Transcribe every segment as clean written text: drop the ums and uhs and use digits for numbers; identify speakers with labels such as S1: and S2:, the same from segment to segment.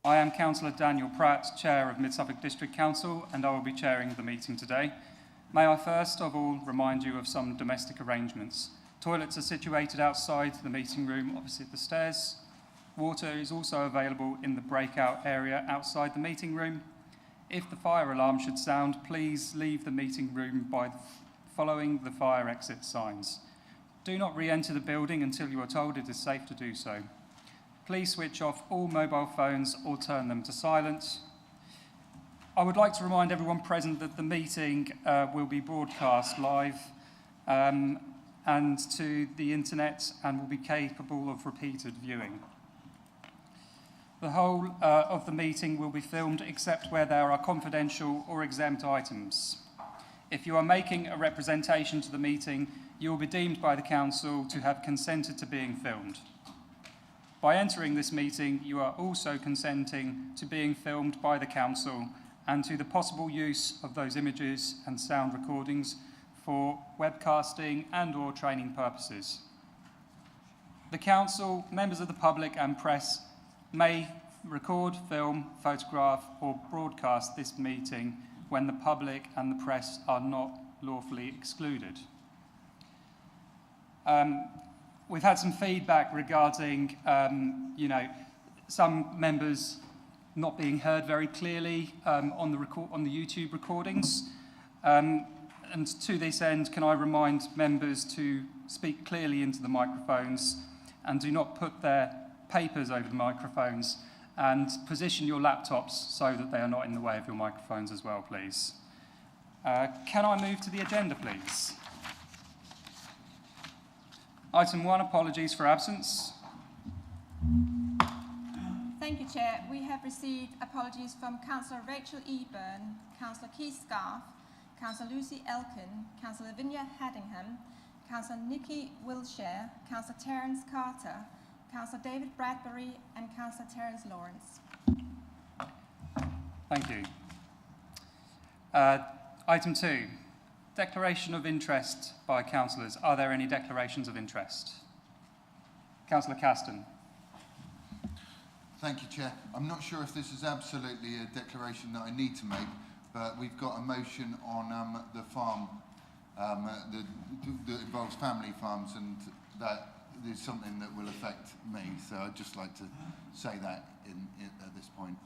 S1: I am Councillor Daniel Pratt, Chair of Mid-Suffolk District Council, and I will be chairing the meeting today. May I first of all remind you of some domestic arrangements. Toilets are situated outside the meeting room opposite the stairs. Water is also available in the breakout area outside the meeting room. If the fire alarm should sound, please leave the meeting room by following the fire exit signs. Do not re-enter the building until you are told it is safe to do so. Please switch off all mobile phones or turn them to silent. I would like to remind everyone present that the meeting will be broadcast live and to the internet and will be capable of repeated viewing. The whole of the meeting will be filmed except where there are confidential or exempt items. If you are making a representation to the meeting, you will be deemed by the Council to have consented to being filmed. By entering this meeting, you are also consenting to being filmed by the Council and to the possible use of those images and sound recordings for webcasting and/or training purposes. The Council, members of the public and press may record, film, photograph or broadcast this meeting when the public and the press are not lawfully excluded. We've had some feedback regarding, some members not being heard very clearly on the YouTube recordings. And to this end, can I remind members to speak clearly into the microphones and do not put their papers over the microphones, and position your laptops so that they are not in the way of your microphones as well, please. Can I move to the agenda, please? Item 1, apologies for absence.
S2: Thank you, Chair. We have received apologies from Councillor Rachel E. Byrne, Councillor Keith Scarf, Councillor Lucy Elkin, Councillor Lavinia Haddingham, Councillor Nikki Wilshire, Councillor Terence Carter, Councillor David Bradbury and Councillor Terence Lawrence.
S1: Thank you. Item 2. Declaration of interest by councillors. Are there any declarations of interest? Councillor Caston.
S3: Thank you, Chair. I'm not sure if this is absolutely a declaration that I need to make, but we've got a motion on the farm that involves family farms, and that is something that will affect me. So I'd just like to say that at this point.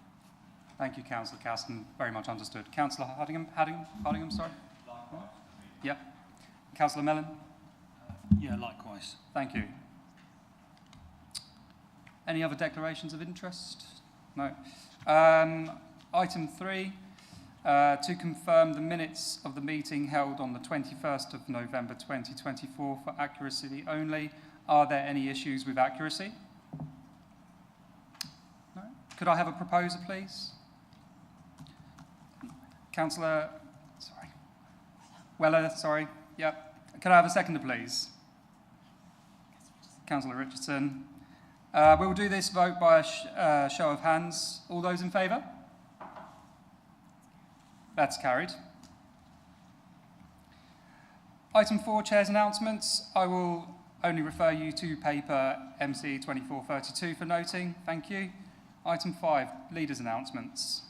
S1: Thank you, Councillor Caston. Very much understood. Councillor Hardingham, sorry. Yep. Councillor Mellon?
S4: Yeah, likewise.
S1: Thank you. Any other declarations of interest? No. Item 3, to confirm the minutes of the meeting held on the 21st of November 2024 for accuracy only. Are there any issues with accuracy? No. Could I have a proposer, please? Councillor... Weller, sorry. Yep. Could I have a seconder, please? Councillor Richardson. We will do this vote by a show of hands. All those in favour? That's carried. Item 4, Chair's announcements. I will only refer you to paper MC 2432 for noting. Thank you. Item 5, Leaders' announcements.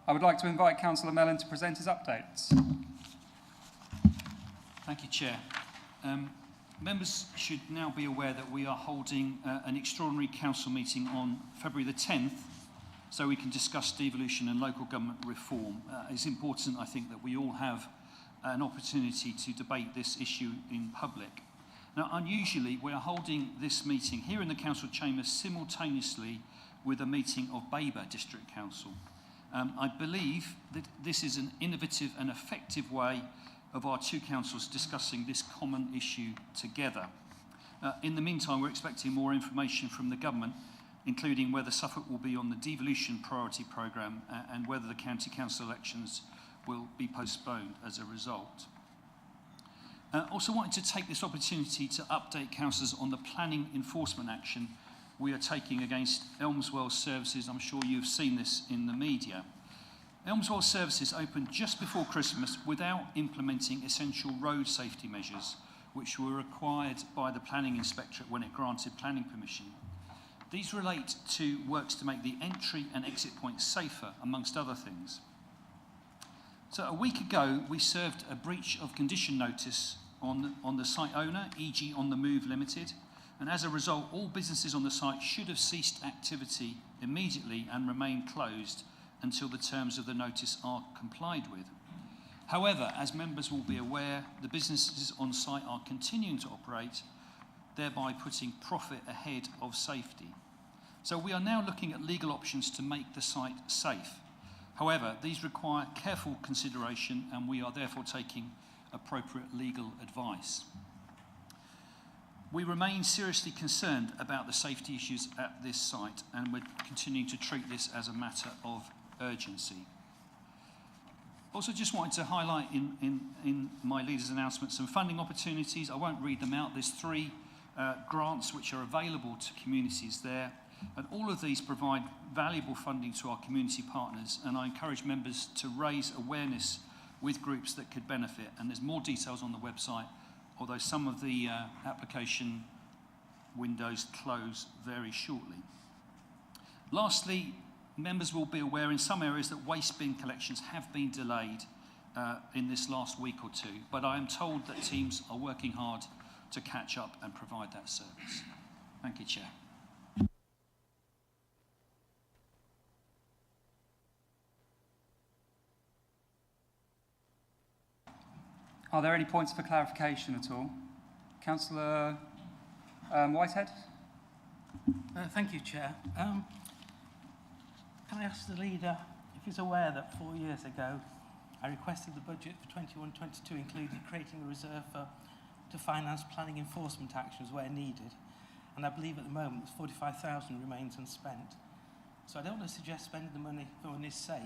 S1: I would like to invite Councillor Mellon to present his updates.
S4: Thank you, Chair. Members should now be aware that we are holding an extraordinary council meeting on February the 10th, so we can discuss devolution and local government reform. It's important, I think, that we all have an opportunity to debate this issue in public. Now, unusually, we are holding this meeting here in the council chamber simultaneously with a meeting of Baber District Council. I believe that this is an innovative and effective way of our two councils discussing this common issue together. In the meantime, we're expecting more information from the government, including whether Suffolk will be on the devolution priority programme and whether the county council elections will be postponed as a result. Also wanted to take this opportunity to update councillors on the planning enforcement action we are taking against Elmswell Services. I'm sure you've seen this in the media. Elmswell Services opened just before Christmas without implementing essential road safety measures, which were required by the planning inspectorate when it granted planning permission. These relate to works to make the entry and exit points safer, amongst other things. So a week ago, we served a breach of condition notice on the site owner, e.g. On the Move Limited, and as a result, all businesses on the site should have ceased activity immediately and remain closed until the terms of the notice are complied with. However, as members will be aware, the businesses on site are continuing to operate, thereby putting profit ahead of safety. So we are now looking at legal options to make the site safe. However, these require careful consideration, and we are therefore taking appropriate legal advice. We remain seriously concerned about the safety issues at this site, and we're continuing to treat this as a matter of urgency. Also, just wanted to highlight in my leader's announcement some funding opportunities. I won't read them out. There's 3 grants which are available to communities there, and all of these provide valuable funding to our community partners, and I encourage members to raise awareness with groups that could benefit, and there's more details on the website, although some of the application windows close very shortly. Lastly, members will be aware in some areas that waste bin collections have been delayed in this last week or 2, but I am told that teams are working hard to catch up and provide that service. Thank you, Chair.
S1: Are there any points for clarification at all? Councillor Whitehead?
S5: Thank you, Chair. Can I ask the leader if he's aware that 4 years ago I requested the budget for 21-22 included creating a reserve to finance planning enforcement actions where needed, and I believe at the moment 45,000 remains unspent. So I don't want to suggest spending the money for money's sake,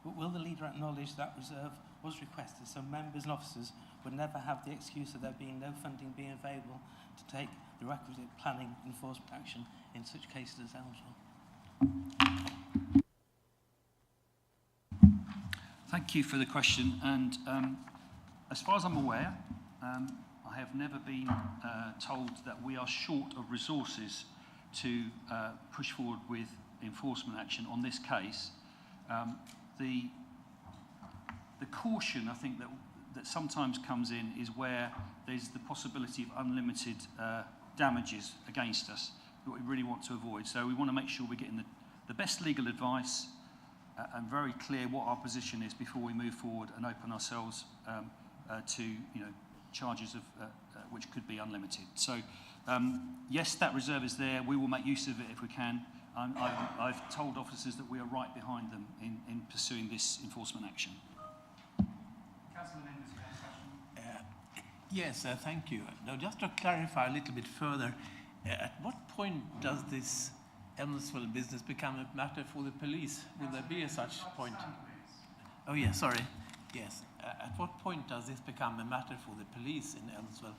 S5: but will the leader acknowledge that reserve was requested so members and officers would never have the excuse of there being no funding being available to take the requisite planning enforcement action in such cases as Elmswell?
S4: Thank you for the question, and as far as I'm aware, I have never been told that we are short of resources to push forward with enforcement action on this case. The caution, I think, that sometimes comes in is where there's the possibility of unlimited damages against us that we really want to avoid. So we want to make sure we're getting the best legal advice and very clear what our position is before we move forward and open ourselves to charges of which could be unlimited. So yes, that reserve is there. We will make use of it if we can. I've told officers that we are right behind them in pursuing this enforcement action.
S6: Yes, thank you. Now, just to clarify a little bit further, at what point does this Elmswell business become a matter for the police? Will there be a such point? Oh, yeah, sorry. Yes. At what point does this become a matter for the police in Elmswell?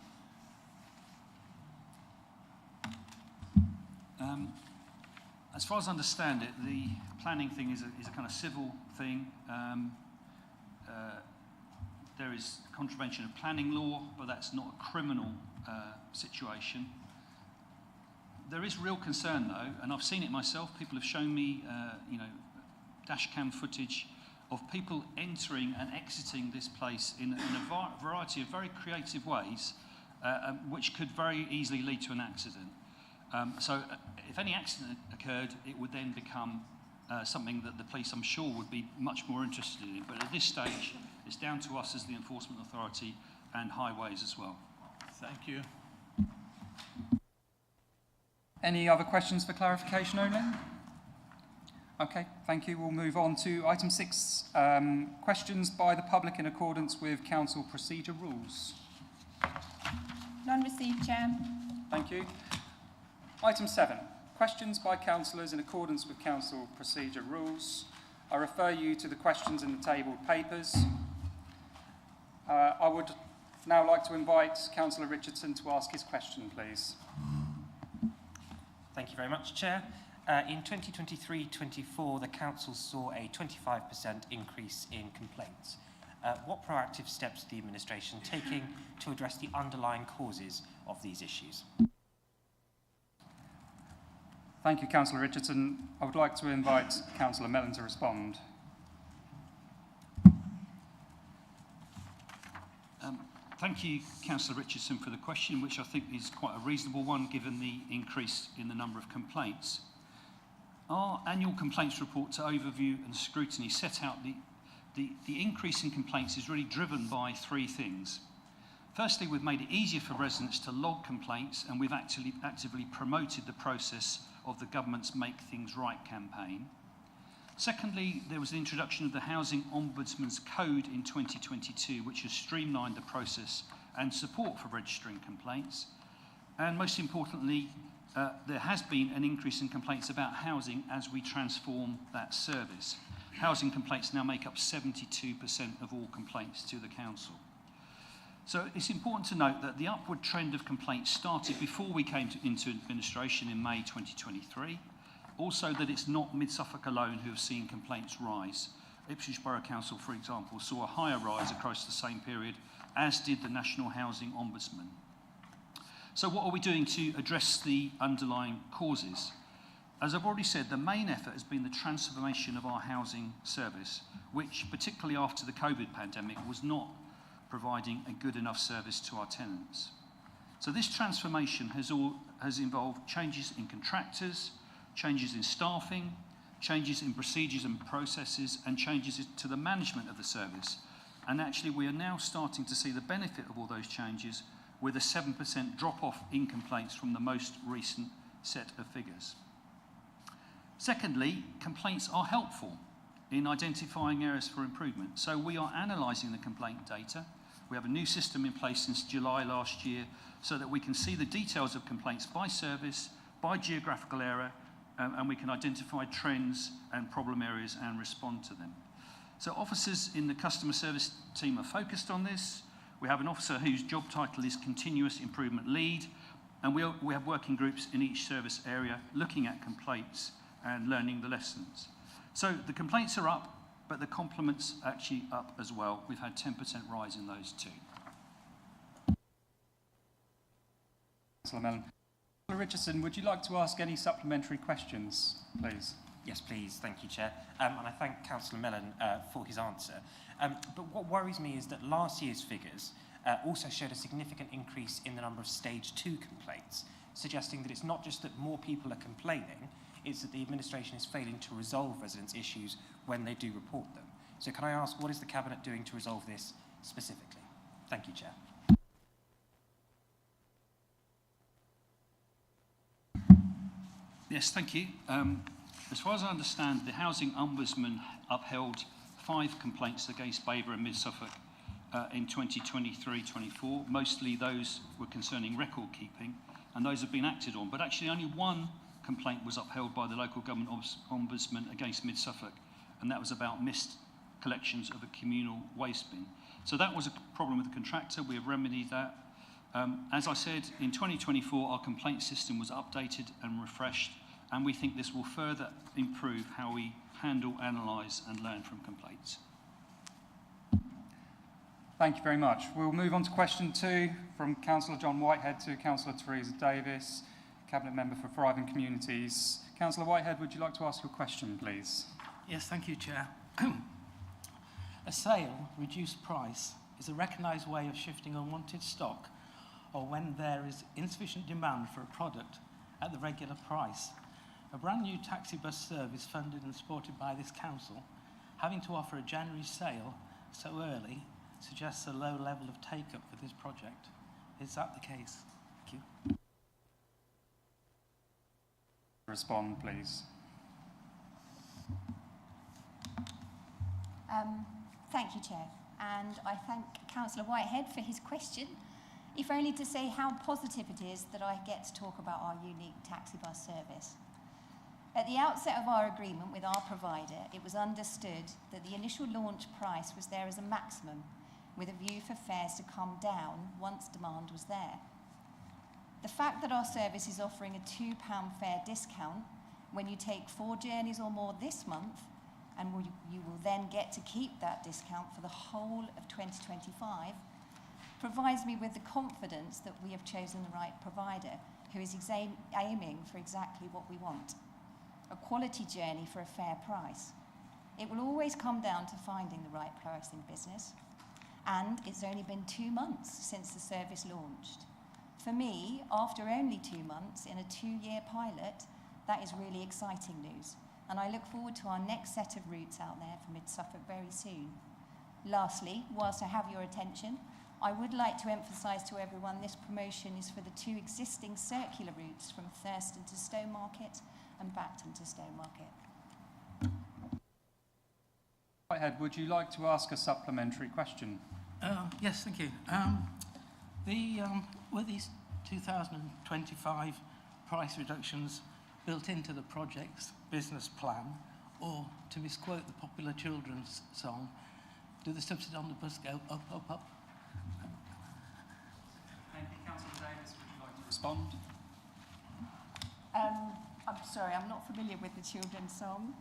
S4: As far as I understand it, the planning thing is a kind of civil thing. There is contravention of planning law, but that's not a criminal situation. There is real concern, though, and I've seen it myself. People have shown me, dash cam footage of people entering and exiting this place in a variety of very creative ways, which could very easily lead to an accident. So if any accident occurred, it would then become something that the police, I'm sure, would be much more interested in. But at this stage, it's down to us as the enforcement authority and highways as well.
S6: Thank you.
S1: Any other questions for clarification only? Okay, thank you. We'll move on to item 6, questions by the public in accordance with council procedure rules.
S2: None received, Chair.
S1: Thank you. Item 7, questions by councillors in accordance with council procedure rules. I refer you to the questions in the tabled papers. I would now like to invite Councillor Richardson to ask his question, please.
S7: Thank you very much, Chair. In 2023-24, the Council saw a 25% increase in complaints. What proactive steps is the administration taking to address the underlying causes of these issues?
S1: Thank you, Councillor Richardson. I would like to invite Councillor Mellon to respond.
S4: Thank you, Councillor Richardson, for the question, which I think is quite a reasonable one given the increase in the number of complaints. Our annual complaints report to overview and scrutiny set out the increase in complaints is really driven by three things. Firstly, we've made it easier for residents to log complaints, and we've actually actively promoted the process of the government's Make Things Right campaign. Secondly, there was the introduction of the Housing Ombudsman's Code in 2022, which has streamlined the process and support for registering complaints. And most importantly, there has been an increase in complaints about housing as we transform that service. Housing complaints now make up 72% of all complaints to the council. So it's important to note that the upward trend of complaints started before we came into administration in May 2023. Also that it's not Mid-Suffolk alone who have seen complaints rise. Ipswich Borough Council, for example, saw a higher rise across the same period, as did the National Housing Ombudsman. So what are we doing to address the underlying causes? As I've already said, the main effort has been the transformation of our housing service, which, particularly after the COVID pandemic, was not providing a good enough service to our tenants. So this transformation has involved changes in contractors, changes in staffing, changes in procedures and processes, and changes to the management of the service. And actually, we are now starting to see the benefit of all those changes with a 7% drop-off in complaints from the most recent set of figures. Secondly, complaints are helpful in identifying areas for improvement. So we are analysing the complaint data. We have a new system in place since July last year so that we can see the details of complaints by service, by geographical area, and we can identify trends and problem areas and respond to them. So officers in the customer service team are focused on this. We have an officer whose job title is Continuous Improvement Lead, and we have working groups in each service area looking at complaints and learning the lessons. So the complaints are up, but the compliments are actually up as well. We've had 10% rise in those too.
S1: Councillor Mellon. Councillor Richardson, would you like to ask any supplementary questions, please?
S7: Yes, please. Thank you, Chair. And I thank Councillor Mellon for his answer. But what worries me is that last year's figures also showed a significant increase in the number of Stage 2 complaints, suggesting that it's not just that more people are complaining, it's that the administration is failing to resolve residents' issues when they do report them. So can I ask, what is the Cabinet doing to resolve this specifically? Thank you, Chair.
S4: Yes, thank you. As far as I understand, the Housing Ombudsman upheld 5 complaints against Baber and Mid-Suffolk in 2023-24. Mostly those were concerning record keeping, and those have been acted on. But actually only one complaint was upheld by the local government ombudsman against Mid-Suffolk, and that was about missed collections of a communal waste bin. So that was a problem with the contractor. We have remedied that. As I said, in 2024, our complaint system was updated and refreshed, and we think this will further improve how we handle, analyse and learn from complaints.
S1: Thank you very much. We'll move on to question 2 from Councillor John Whitehead to Councillor Theresa Davis, Cabinet Member for Thriving Communities. Councillor Whitehead, would you like to ask your question, please?
S5: Yes, thank you, Chair. A sale, reduced price, is a recognised way of shifting unwanted stock or when there is insufficient demand for a product at the regular price. A brand new taxi bus service funded and supported by this council, having to offer a January sale so early suggests a low level of take-up for this project. Is that the case? Thank you.
S1: Respond, please.
S8: Thank you, Chair, and I thank Councillor Whitehead for his question, if only to say how positive it is that I get to talk about our unique taxi bus service. At the outset of our agreement with our provider, it was understood that the initial launch price was there as a maximum, with a view for fares to come down once demand was there. The fact that our service is offering a £2 fare discount when you take 4 journeys or more this month, and you will then get to keep that discount for the whole of 2025, provides me with the confidence that we have chosen the right provider who is aiming for exactly what we want. A quality journey for a fair price. It will always come down to finding the right price in business, and it's only been 2 months since the service launched. For me, after only 2 months in a 2-year pilot, that is really exciting news, and I look forward to our next set of routes out there for Mid-Suffolk very soon. Lastly, whilst I have your attention, I would like to emphasise to everyone this promotion is for the 2 existing circular routes from Thurston to Stowmarket and Bacton to Stowmarket.
S1: Whitehead, would you like to ask a supplementary question?
S5: Yes, thank you. Were these 2025 price reductions built into the project's business plan, or, to misquote the popular children's song, do the subsidy on the bus go up, up, up?
S1: Thank you. Councillor Davis, would you like to respond?
S8: I'm sorry, I'm not familiar with the children's song.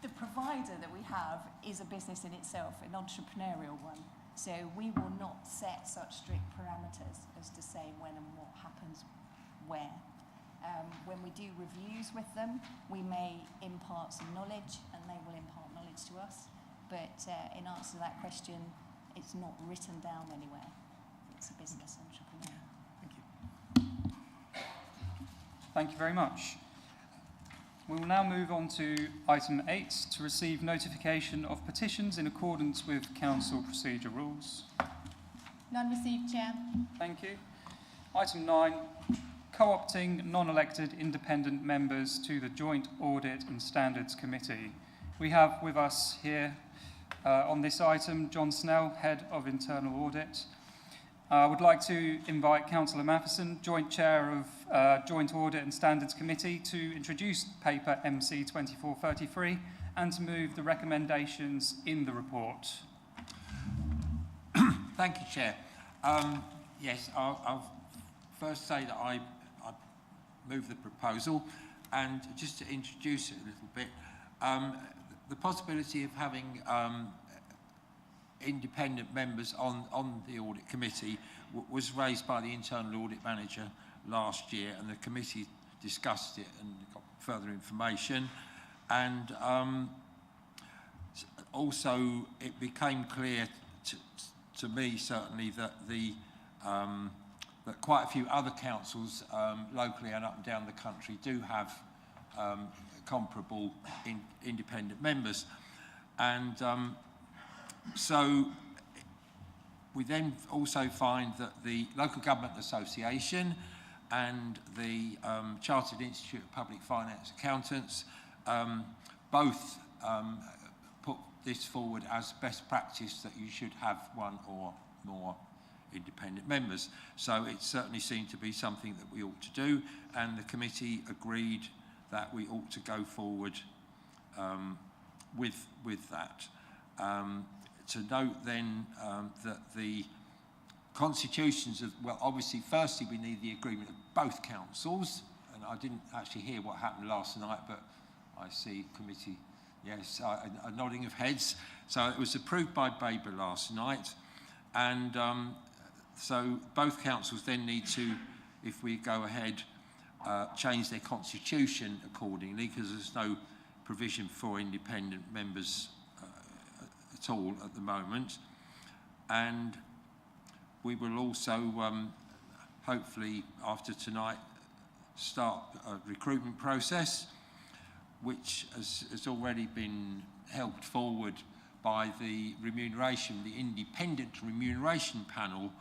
S8: The provider that we have is a business in itself, an entrepreneurial one. So we will not set such strict parameters as to say when and what happens where. When we do reviews with them, we may impart some knowledge and they will impart knowledge to us. But in answer to that question, it's not written down anywhere. It's a business entrepreneur.
S5: Thank you.
S1: Thank you very much. We will now move on to item 8, to receive notification of petitions in accordance with council procedure rules.
S2: None received, Chair.
S1: Thank you. Item 9, co-opting non-elected independent members to the Joint Audit and Standards Committee. We have with us here on this item John Snell, Head of Internal Audit. I would like to invite Councillor Matheson, Joint Chair of Joint Audit and Standards Committee, to introduce paper MC 2433 and to move the recommendations in the report.
S9: Thank you, Chair. Yes, I'll first say that I move the proposal, and just to introduce it a little bit, the possibility of having independent members on the audit committee was raised by the internal audit manager last year, and the committee discussed it and got further information, and also it became clear to me certainly that that quite a few other councils locally and up and down the country do have comparable independent members, and so we then also find that the Local Government Association and the Chartered Institute of Public Finance Accountants both put this forward as best practice, that you should have one or more independent members. So it certainly seemed to be something that we ought to do, and the committee agreed that we ought to go forward with that. To note then that the constitutions of, well, obviously firstly we need the agreement of both councils, and I didn't actually hear what happened last night, but I see committee, yes, a nodding of heads. So it was approved by Baber last night, and so both councils then need to, if we go ahead, change their constitution accordingly, because there's no provision for independent members at all at the moment. And we will also hopefully after tonight start a recruitment process, which has already been helped forward by the independent remuneration panel,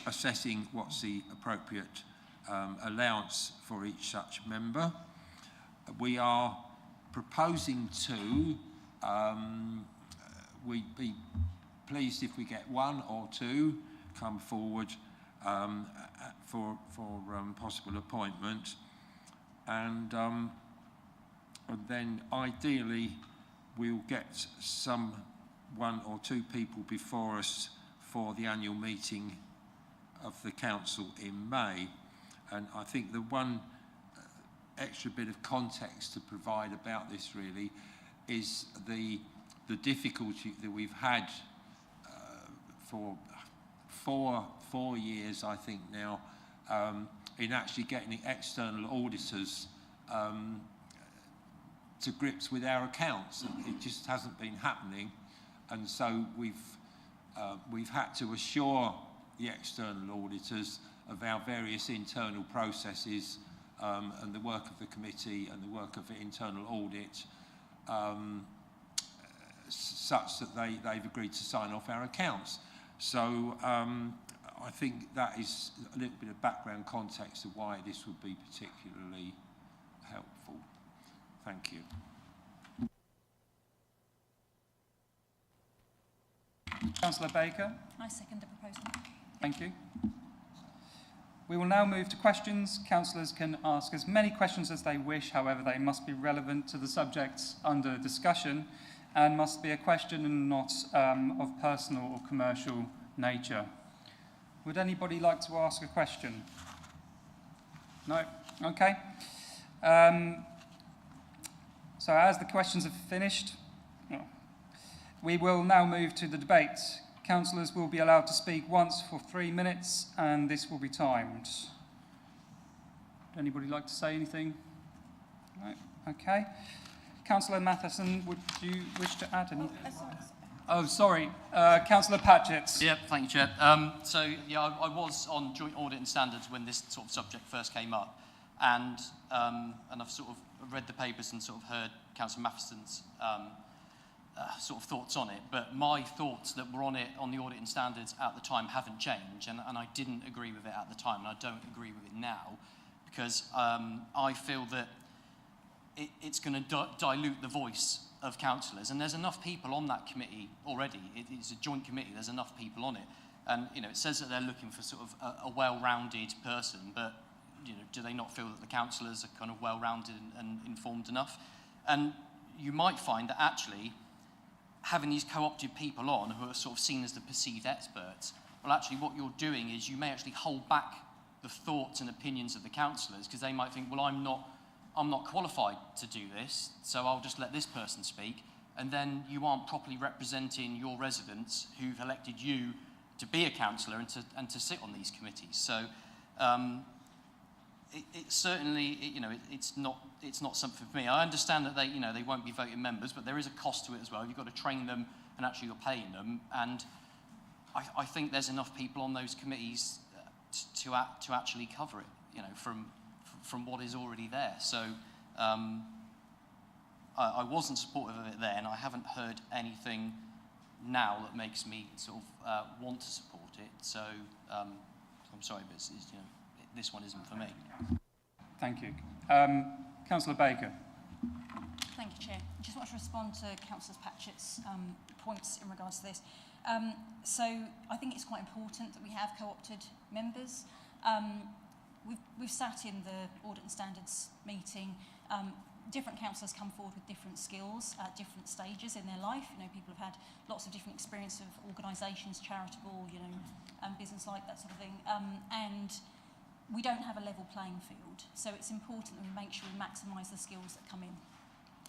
S9: assessing what's the appropriate allowance for each such member. We are proposing to, we'd be pleased if we get 1 or 2 come forward for possible appointment, and then ideally we'll get 1 or 2 people before us for the annual meeting of the council in May. And I think the one extra bit of context to provide about this really is the difficulty that we've had for four years, I think now, in actually getting the external auditors to grips with our accounts. It just hasn't been happening, and so we've had to assure the external auditors of our various internal processes and the work of the committee and the work of the internal audit, such that they've agreed to sign off our accounts. So I think that is a little bit of background context of why this would be particularly helpful. Thank you.
S1: Councillor Baker.
S8: I second the proposal.
S1: Thank you. We will now move to questions. Councillors can ask as many questions as they wish, however, they must be relevant to the subjects under discussion and must be a question and not of personal or commercial nature. Would anybody like to ask a question? No? Okay. So as the questions have finished, we will now move to the debate. Councillors will be allowed to speak once for 3 minutes, and this will be timed. Would anybody like to say anything? No? Okay. Councillor Matheson, would you wish to add anything? Oh, sorry. Councillor Patchett.
S10: Yeah, thank you, Chair. I was on joint audit and standards when this sort of subject first came up, and I've sort of read the papers and sort of heard Councillor Matheson's sort of thoughts on it, but my thoughts that were on it, on the audit and standards at the time, haven't changed, and I didn't agree with it at the time, and I don't agree with it now, because I feel that it's going to dilute the voice of councillors, and there's enough people on that committee already. It's a joint committee, there's enough people on it, and you know, it says that they're looking for sort of a well-rounded person, but you know, do they not feel that the councillors are kind of well-rounded and informed enough? And you might find that actually having these co-opted people on who are sort of seen as the perceived experts, well, actually what you're doing is you may actually hold back the thoughts and opinions of the councillors, because they might think, well, I'm not qualified to do this, so I'll just let this person speak, and then you aren't properly representing your residents who've elected you to be a councillor and to sit on these committees. So it certainly, it's not something for me. I understand that they won't be voting members, but there is a cost to it as well. You've got to train them, and actually you're paying them. And I think there's enough people on those committees to actually cover it, from what is already there. So I wasn't supportive of it then. I haven't heard anything now that makes me sort of want to support it. So I'm sorry, but this one isn't for me.
S1: Thank you. Councillor Baker.
S8: Thank you, Chair. I just want to respond to Councillor Patchett's points in regards to this. So I think it's quite important that we have co-opted members. We've sat in the Audit and Standards meeting. Different councillors come forward with different skills at different stages in their life. People have had lots of different experience of organisations, charitable, business-like, that sort of thing. And we don't have a level playing field. So it's important that we make sure we maximise the skills that come in.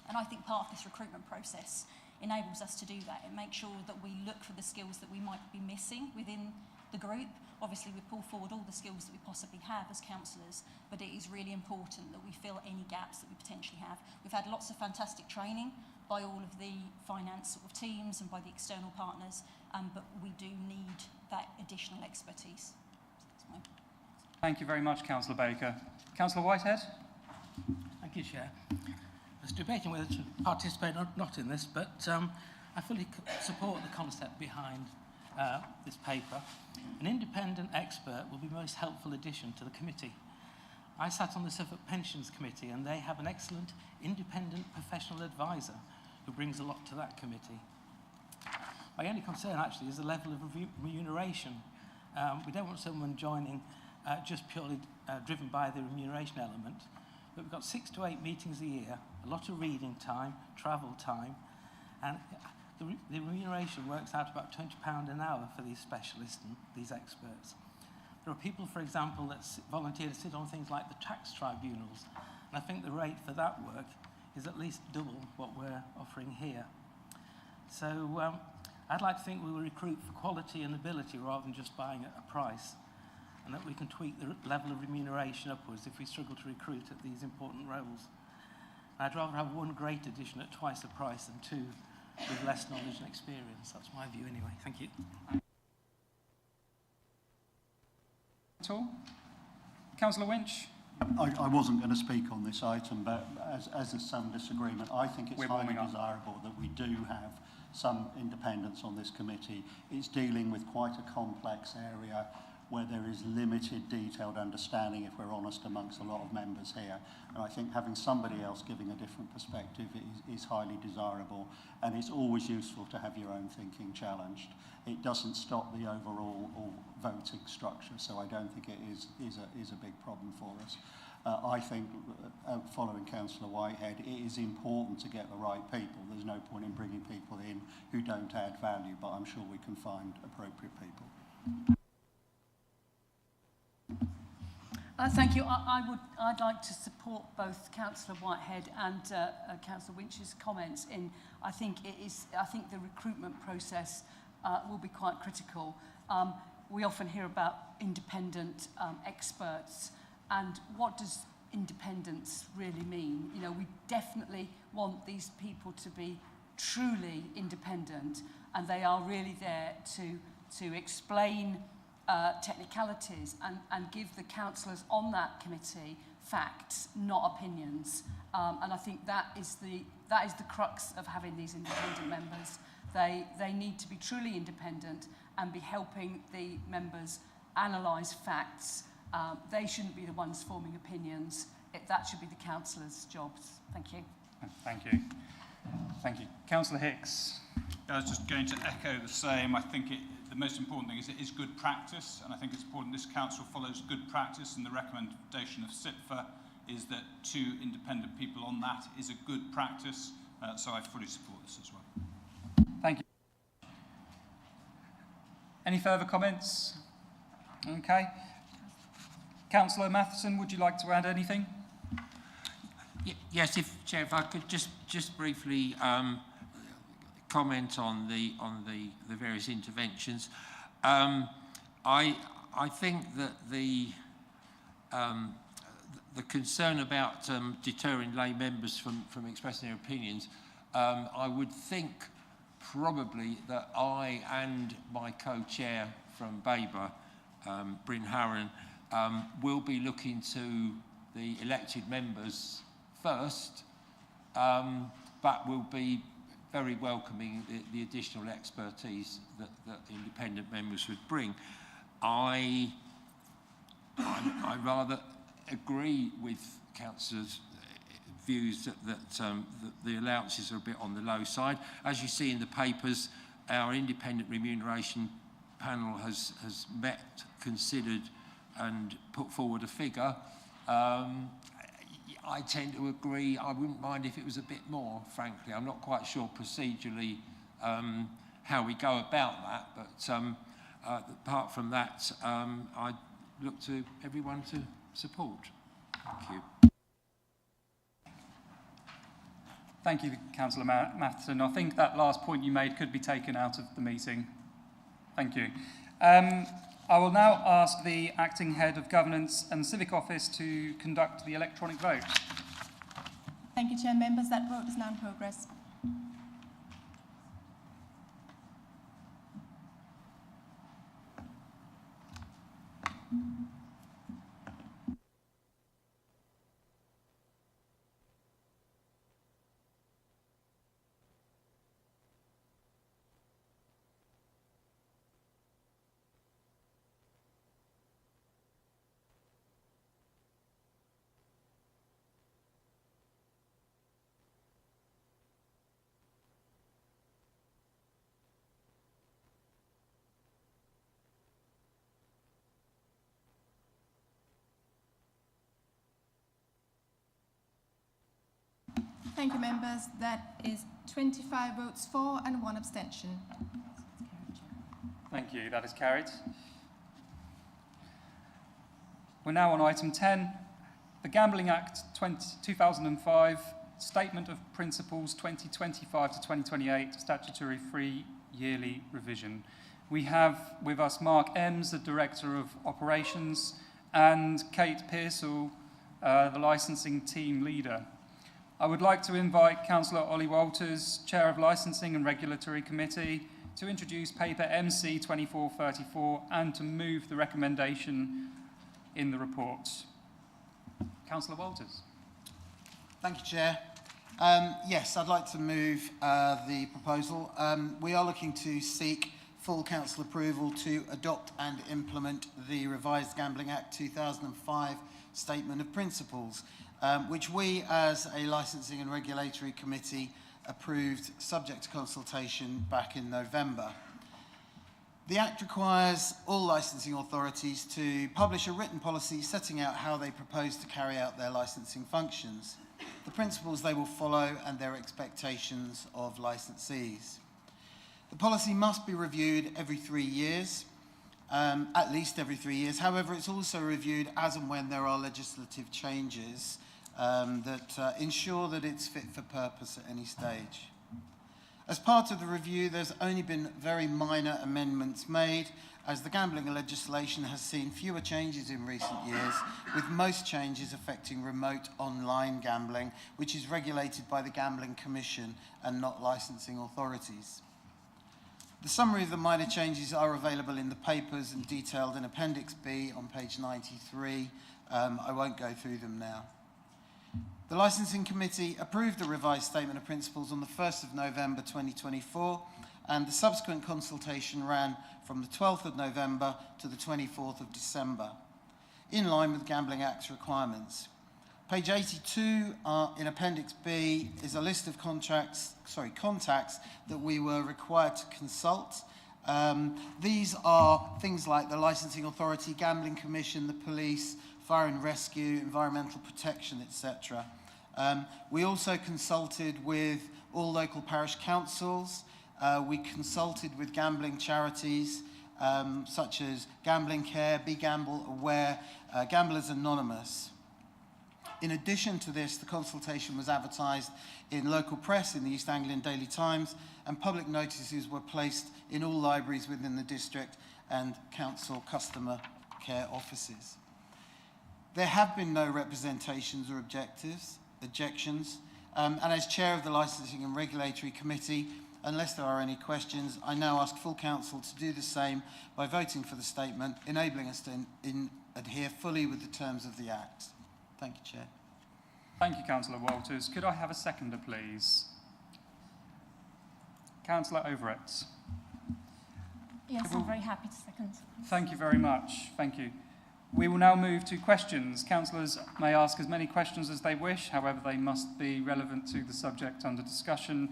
S8: And I think part of this recruitment process enables us to do that. It makes sure that we look for the skills that we might be missing within the group. Obviously, we pull forward all the skills that we possibly have as councillors, but it is really important that we fill any gaps that we potentially have. We've had lots of fantastic training by all of the finance sort of teams and by the external partners, but we do need that additional expertise. So that's
S1: Thank you very much, Councillor Baker. Councillor Whitehead.
S5: Thank you, Chair. I was debating whether to participate or not in this, but I fully support the concept behind this paper. An independent expert will be a most helpful addition to the committee. I sat on the Suffolk Pensions Committee, and they have an excellent independent professional advisor who brings a lot to that committee. My only concern, actually, is the level of remuneration. We don't want someone joining just purely driven by the remuneration element, but we've got 6 to 8 meetings a year, a lot of reading time, travel time, and the remuneration works out about £20 an hour for these specialists and these experts. There are people, for example, that volunteer to sit on things like the tax tribunals, and I think the rate for that work is at least double what we're offering here. So I'd like to think we will recruit for quality and ability rather than just buying at a price, and that we can tweak the level of remuneration upwards if we struggle to recruit at these important roles. I'd rather have one great addition at twice the price than two with less knowledge and experience. That's my view anyway. Thank you.
S1: At all? Councillor Winch?
S11: I wasn't going to speak on this item, but as there's some disagreement, I think it's highly desirable that we do have some independence on this committee. It's dealing with quite a complex area where there is limited detailed understanding, if we're honest, amongst a lot of members here. And I think having somebody else giving a different perspective is highly desirable, and it's always useful to have your own thinking challenged. It doesn't stop the overall voting structure, so I don't think it is a big problem for us. I think, following Councillor Whitehead, it is important to get the right people. There's no point in bringing people in who don't add value, but I'm sure we can find appropriate people.
S12: Thank you. I'd like to support both Councillor Whitehead and Councillor Winch's comments. I think the recruitment process will be quite critical. We often hear about independent experts, and what does independence really mean? You know, we definitely want these people to be truly independent, and they are really there to explain technicalities and give the councillors on that committee facts, not opinions. And I think that is the crux of having these independent members. They need to be truly independent and be helping the members analyse facts. They shouldn't be the ones forming opinions. That should be the councillors' jobs. Thank you.
S1: Thank you. Thank you. Councillor Hicks.
S13: I was just going to echo the same. I think the most important thing is it is good practice, and I think it's important this council follows good practice, and the recommendation of SITFA is that 2 independent people on that is a good practice, so I fully support this as well.
S1: Thank you. Any further comments? Okay. Councillor Matheson, would you like to add anything?
S9: Yes, Chair, if I could just briefly comment on the various interventions. I think that the concern about deterring lay members from expressing their opinions, I would think probably that I and my co-chair from Baber, Bryn Harron, will be looking to the elected members first, but will be very welcoming the additional expertise that independent members would bring. I rather agree with councillors' views that the allowances are a bit on the low side. As you see in the papers, our independent remuneration panel has met, considered and put forward a figure. I tend to agree. I wouldn't mind if it was a bit more, frankly. I'm not quite sure procedurally how we go about that, but apart from that, I look to everyone to support. Thank you.
S1: Thank you, Councillor Matheson. I think that last point you made could be taken out of the meeting. Thank you. I will now ask the Acting Head of Governance and Civic Office to conduct the electronic vote.
S2: Thank you, Chair. Members, that vote is now in progress. Thank you, members. That is 25 votes for and 1 abstention.
S1: Thank you. That is carried. We're now on item 10, the Gambling Act 2005, Statement of Principles 2025 to 2028, statutory yearly revision. We have with us Mark Ems, the Director of Operations, and Kate Pearsall, the Licensing Team Leader. I would like to invite Councillor Ollie Walters, Chair of Licensing and Regulatory Committee, to introduce paper MC 2434 and to move the recommendation in the report. Councillor Walters.
S14: Thank you, Chair. Yes, I'd like to move the proposal. We are looking to seek full council approval to adopt and implement the revised Gambling Act 2005 Statement of Principles, which we as a Licensing and Regulatory Committee approved subject to consultation back in November. The Act requires all licensing authorities to publish a written policy setting out how they propose to carry out their licensing functions, the principles they will follow and their expectations of licensees. The policy must be reviewed every 3 years, at least every 3 years. However, it's also reviewed as and when there are legislative changes that ensure that it's fit for purpose at any stage. As part of the review, there's only been very minor amendments made, as the gambling legislation has seen fewer changes in recent years, with most changes affecting remote online gambling, which is regulated by the Gambling Commission and not licensing authorities. The summary of the minor changes are available in the papers and detailed in Appendix B on page 93. I won't go through them now. The Licensing Committee approved the revised Statement of Principles on the 1st of November 2024, and the subsequent consultation ran from the 12th of November to the 24th of December, in line with Gambling Act's requirements. Page 82 in Appendix B is a list of contacts that we were required to consult. These are things like the Licensing Authority, Gambling Commission, the Police, Fire and Rescue, Environmental Protection, etc. We also consulted with all local parish councils. We consulted with gambling charities such as Gambling Care, Be Gamble Aware, Gamblers Anonymous. In addition to this, the consultation was advertised in local press in the East Anglian Daily Times, and public notices were placed in all libraries within the district and council customer care offices. There have been no representations or objections, and as Chair of the Licensing and Regulatory Committee, unless there are any questions, I now ask full council to do the same by voting for the statement, enabling us to adhere fully with the terms of the Act. Thank you, Chair.
S1: Thank you, Councillor Walters. Could I have a seconder, please? Councillor Overett.
S15: Yes, I'm very happy to second.
S1: Thank you very much. Thank you. We will now move to questions. Councillors may ask as many questions as they wish, however they must be relevant to the subject under discussion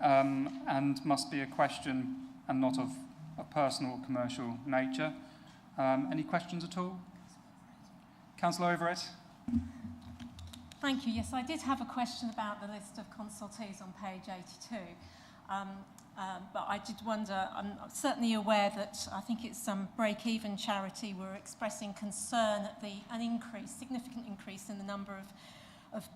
S1: and must be a question and not of a personal or commercial nature. Any questions at all? Councillor Overett.
S15: Thank you. Yes, I did have a question about the list of consultees on page 82. But I did wonder, I'm certainly aware that I think it's some break-even charity were expressing concern at significant increase in the number of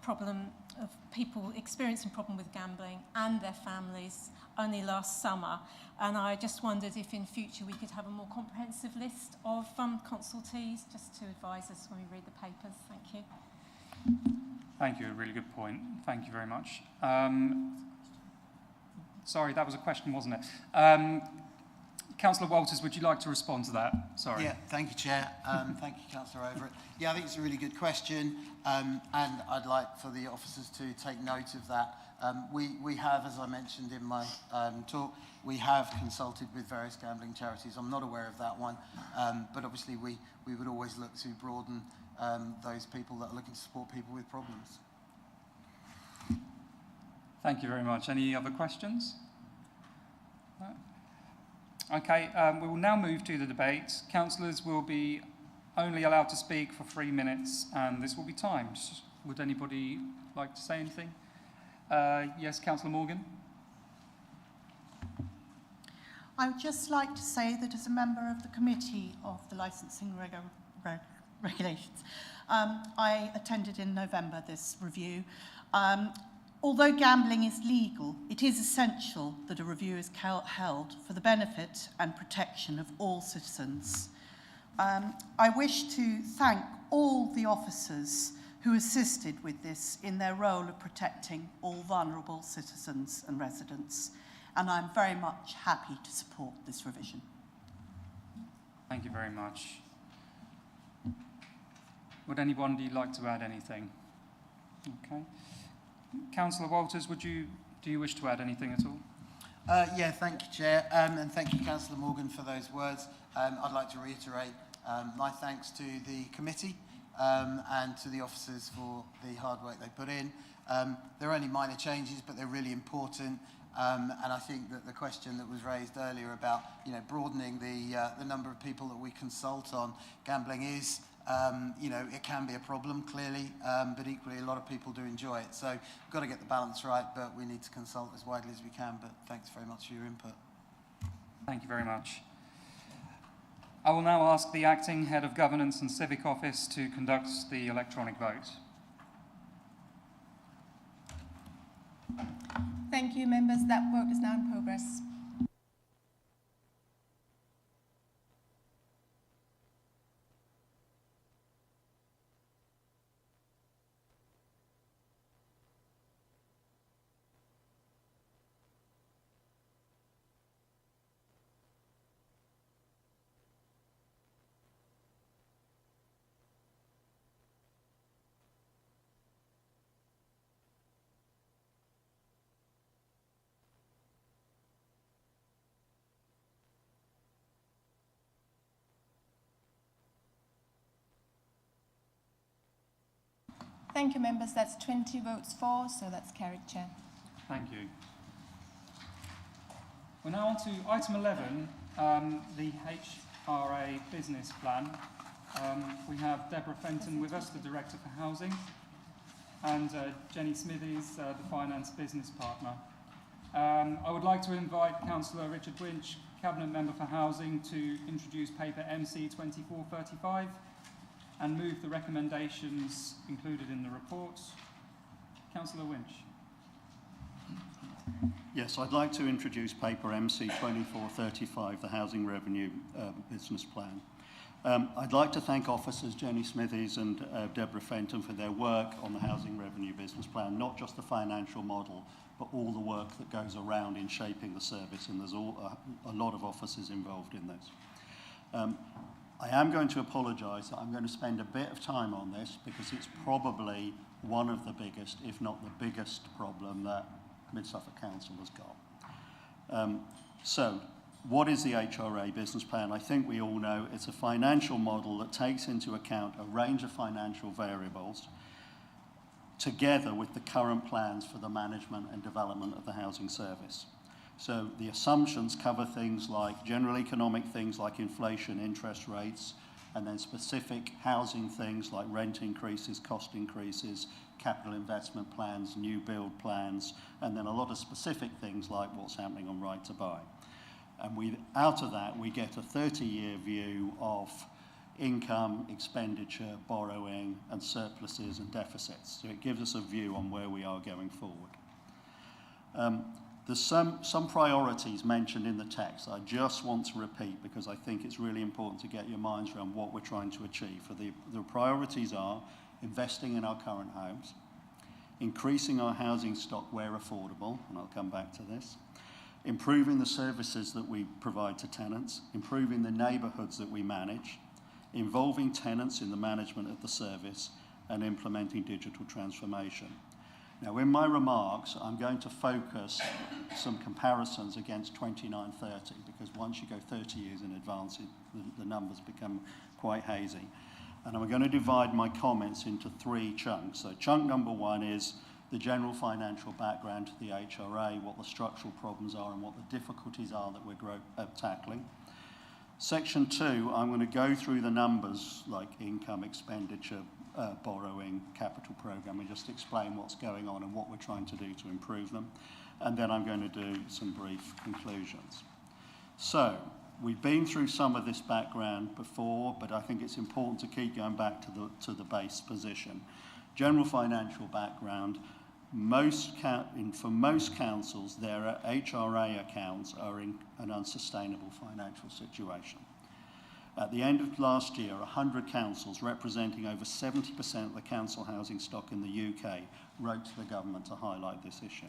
S15: people experiencing problem with gambling and their families only last summer. And I just wondered if in future we could have a more comprehensive list of consultees just to advise us when we read the papers. Thank you.
S1: Thank you, a really good point. Thank you very much. Sorry, that was a question, wasn't it? Councillor Walters, would you like to respond to that? Sorry.
S14: Yeah, thank you, Chair. Thank you, Councillor Overett. Yeah, I think it's a really good question, and I'd like for the officers to take note of that. We have, as I mentioned in my talk, we have consulted with various gambling charities. I'm not aware of that one, but obviously we would always look to broaden those people that are looking to support people with problems.
S1: Thank you very much. Any other questions? No? Okay, we will now move to the debate. Councillors will be only allowed to speak for 3 minutes, and this will be timed. Would anybody like to say anything? Yes, Councillor Morgan.
S16: I would just like to say that as a member of the Committee of the Licensing Regulations, I attended in November this review. Although gambling is legal, it is essential that a review is held for the benefit and protection of all citizens. I wish to thank all the officers who assisted with this in their role of protecting all vulnerable citizens and residents, and I'm very much happy to support this revision.
S1: Thank you very much. Would anybody like to add anything? Okay. Councillor Walters, do you wish to add anything at all?
S14: Yeah, thank you, Chair, and thank you, Councillor Morgan, for those words. I'd like to reiterate my thanks to the committee and to the officers for the hard work they put in. They're only minor changes, but they're really important. And I think that the question that was raised earlier about, broadening the number of people that we consult on gambling is, it can be a problem, clearly, but equally a lot of people do enjoy it. So we've got to get the balance right, but we need to consult as widely as we can. But thanks very much for your input.
S1: Thank you very much. I will now ask the Acting Head of Governance and Civic Office to conduct the electronic vote.
S2: Thank you, members. That vote is now in progress. Thank you, members. That's 20 votes for, so that's carried, Chair.
S1: Thank you. We're now on to item 11, the HRA business plan. We have Deborah Fenton with us, the Director for Housing, and Jenny Smithies, the Finance Business Partner. I would like to invite Councillor Richard Winch, Cabinet Member for Housing, to introduce paper MC 2435 and move the recommendations included in the report. Councillor Winch.
S11: Yes, I'd like to introduce paper MC 2435, the Housing Revenue Business Plan. I'd like to thank officers Jenny Smithies and Deborah Fenton for their work on the Housing Revenue Business Plan, not just the financial model, but all the work that goes around in shaping the service, and there's a lot of officers involved in this. I am going to apologise that I'm going to spend a bit of time on this because it's probably one of the biggest, if not the biggest, problem that Mid-Suffolk Council has got. So, what is the HRA business plan? I think we all know it's a financial model that takes into account a range of financial variables together with the current plans for the management and development of the housing service. So the assumptions cover things like general economic things like inflation, interest rates, and then specific housing things like rent increases, cost increases, capital investment plans, new build plans, and then a lot of specific things like what's happening on right to buy. And out of that, we get a 30-year view of income, expenditure, borrowing, and surpluses and deficits. So it gives us a view on where we are going forward. There's some priorities mentioned in the text I just want to repeat because I think it's really important to get your minds around what we're trying to achieve. The priorities are investing in our current homes, increasing our housing stock where affordable, and I'll come back to this, improving the services that we provide to tenants, improving the neighbourhoods that we manage, involving tenants in the management of the service, and implementing digital transformation. Now, in my remarks, I'm going to focus some comparisons against 2930 because once you go 30 years in advance, the numbers become quite hazy. And I'm going to divide my comments into three chunks. So chunk number one is the general financial background to the HRA, what the structural problems are and what the difficulties are that we're tackling. Section two, I'm going to go through the numbers like income, expenditure, borrowing, capital program, and just explain what's going on and what we're trying to do to improve them. And then I'm going to do some brief conclusions. So, we've been through some of this background before, but I think it's important to keep going back to the base position. General financial background, For most councils, their HRA accounts are in an unsustainable financial situation. At the end of last year, 100 councils representing over 70% of the council housing stock in the UK wrote to the government to highlight this issue.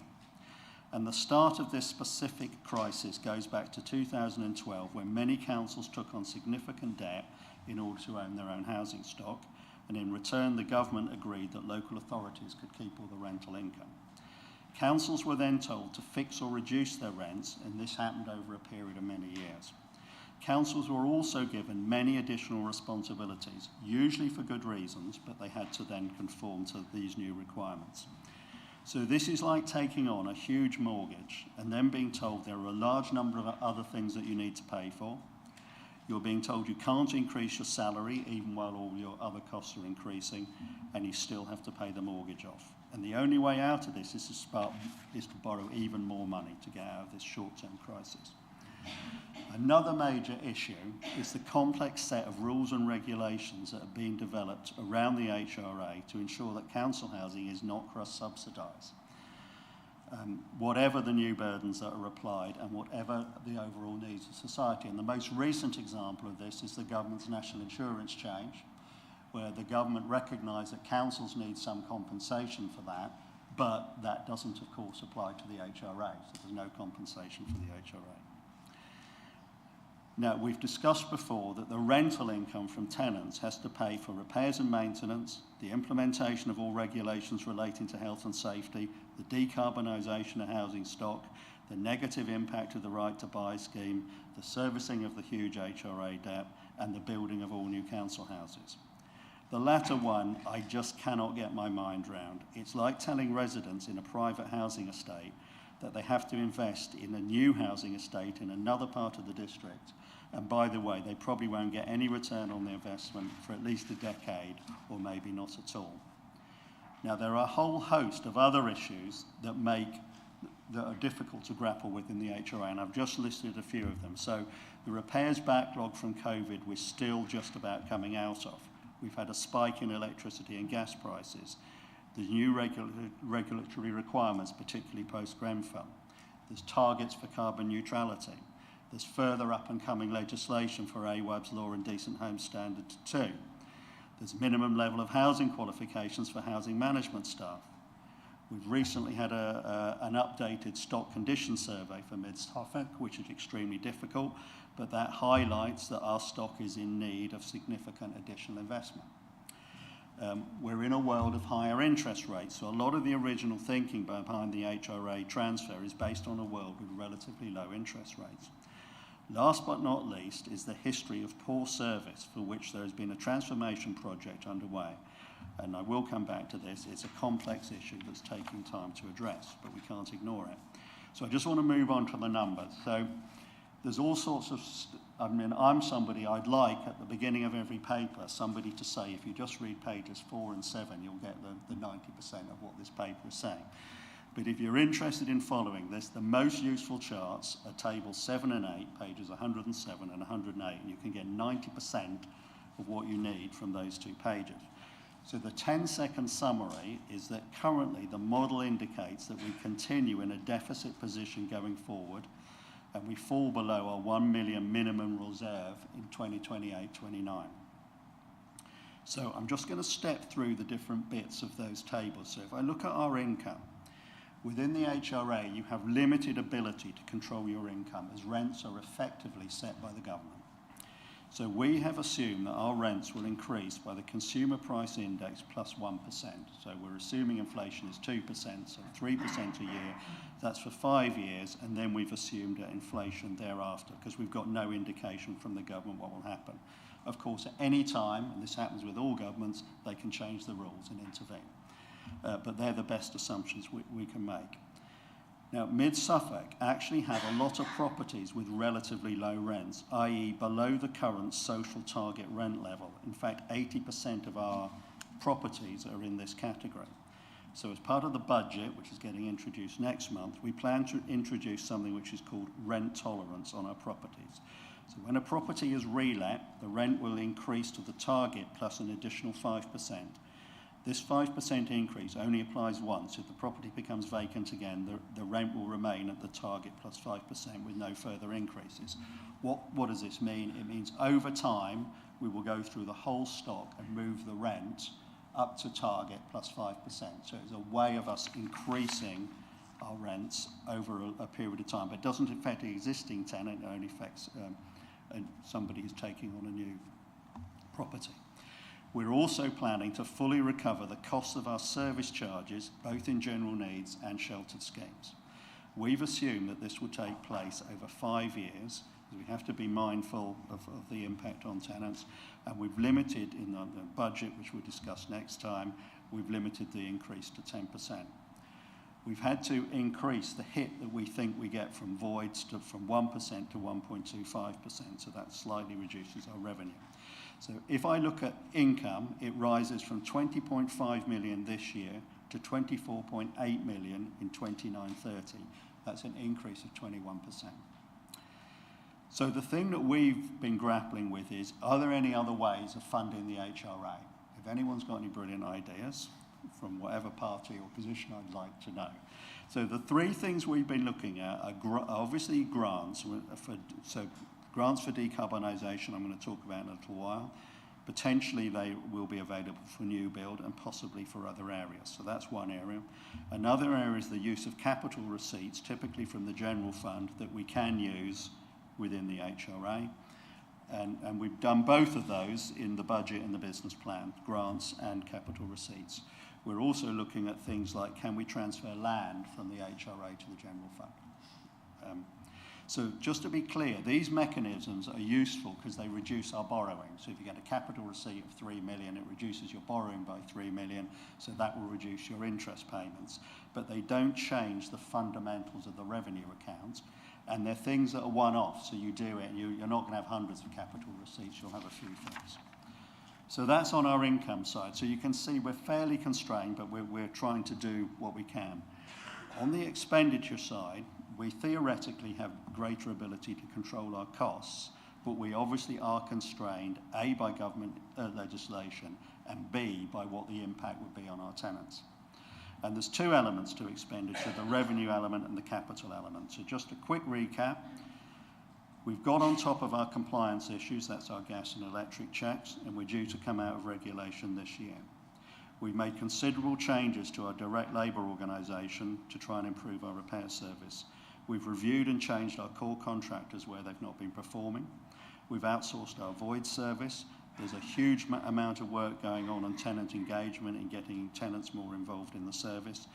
S11: And the start of this specific crisis goes back to 2012, when many councils took on significant debt in order to own their own housing stock, and in return the government agreed that local authorities could keep all the rental income. Councils were then told to fix or reduce their rents, and this happened over a period of many years. Councils were also given many additional responsibilities, usually for good reasons, but they had to then conform to these new requirements. So this is like taking on a huge mortgage and then being told there are a large number of other things that you need to pay for. You're being told you can't increase your salary even while all your other costs are increasing, and you still have to pay the mortgage off. And the only way out of this is to borrow even more money to get out of this short-term crisis. Another major issue is the complex set of rules and regulations that are being developed around the HRA to ensure that council housing is not cross-subsidised. Whatever the new burdens that are applied and whatever the overall needs of society. And the most recent example of this is the government's national insurance change, where the government recognised that councils need some compensation for that, but that doesn't, of course, apply to the HRA, so there's no compensation for the HRA. Now, we've discussed before that the rental income from tenants has to pay for repairs and maintenance, the implementation of all regulations relating to health and safety, the decarbonisation of housing stock, the negative impact of the right to buy scheme, the servicing of the huge HRA debt, and the building of all new council houses. The latter one, I just cannot get my mind round. It's like telling residents in a private housing estate that they have to invest in a new housing estate in another part of the district. And by the way, they probably won't get any return on their investment for at least a decade, or maybe not at all. Now, there are a whole host of other issues that are difficult to grapple with in the HRA, and I've just listed a few of them. So the repairs backlog from COVID we're still just about coming out of. We've had a spike in electricity and gas prices. There's new regulatory requirements, particularly post-Grenfell. There's targets for carbon neutrality. There's further up-and-coming legislation for AWAB's Law and Decent Homes Standard 2. There's minimum level of housing qualifications for housing management staff. We've recently had an updated stock condition survey for Mid-Suffolk, which is extremely difficult, but that highlights that our stock is in need of significant additional investment. We're in a world of higher interest rates, so a lot of the original thinking behind the HRA transfer is based on a world with relatively low interest rates. Last but not least is the history of poor service, for which there has been a transformation project underway. And I will come back to this. It's a complex issue that's taking time to address, but we can't ignore it. So I just want to move on to the numbers. So there's all sorts of, I'm somebody, I'd like at the beginning of every paper, somebody to say, if you just read pages 4 and 7, you'll get the 90% of what this paper is saying. But if you're interested in following this, the most useful charts are tables 7 and 8, pages 107 and 108, and you can get 90% of what you need from those 2 pages. So the 10-second summary is that currently the model indicates that we continue in a deficit position going forward, and we fall below our 1 million minimum reserve in 2028-29. So I'm just going to step through the different bits of those tables. So if I look at our income, within the HRA, you have limited ability to control your income, as rents are effectively set by the government. So we have assumed that our rents will increase by the Consumer Price Index plus 1%. So we're assuming inflation is 2%, so 3% a year. That's for 5 years, and then we've assumed inflation thereafter, because we've got no indication from the government what will happen. Of course, at any time, and this happens with all governments, they can change the rules and intervene. But they're the best assumptions we can make. Now, Mid-Suffolk actually have a lot of properties with relatively low rents, i.e. below the current social target rent level. In fact, 80% of our properties are in this category. So as part of the budget, which is getting introduced next month, we plan to introduce something which is called rent tolerance on our properties. So when a property is relet, the rent will increase to the target plus an additional 5%. This 5% increase only applies once. If the property becomes vacant again, the rent will remain at the target plus 5% with no further increases. What does this mean? It means over time, we will go through the whole stock and move the rent up to target plus 5%. So it's a way of us increasing our rents over a period of time, but it doesn't affect the existing tenant, it only affects somebody who's taking on a new property. We're also planning to fully recover the costs of our service charges, both in general needs and sheltered schemes. We've assumed that this will take place over 5 years, because we have to be mindful of the impact on tenants, and we've limited in the budget, which we'll discuss next time, we've limited the increase to 10%. We've had to increase the hit that we think we get from voids from 1% to 1.25%, so that slightly reduces our revenue. So if I look at income, it rises from 20.5 million this year to 24.8 million in 29-30. That's an increase of 21%. So the thing that we've been grappling with is, are there any other ways of funding the HRA? If anyone's got any brilliant ideas, from whatever party or position, I'd like to know. So the three things we've been looking at are obviously grants. So grants for decarbonisation, I'm going to talk about in a little while. Potentially they will be available for new build and possibly for other areas. So that's one area. Another area is the use of capital receipts, typically from the general fund, that we can use within the HRA. And we've done both of those in the budget and the business plan, grants and capital receipts. We're also looking at things like, can we transfer land from the HRA to the general fund? So just to be clear, these mechanisms are useful because they reduce our borrowing. So if you get a capital receipt of 3 million, it reduces your borrowing by 3 million, so that will reduce your interest payments. But they don't change the fundamentals of the revenue account, and they're things that are one-off, so you do it, and you're not going to have hundreds of capital receipts, you'll have a few things. So that's on our income side. So you can see we're fairly constrained, but we're trying to do what we can. On the expenditure side, we theoretically have greater ability to control our costs, but we obviously are constrained, A, by government legislation, and B, by what the impact would be on our tenants. And there's two elements to expenditure, the revenue element and the capital element. So just a quick recap. We've got on top of our compliance issues, that's our gas and electric checks, and we're due to come out of regulation this year. We've made considerable changes to our direct labour organisation to try and improve our repair service. We've reviewed and changed our core contractors where they've not been performing. We've outsourced our void service. There's a huge amount of work going on tenant engagement and getting tenants more involved in the service.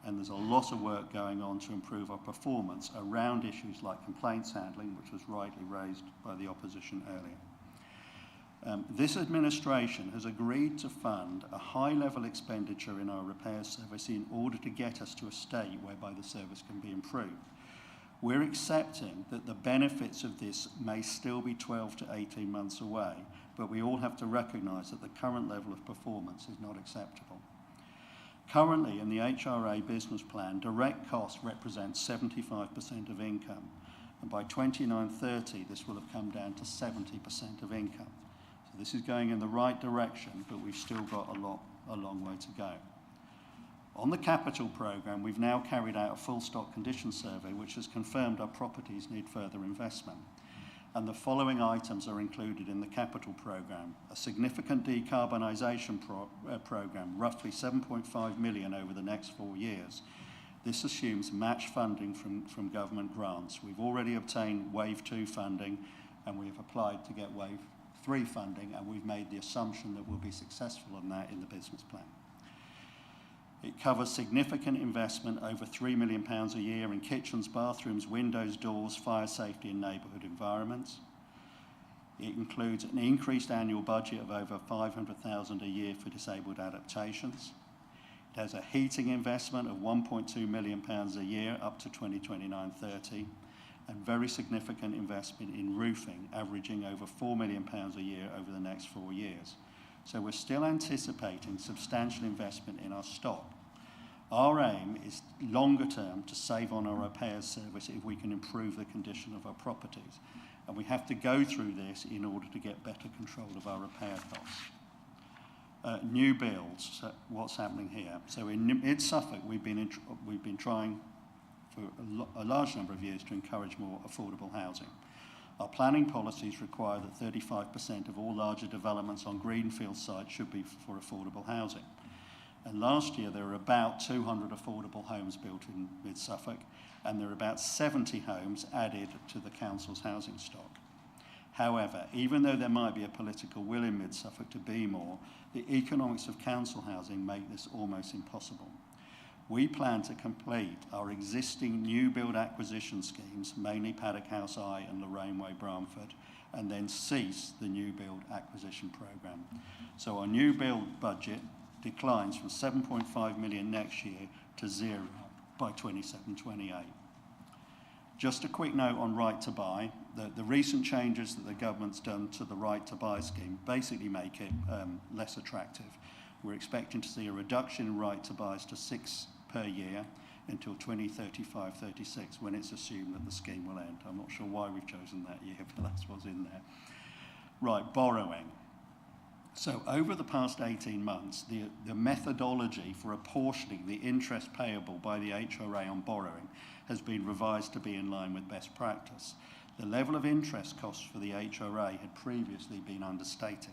S11: And there's a lot of work going on to improve our performance around issues like complaints handling, which was rightly raised by the opposition earlier. This administration has agreed to fund a high-level expenditure in our repair service in order to get us to a state whereby the service can be improved. We're accepting that the benefits of this may still be 12 to 18 months away, but we all have to recognise that the current level of performance is not acceptable. Currently, in the HRA business plan, direct costs represent 75% of income, and by 29-30, this will have come down to 70% of income. So this is going in the right direction, but we've still got a long way to go. On the capital programme, we've now carried out a full stock condition survey, which has confirmed our properties need further investment. And the following items are included in the capital programme. A significant decarbonisation programme, roughly 7.5 million over the next 4 years. This assumes match funding from government grants. We've already obtained Wave 2 funding, and we have applied to get Wave 3 funding, and we've made the assumption that we'll be successful in that in the business plan. It covers significant investment, over £3 million a year, in kitchens, bathrooms, windows, doors, fire safety and neighbourhood environments. It includes an increased annual budget of over £500,000 a year for disabled adaptations. It has a heating investment of £1.2 million a year up to 2029-30, and very significant investment in roofing, averaging over £4 million a year over the next 4 years. So we're still anticipating substantial investment in our stock. Our aim is longer term to save on our repairs service if we can improve the condition of our properties. And we have to go through this in order to get better control of our repair costs. New builds, so what's happening here? So in Suffolk, we've been trying for a large number of years to encourage more affordable housing. Our planning policies require that 35% of all larger developments on greenfield sites should be for affordable housing. And last year there were about 200 affordable homes built in mid-Suffolk, and there are about 70 homes added to the council's housing stock. However, even though there might be a political will in mid-Suffolk to be more, the economics of council housing make this almost impossible. We plan to complete our existing new build acquisition schemes, mainly Paddock House I and Lorraine Way Bramford, and then cease the new build acquisition programme. So our new build budget declines from 7.5 million next year to 0 by 27-28. Just a quick note on right to buy. The recent changes that the government's done to the right to buy scheme basically make it less attractive. We're expecting to see a reduction in right to buys to 6 per year until 2035-36, when it's assumed that the scheme will end. I'm not sure why we've chosen that year, but that's what's in there. Right, borrowing. So over the past 18 months, the methodology for apportioning the interest payable by the HRA on borrowing has been revised to be in line with best practice. The level of interest costs for the HRA had previously been understated.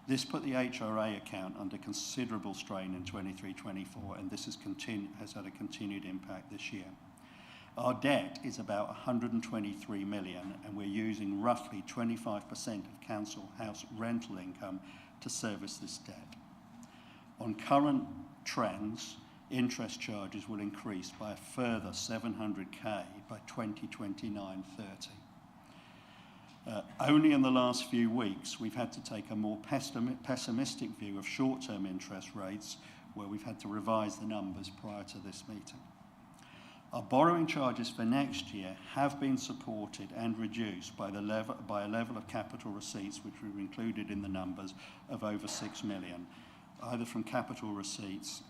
S11: This put the HRA account under considerable strain in 23-24, and this has had a continued impact this year. Our debt is about 123 million, and we're using roughly 25% of council house rental income to service this debt. On current trends, interest charges will increase by a further 700k by 2029-30. Only in the last few weeks, we've had to take a more pessimistic view of short-term interest rates, where we've had to revise the numbers prior to this meeting. Our borrowing charges for next year have been supported and reduced by a level of capital receipts, which we've included in the numbers, of over 6 million, either from capital receipts,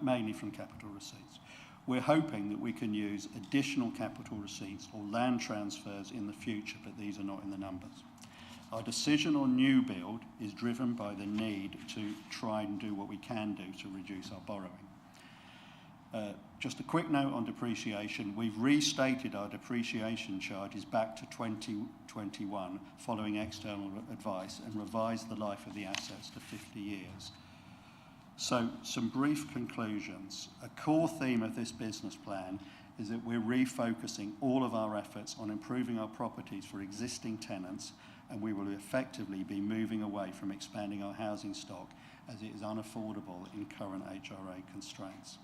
S11: mainly from capital receipts. We're hoping that we can use additional capital receipts or land transfers in the future, but these are not in the numbers. Our decision on new build is driven by the need to try and do what we can do to reduce our borrowing. Just a quick note on depreciation. We've restated our depreciation charges back to 2021 following external advice, and revised the life of the assets to 50 years. So, some brief conclusions. A core theme of this business plan is that we're refocusing all of our efforts on improving our properties for existing tenants, and we will effectively be moving away from expanding our housing stock, as it is unaffordable in current HRA constraints.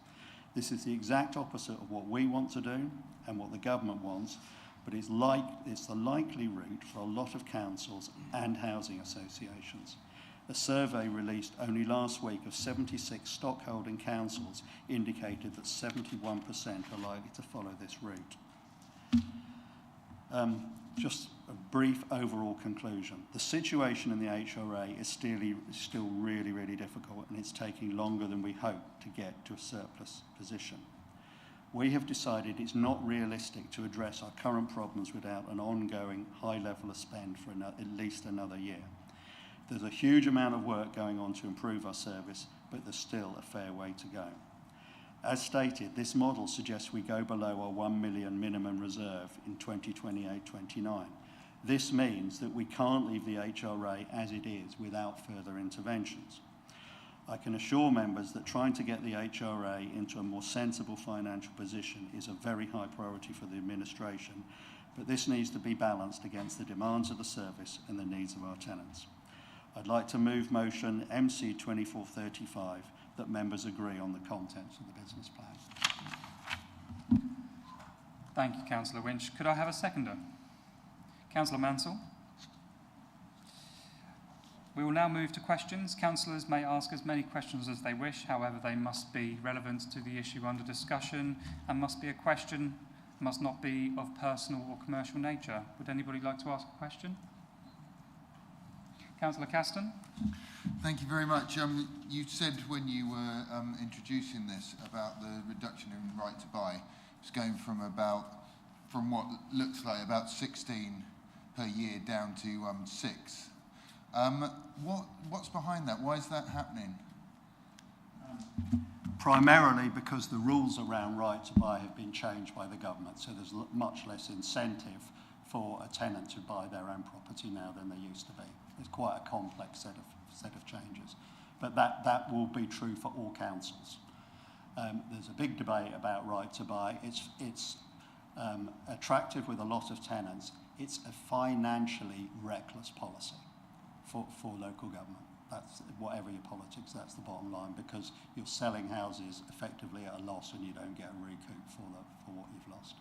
S11: This is the exact opposite of what we want to do and what the government wants, but it's the likely route for a lot of councils and housing associations. A survey released only last week of 76 stockholding councils indicated that 71% are likely to follow this route. Just a brief overall conclusion. The situation in the HRA is still really, really difficult, and it's taking longer than we hoped to get to a surplus position. We have decided it's not realistic to address our current problems without an ongoing high level of spend for at least another year. There's a huge amount of work going on to improve our service, but there's still a fair way to go. As stated, this model suggests we go below our 1 million minimum reserve in 2028-29. This means that we can't leave the HRA as it is without further interventions. I can assure members that trying to get the HRA into a more sensible financial position is a very high priority for the administration, but this needs to be balanced against the demands of the service and the needs of our tenants. I'd like to move motion MC 2435 that members agree on the contents of the business plan.
S1: Thank you, Councillor Winch. Could I have a seconder? Councillor Mansell. We will now move to questions. Councillors may ask as many questions as they wish, however they must be relevant to the issue under discussion, and must be a question, must not be of personal or commercial nature. Would anybody like to ask a question? Councillor Caston.
S3: Thank you very much. You said when you were introducing this about the reduction in right to buy, it's going from what looks like about 16 per year down to 6. What's behind that? Why is that happening?
S11: Primarily because the rules around right to buy have been changed by the government, so there's much less incentive for a tenant to buy their own property now than there used to be. It's quite a complex set of changes, but that will be true for all councils. There's a big debate about right to buy. It's attractive with a lot of tenants. It's a financially reckless policy for local government. That's whatever your politics, that's the bottom line, because you're selling houses effectively at a loss and you don't get a recoup for what you've lost.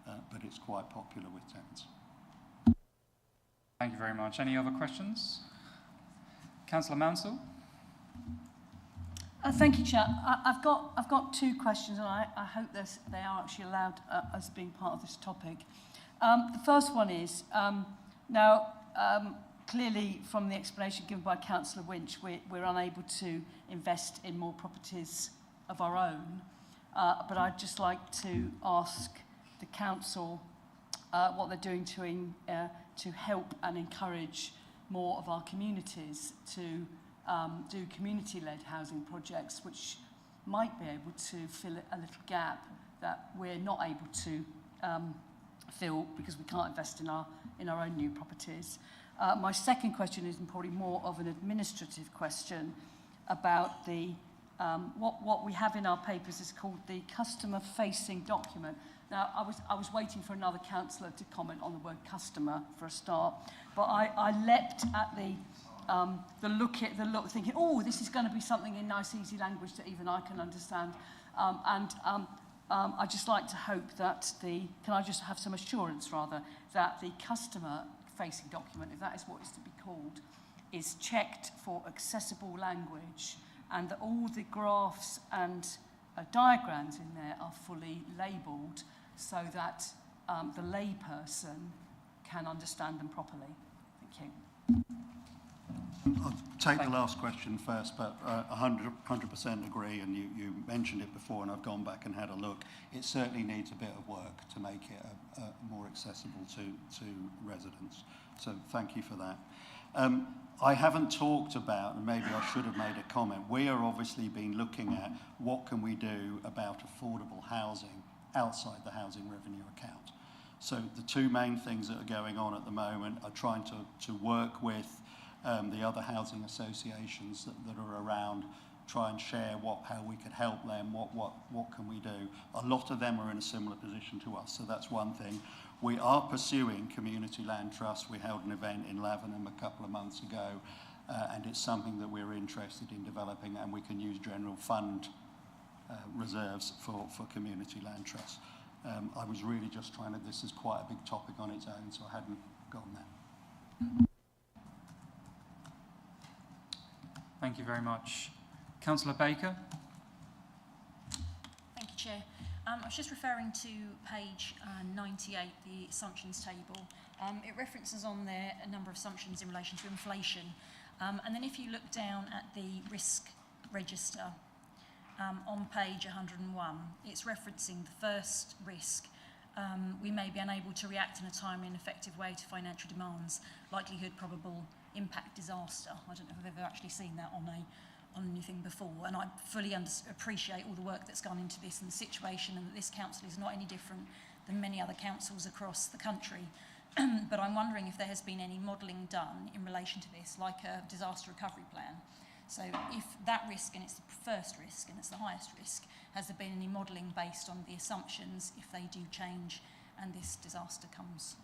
S11: But it's quite popular with tenants.
S1: Thank you very much. Any other questions? Councillor Mansell?
S12: Thank you, Chair. I've got two questions, and I hope they are actually allowed as being part of this topic. The first one is, clearly from the explanation given by Councillor Winch, we're unable to invest in more properties of our own, but I'd just like to ask the Council what they're doing to help and encourage more of our communities to do community-led housing projects, which might be able to fill a little gap that we're not able to fill because we can't invest in our own new properties. My second question is probably more of an administrative question about the what we have in our papers is called the customer-facing document. Now, I was waiting for another councillor to comment on the word customer for a start, but I leapt at the look, thinking, oh, this is going to be something in nice, easy language that even I can understand. I'd just like to hope that can I just have some assurance, rather, that the customer-facing document, if that is what is to be called, is checked for accessible language, and that all the graphs and diagrams in there are fully labelled so that the layperson can understand them properly. Thank you.
S11: I'll take the last question first, but 100% agree, and you mentioned it before, and I've gone back and had a look. It certainly needs a bit of work to make it more accessible to residents. So thank you for that. I haven't talked about, and maybe I should have made a comment, we are obviously been looking at what can we do about affordable housing outside the housing revenue account. So the two main things that are going on at the moment are trying to work with the other housing associations that are around, try and share how we could help them, what can we do. A lot of them are in a similar position to us, so that's one thing. We are pursuing community land trusts. We held an event in Lavenham a couple of months ago, and it's something that we're interested in developing, and we can use general fund reserves for community land trusts. I was really just trying to, this is quite a big topic on its own, so I hadn't gone there.
S1: Thank you very much. Councillor Baker?
S17: Thank you, Chair. I was just referring to page 98, the assumptions table. It references on there a number of assumptions in relation to inflation. And then if you look down at the risk register on page 101, it's referencing the first risk. We may be unable to react in a timely and effective way to financial demands, likelihood, probable impact, disaster. I don't know if I've ever actually seen that on anything before, and I fully appreciate all the work that's gone into this and the situation, and that this council is not any different than many other councils across the country. But I'm wondering if there has been any modelling done in relation to this, like a disaster recovery plan. So if that risk, and it's the first risk and it's the highest risk, has there been any modelling based on the assumptions if they do change and this disaster comes?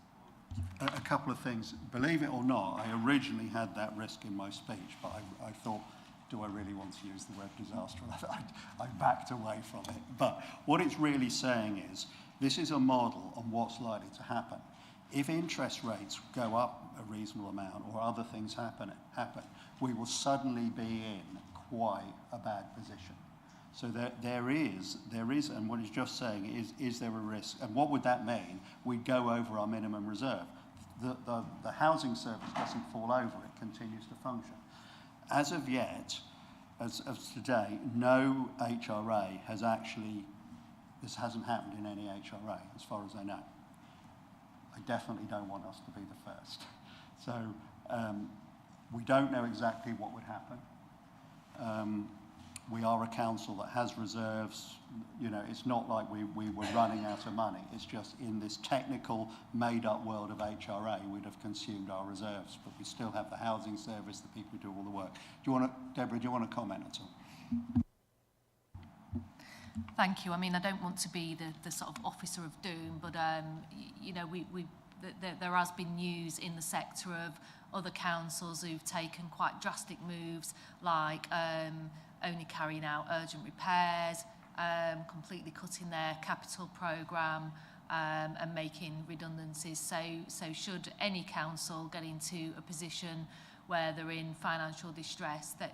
S11: A couple of things. Believe it or not, I originally had that risk in my speech, but I thought, do I really want to use the word disaster? I backed away from it. But what it's really saying is, this is a model on what's likely to happen. If interest rates go up a reasonable amount or other things happen, we will suddenly be in quite a bad position. So there is, and what he's just saying is there a risk? And what would that mean? We'd go over our minimum reserve. The housing service doesn't fall over, it continues to function. As of yet, as of today, no HRA has actually, this hasn't happened in any HRA, as far as I know. I definitely don't want us to be the first. So We don't know exactly what would happen. We are a council that has reserves. You know, it's not like we were running out of money. It's just in this technical, made-up world of HRA, we'd have consumed our reserves. But we still have the housing service, the people who do all the work. Deborah, do you want to comment at all?
S18: Thank you. I mean, I don't want to be the sort of officer of doom, but you know, there has been news in the sector of other councils who've taken quite drastic moves, like only carrying out urgent repairs, completely cutting their capital programme, and making redundancies. So should any council get into a position where they're in financial distress, that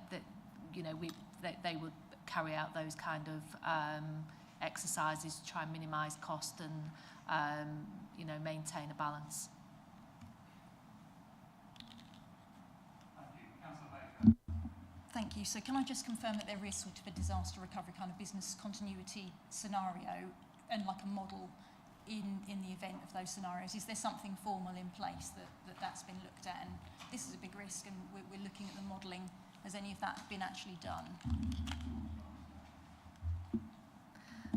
S18: you know, they would carry out those kind of exercises to try and minimise cost and you know, maintain a balance.
S17: Thank you. So can I just confirm that there is sort of a disaster recovery kind of business continuity scenario and like a model in the event of those scenarios? Is there something formal in place that's been looked at? And this is a big risk, and we're looking at the modelling. Has any of that been actually done?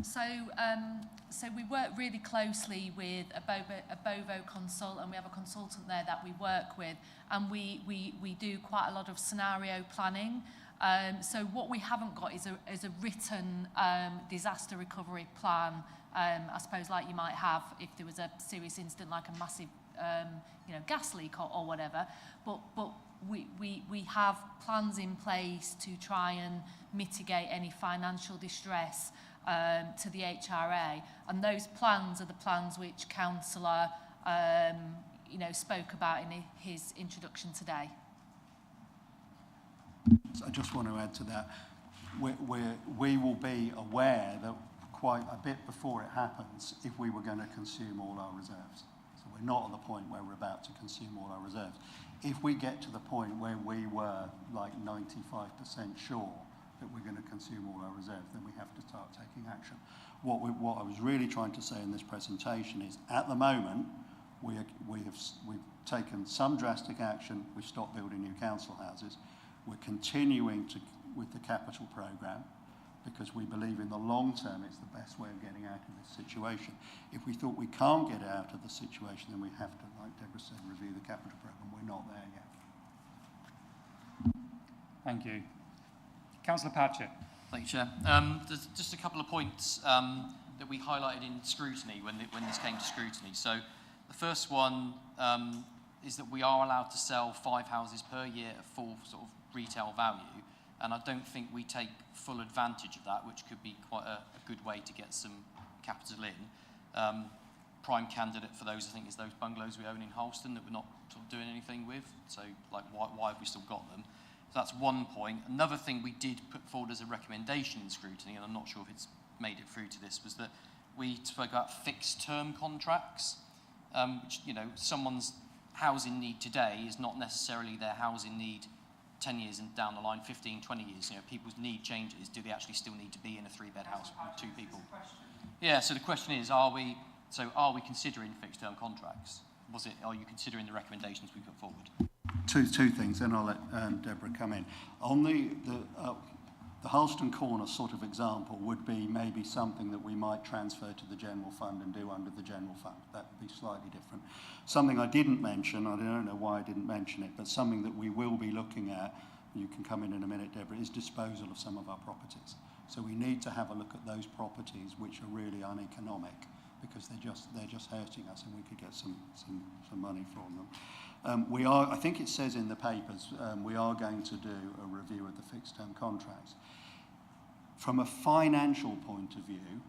S18: So we work really closely with a Bovo consult, and we have a consultant there that we work with, and we do quite a lot of scenario planning. So what we haven't got is a written disaster recovery plan, I suppose, like you might have if there was a serious incident like a massive you know, gas leak or whatever. But we have plans in place to try and mitigate any financial distress to the HRA, and those plans are the plans which Councillor you know, spoke about in his introduction today.
S11: So I just want to add to that. We will be aware that quite a bit before it happens if we were going to consume all our reserves. So we're not at the point where we're about to consume all our reserves. If we get to the point where we were like 95% sure that we're going to consume all our reserves, then we have to start taking action. What I was really trying to say in this presentation is, at the moment, we've taken some drastic action. We've stopped building new council houses. We're continuing with the capital programme because we believe in the long term it's the best way of getting out of this situation. If we thought we can't get out of the situation, then we have to, like Deborah said, review the capital programme. We're not there yet.
S1: Thank you. Councillor Patchett.
S10: Thank you, Chair. There's just a couple of points that we highlighted in scrutiny when this came to scrutiny. So the first one is that we are allowed to sell 5 houses per year at full sort of retail value, and I don't think we take full advantage of that, which could be quite a good way to get some capital in. Prime candidate for those, I think, is those bungalows we own in Halston that we're not sort of doing anything with. So, like, why have we still got them? So that's one point. Another thing we did put forward as a recommendation in scrutiny, and I'm not sure if it's made it through to this, was that we spoke about fixed term contracts, which, you know, someone's housing need today is not necessarily their housing need 10 years and down the line, 15, 20 years. You know, people's need changes. Do they actually still need to be in a 3-bed house with 2 people? Yeah, so the question is, are we considering fixed term contracts? Are you considering the recommendations we put forward?
S11: Two things, then I'll let Deborah come in. On the Halston Corner sort of example would be maybe something that we might transfer to the general fund and do under the general fund. That would be slightly different. Something I didn't mention, I don't know why I didn't mention it, but something that we will be looking at, you can come in a minute, Deborah, is disposal of some of our properties. So we need to have a look at those properties which are really uneconomic because they're just hurting us, and we could get some money from them. I think it says in the papers, we are going to do a review of the fixed-term contracts. From a financial point of view,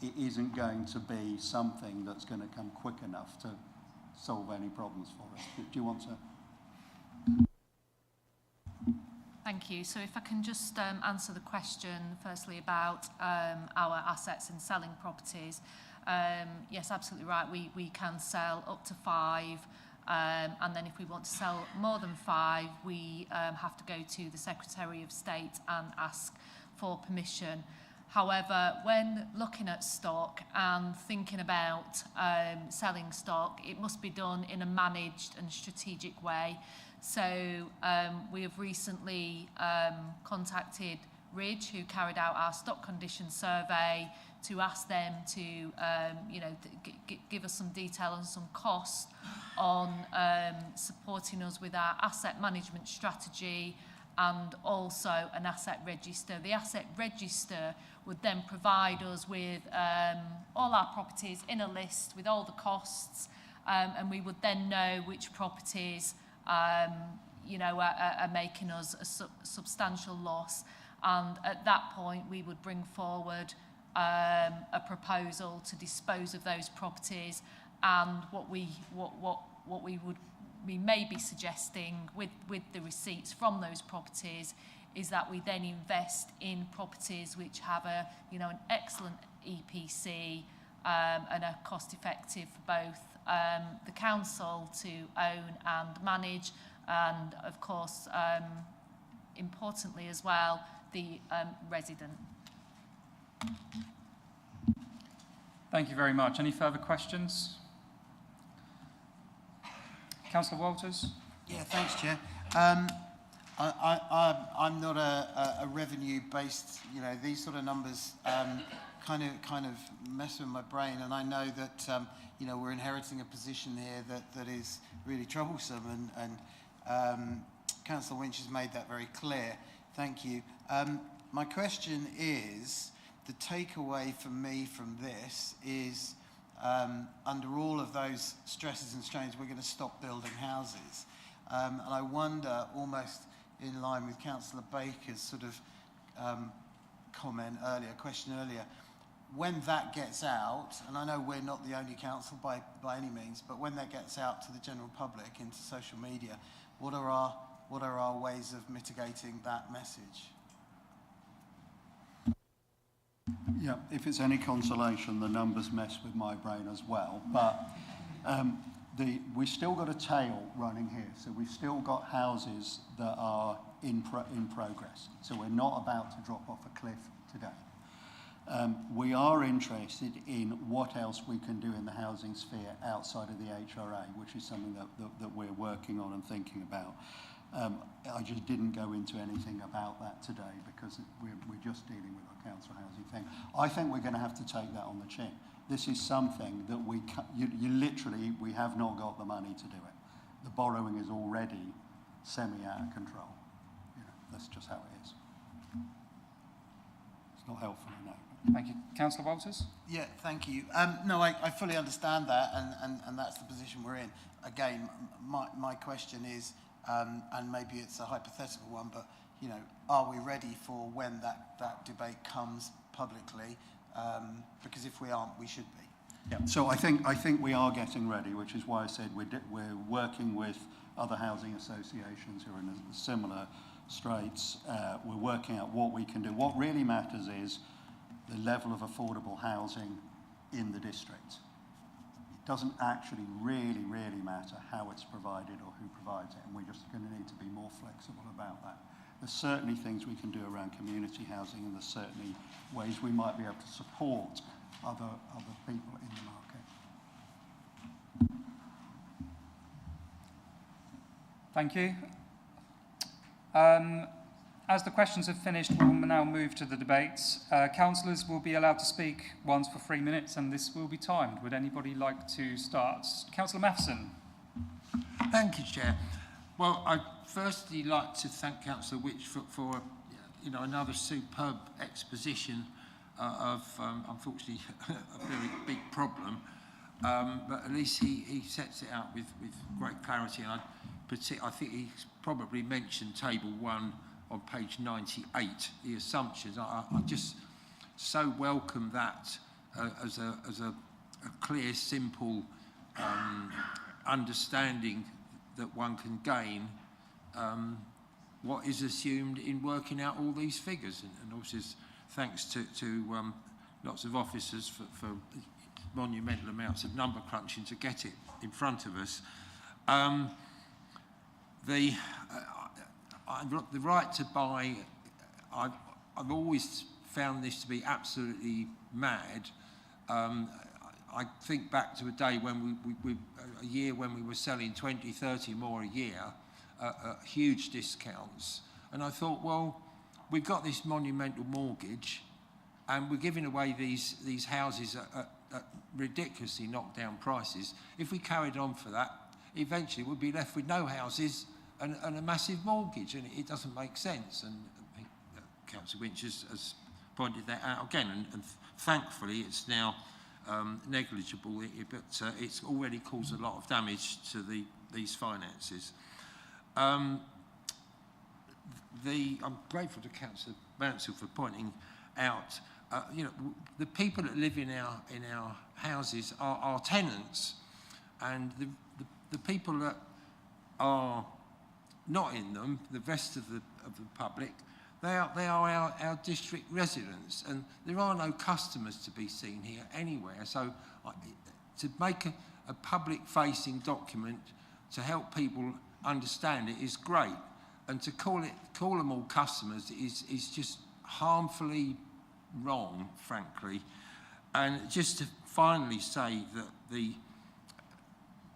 S11: it isn't going to be something that's going to come quick enough to solve any problems for us. Do you want to?
S18: Thank you. So if I can just answer the question firstly about our assets and selling properties. Yes, absolutely right. We can sell up to 5. And then if we want to sell more than 5, we have to go to the Secretary of State and ask for permission. However, when looking at stock and thinking about selling stock, it must be done in a managed and strategic way. So we have recently contacted Ridge, who carried out our stock condition survey, to ask them to, give us some detail and some cost on supporting us with our asset management strategy and also an asset register. The asset register would then provide us with all our properties in a list with all the costs, and we would then know which properties, are making us a substantial loss. And at that point, we would bring forward a proposal to dispose of those properties. And what we may be suggesting with the receipts from those properties is that we then invest in properties which have an excellent EPC and are cost effective for both the council to own and manage, and of course, importantly as well, the resident.
S1: Thank you very much. Any further questions? Councillor Walters?
S14: Yeah, thanks, Chair. I'm not a revenue-based, these sort of numbers kind of mess with my brain, and I know that, we're inheriting a position here that is really troublesome, and Councillor Winch has made that very clear. Thank you. My question is, the takeaway for me from this is, under all of those stresses and strains, we're going to stop building houses. And I wonder, almost in line with Councillor Baker's sort of question earlier, when that gets out, and I know we're not the only council by any means, but when that gets out to the general public, into social media, what are our ways of mitigating that message?
S11: Yeah, if it's any consolation, the numbers mess with my brain as well. But we've still got a tail running here. So we've still got houses that are in progress. So we're not about to drop off a cliff today. We are interested in what else we can do in the housing sphere outside of the HRA, which is something that we're working on and thinking about. I just didn't go into anything about that today because we're just dealing with our council housing thing. I think we're going to have to take that on the chin. This is something that we have not got the money to do it. The borrowing is already out of control. That's just how it is. It's not helpful, I know.
S1: Thank you. Councillor Walters?
S14: Yeah, thank you. No, I fully understand that, and that's the position we're in. Again, my question is, and maybe it's a hypothetical one, but are we ready for when that debate comes publicly? Because if we aren't, we should be.
S11: Yeah. So I think we are getting ready, which is why I said we're working with other housing associations who are in similar straits. We're working out what we can do. What really matters is the level of affordable housing in the district. It doesn't actually really matter how it's provided or who provides it, and we're just going to need to be more flexible about that. There's certainly things we can do around community housing, and there's certainly ways we might be able to support other people in the market.
S1: Thank you. As the questions have finished, we'll now move to the debates. Councillors will be allowed to speak once for 3 minutes, and this will be timed. Would anybody like to start? Councillor Matheson.
S9: Thank you, Chair. Well, I'd firstly like to thank Councillor Witch for another superb exposition of, unfortunately, a very big problem. But at least he sets it out with great clarity, and I think he's probably mentioned Table 1 on page 98, the assumptions. I just so welcome that as a clear, simple understanding that one can gain what is assumed in working out all these figures. And also thanks to lots of officers for monumental amounts of number crunching to get it in front of us. The right to buy, I've always found this to be absolutely mad. I think back to a day when a year when we were selling 20, 30 more a year, huge discounts. And I thought, well, we've got this monumental mortgage and we're giving away these houses at ridiculously knocked down prices. If we carried on for that, eventually we'd be left with no houses and a massive mortgage, and it doesn't make sense. And I think Councillor Winch has pointed that out again, and thankfully it's now negligible, but it's already caused a lot of damage to these finances. I'm grateful to Councillor Mansell for pointing out, the people that live in our houses are tenants, and the people that are not in them, the rest of the public, they are our district residents, and there are no customers to be seen here anywhere. So to make a public-facing document to help people understand it is great, and to call them all customers is just harmfully wrong, frankly. And just to finally say that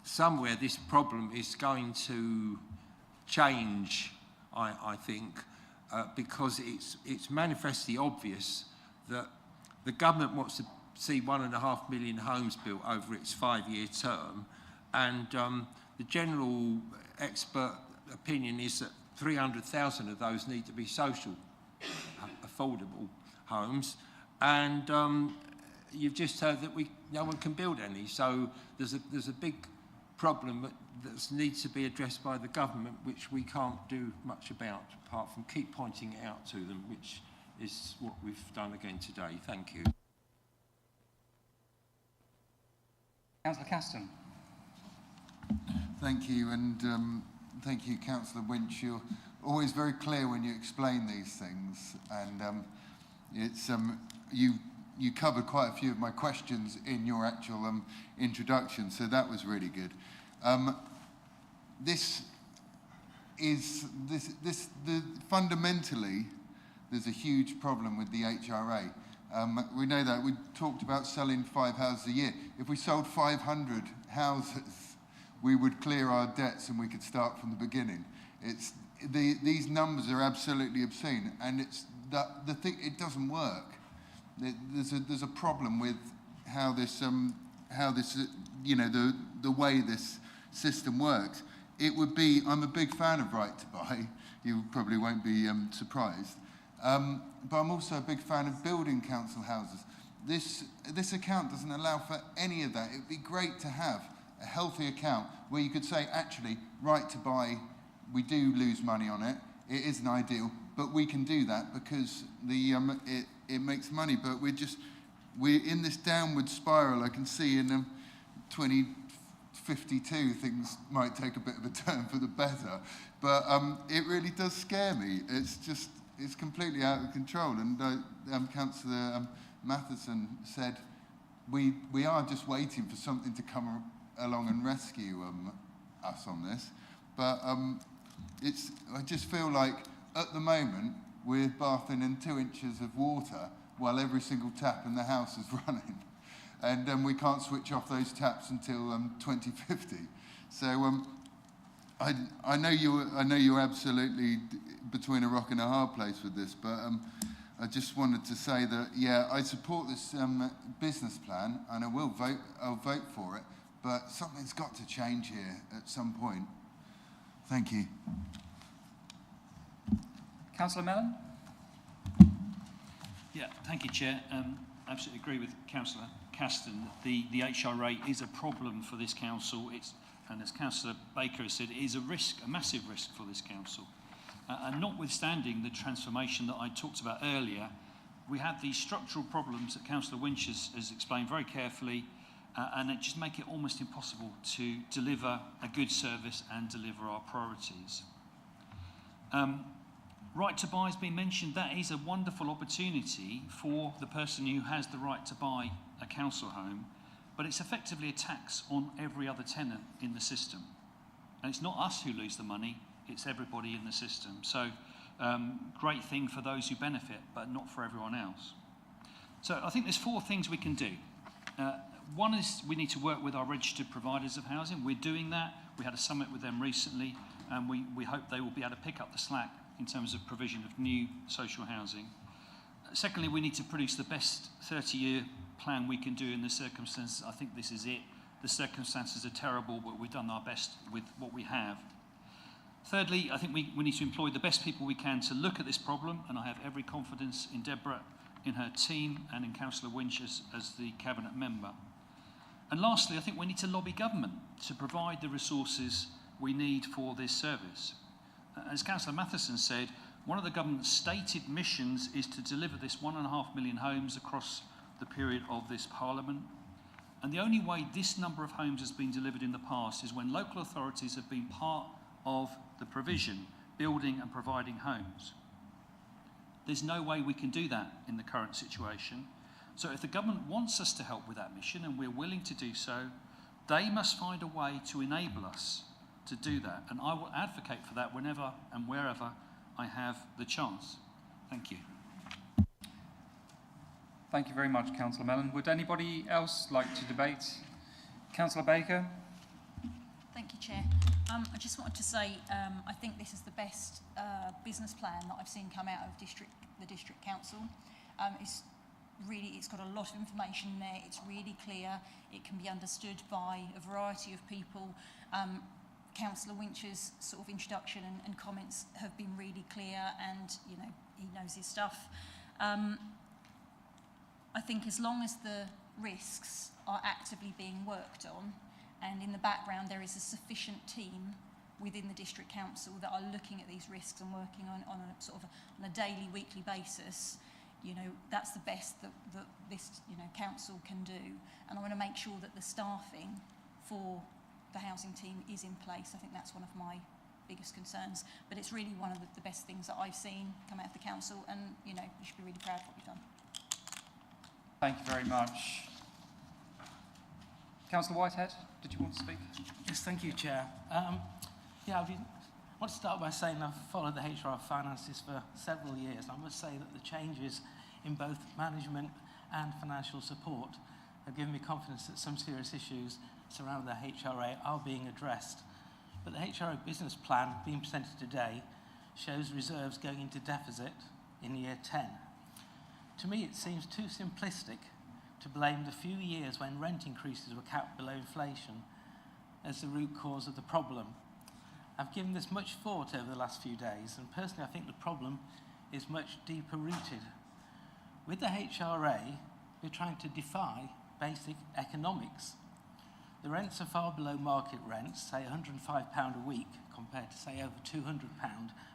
S9: somewhere this problem is going to change, I think, because it's manifestly obvious that the government wants to see 1.5 million homes built over its 5-year term, and the general expert opinion is that 300,000 of those need to be social, affordable homes, and you've just heard that no one can build any. So there's a big problem that needs to be addressed by the government, which we can't do much about, apart from keep pointing it out to them, which is what we've done again today. Thank you.
S1: Councillor Caston.
S3: Thank you, and thank you, Councillor Winch. You're always very clear when you explain these things, and it's you covered quite a few of my questions in your actual introduction, so that was really good. Fundamentally, there's a huge problem with the HRA. We know that. We talked about selling 5 houses a year. If we sold 500 houses, we would clear our debts and we could start from the beginning. These numbers are absolutely obscene, and the thing, it doesn't work. There's a problem with how this the way this system works. It would be, I'm a big fan of right to buy. You probably won't be surprised. But I'm also a big fan of building council houses. This account doesn't allow for any of that. It would be great to have a healthy account where you could say, actually, right to buy, we do lose money on it. It isn't ideal, but we can do that because it makes money. But we're in this downward spiral. I can see in 2052 things might take a bit of a turn for the better. But it really does scare me. It's completely out of control. And Councillor Matheson said, we are just waiting for something to come along and rescue us on this. But I just feel like at the moment we're bathing in 2 inches of water while every single tap in the house is running. And we can't switch off those taps until 2050. So I know you're absolutely between a rock and a hard place with this, but I just wanted to say that, yeah, I support this business plan, and I'll vote for it, but something's got to change here at some point. Thank you.
S1: Councillor Mellon?
S4: Yeah, thank you, Chair. Absolutely agree with Councillor Caston that the HRA is a problem for this council. And as Councillor Baker has said, it is a risk, a massive risk for this council. And notwithstanding the transformation that I talked about earlier, we have these structural problems that Councillor Winch has explained very carefully, and it just make it almost impossible to deliver a good service and deliver our priorities. Right to buy has been mentioned. That is a wonderful opportunity for the person who has the right to buy a council home, but it's effectively a tax on every other tenant in the system. And it's not us who lose the money, it's everybody in the system. So great thing for those who benefit, but not for everyone else. So I think there's 4 things we can do. One is we need to work with our registered providers of housing. We're doing that. We had a summit with them recently, and we hope they will be able to pick up the slack in terms of provision of new social housing. Secondly, we need to produce the best 30-year plan we can do in the circumstances. I think this is it. The circumstances are terrible, but we've done our best with what we have. Thirdly, I think we need to employ the best people we can to look at this problem, and I have every confidence in Deborah, in her team, and in Councillor Winch as the Cabinet member. And lastly, I think we need to lobby government to provide the resources we need for this service. As Councillor Matheson said, one of the government's stated missions is to deliver this 1.5 million homes across the period of this Parliament. And the only way this number of homes has been delivered in the past is when local authorities have been part of the provision, building and providing homes. There's no way we can do that in the current situation. So if the government wants us to help with that mission, and we're willing to do so, they must find a way to enable us to do that. And I will advocate for that whenever and wherever I have the chance. Thank you.
S1: Thank you very much, Councillor Mellon. Would anybody else like to debate? Councillor Baker?
S8: Thank you, Chair. I just wanted to say I think this is the best business plan that I've seen come out of the District Council. It's got a lot of information there. It's really clear. It can be understood by a variety of people. Councillor Winch's sort of introduction and comments have been really clear, and you know he knows his stuff. I think as long as the risks are actively being worked on, and in the background there is a sufficient team within the District Council that are looking at these risks and working on a sort of on a daily, weekly basis, you know, that's the best that this council can do. And I want to make sure that the staffing for the housing team is in place. I think that's one of my biggest concerns, but it's really one of the best things that I've seen come out of the council, and you know, you should be really proud of what you've done.
S1: Thank you very much. Councillor Whitehead, did you want to speak?
S5: Yes, thank you, Chair. I want to start by saying I've followed the HR finances for several years. I must say that the changes in both management and financial support have given me confidence that some serious issues surrounding the HRA are being addressed. But the HRA business plan being presented today shows reserves going into deficit in year 10. To me, it seems too simplistic to blame the few years when rent increases were capped below inflation as the root cause of the problem. I've given this much thought over the last few days, and personally I think the problem is much deeper rooted. With the HRA, we're trying to defy basic economics. The rents are far below market rents, say £105 a week, compared to say over £200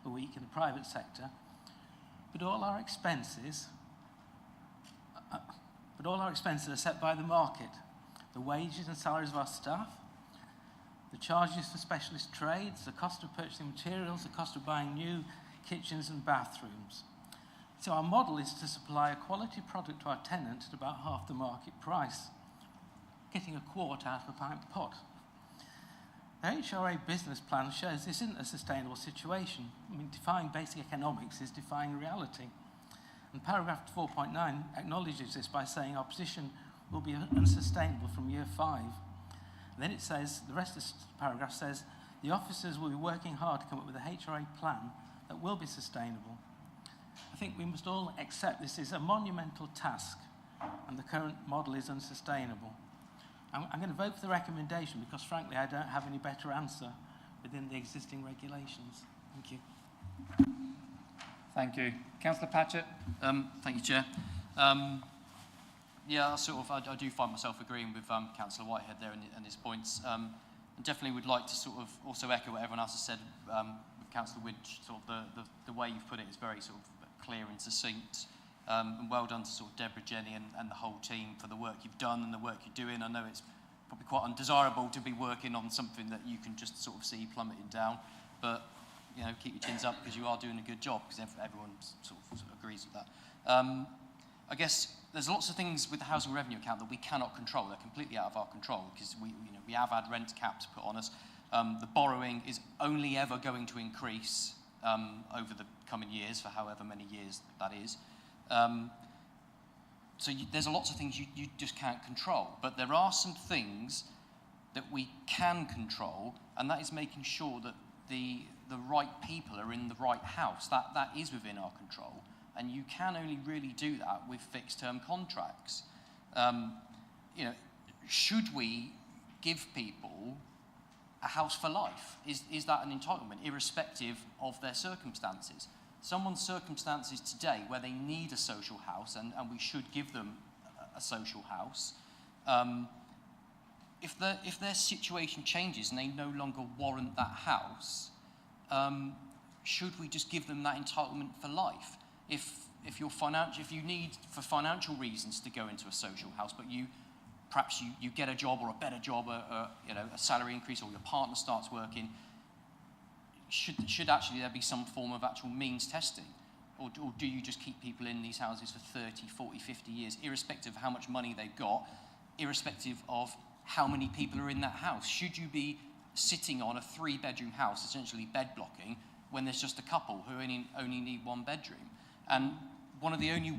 S5: a week in the private sector. But all our expenses are set by the market. The wages and salaries of our staff, the charges for specialist trades, the cost of purchasing materials, the cost of buying new kitchens and bathrooms. So our model is to supply a quality product to our tenant at about half the market price, getting a quart out of a pint pot. The HRA business plan shows this isn't a sustainable situation. I mean, defying basic economics is defying reality. And paragraph 4.9 acknowledges this by saying our position will be unsustainable from year 5. And then it says, the rest of this paragraph says, the officers will be working hard to come up with a HRA plan that will be sustainable. I think we must all accept this is a monumental task, and the current model is unsustainable. I'm going to vote for the recommendation because, frankly, I don't have any better answer within the existing regulations. Thank you.
S1: Thank you. Councillor Patchett.
S10: Thank you, Chair. Yeah, I do find myself agreeing with Councillor Whitehead there and his points. And definitely would like to sort of also echo what everyone else has said with Councillor Winch. Sort of the way you've put it is very sort of clear and succinct. And well done to sort of Deborah, Jenny and the whole team for the work you've done and the work you're doing. I know it's probably quite undesirable to be working on something that you can just sort of see plummeting down, but you know, keep your chins up because you are doing a good job, because everyone sort of agrees with that. I guess there's lots of things with the housing revenue account that we cannot control. They're completely out of our control because we have had rent caps put on us. The borrowing is only ever going to increase over the coming years, for however many years that is. So there's lots of things you just can't control, but there are some things that we can control, and that is making sure that the right people are in the right house. That is within our control, and you can only really do that with fixed-term contracts. You know, should we give people a house for life? Is that an entitlement, irrespective of their circumstances? Someone's circumstances today where they need a social house, and we should give them a social house, if their situation changes and they no longer warrant that house, should we just give them that entitlement for life? If you need for financial reasons to go into a social house, but perhaps you get a job or a better job, you know, a salary increase, or your partner starts working, should actually there be some form of actual means testing? Or do you just keep people in these houses for 30, 40, 50 years, irrespective of how much money they've got, irrespective of how many people are in that house? Should you be sitting on a 3-bedroom house, essentially bed blocking, when there's just a couple who only need 1 bedroom? And one of the only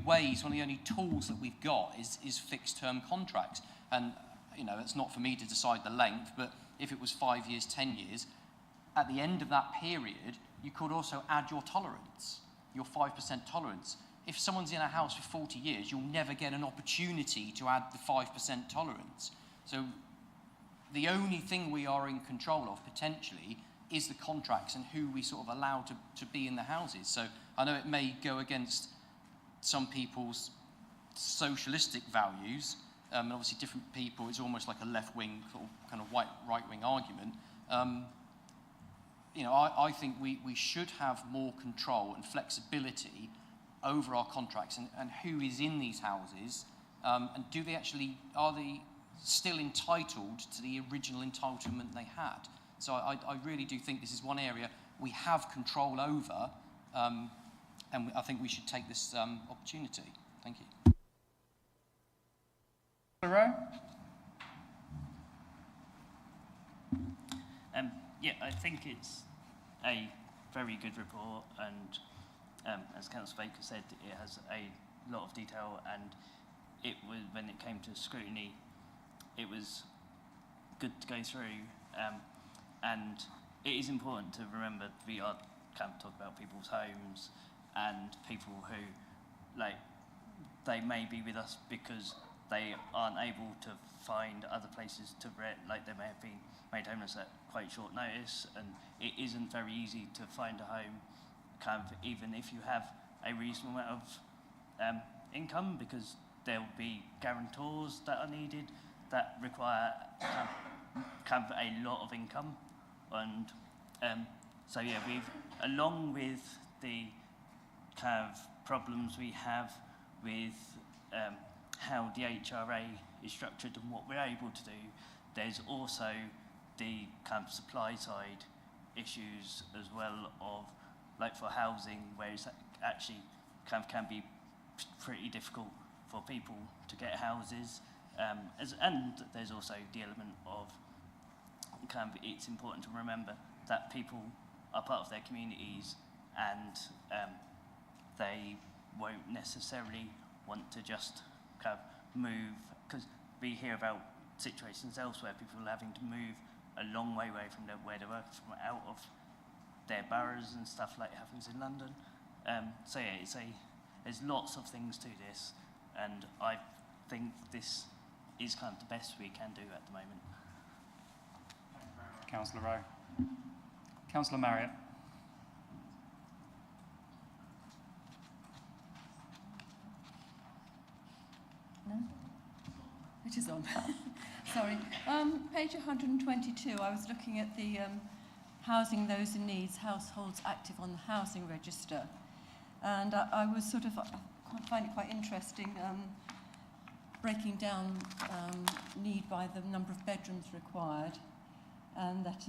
S10: tools that we've got is fixed-term contracts. And, you know, it's not for me to decide the length, but if it was 5 years, 10 years, at the end of that period, you could also add your tolerance, your 5% tolerance. If someone's in a house for 40 years, you'll never get an opportunity to add the 5% tolerance. So the only thing we are in control of, potentially, is the contracts and who we sort of allow to be in the houses. So I know it may go against some people's socialistic values, and obviously different people, it's almost like a left-wing, kind of right-wing argument. You know, I think we should have more control and flexibility over our contracts and who is in these houses, and are they still entitled to the original entitlement they had? So I really do think this is one area we have control over, and I think we should take this opportunity. Thank you.
S19: Yeah, I think it's a very good report, and as Councillor Baker said, it has a lot of detail, and it was, when it came to scrutiny, it was good to go through, and it is important to remember we are kind of talking about people's homes and people who, like, they may be with us because they aren't able to find other places to rent, like they may have been made homeless at quite short notice, and it isn't very easy to find a home, kind of, even if you have a reasonable amount of income, because there will be guarantors that are needed that require kind of a lot of income. And so yeah, along with the kind of problems we have with how the HRA is structured and what we're able to do, there's also the kind of supply side issues as well, of, like, for housing, where it's actually kind of can be pretty difficult for people to get houses, and there's also the element of kind of, it's important to remember that people are part of their communities, and they won't necessarily want to just kind of move, because we hear about situations elsewhere, people having to move a long way away from where they work, from out of their boroughs and stuff like it happens in London. So yeah, there's lots of things to this, and I think this is kind of the best we can do at the moment.
S1: Councillor Rowe. Councillor Marriott.
S20: No? It is on. Sorry. Page 122, I was looking at the housing those in needs, households active on the housing register. And I was sort of, I find it quite interesting, breaking down need by the number of bedrooms required, and that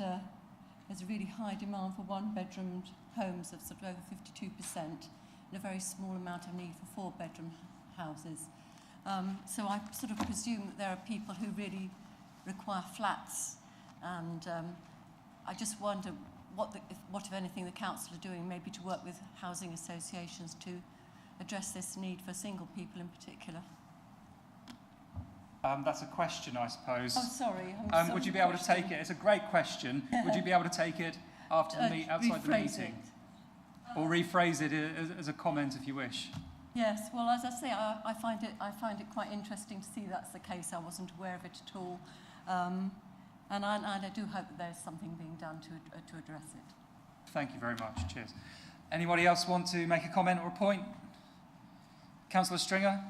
S20: there's a really high demand for 1-bedroom homes of sort of over 52%, and a very small amount of need for 4-bedroom houses. So I sort of presume that there are people who really require flats, and I just wonder what, if anything, the council are doing, maybe to work with housing associations to address this need for single people in particular.
S1: That's a question, I suppose.
S20: Oh, sorry. I'm
S1: would you be able to take it? It's a great question. Would you be able to take it After the outside the
S20: rephrase
S1: meeting.
S20: it.
S1: Or rephrase it as a comment if you wish.
S20: Yes, well, as I say, I find it quite interesting to see that's the case. I wasn't aware of it at all. And I do hope that there's something being done to address it.
S1: Thank you very much. Cheers. Anybody else want to make a comment or a point? Councillor Stringer?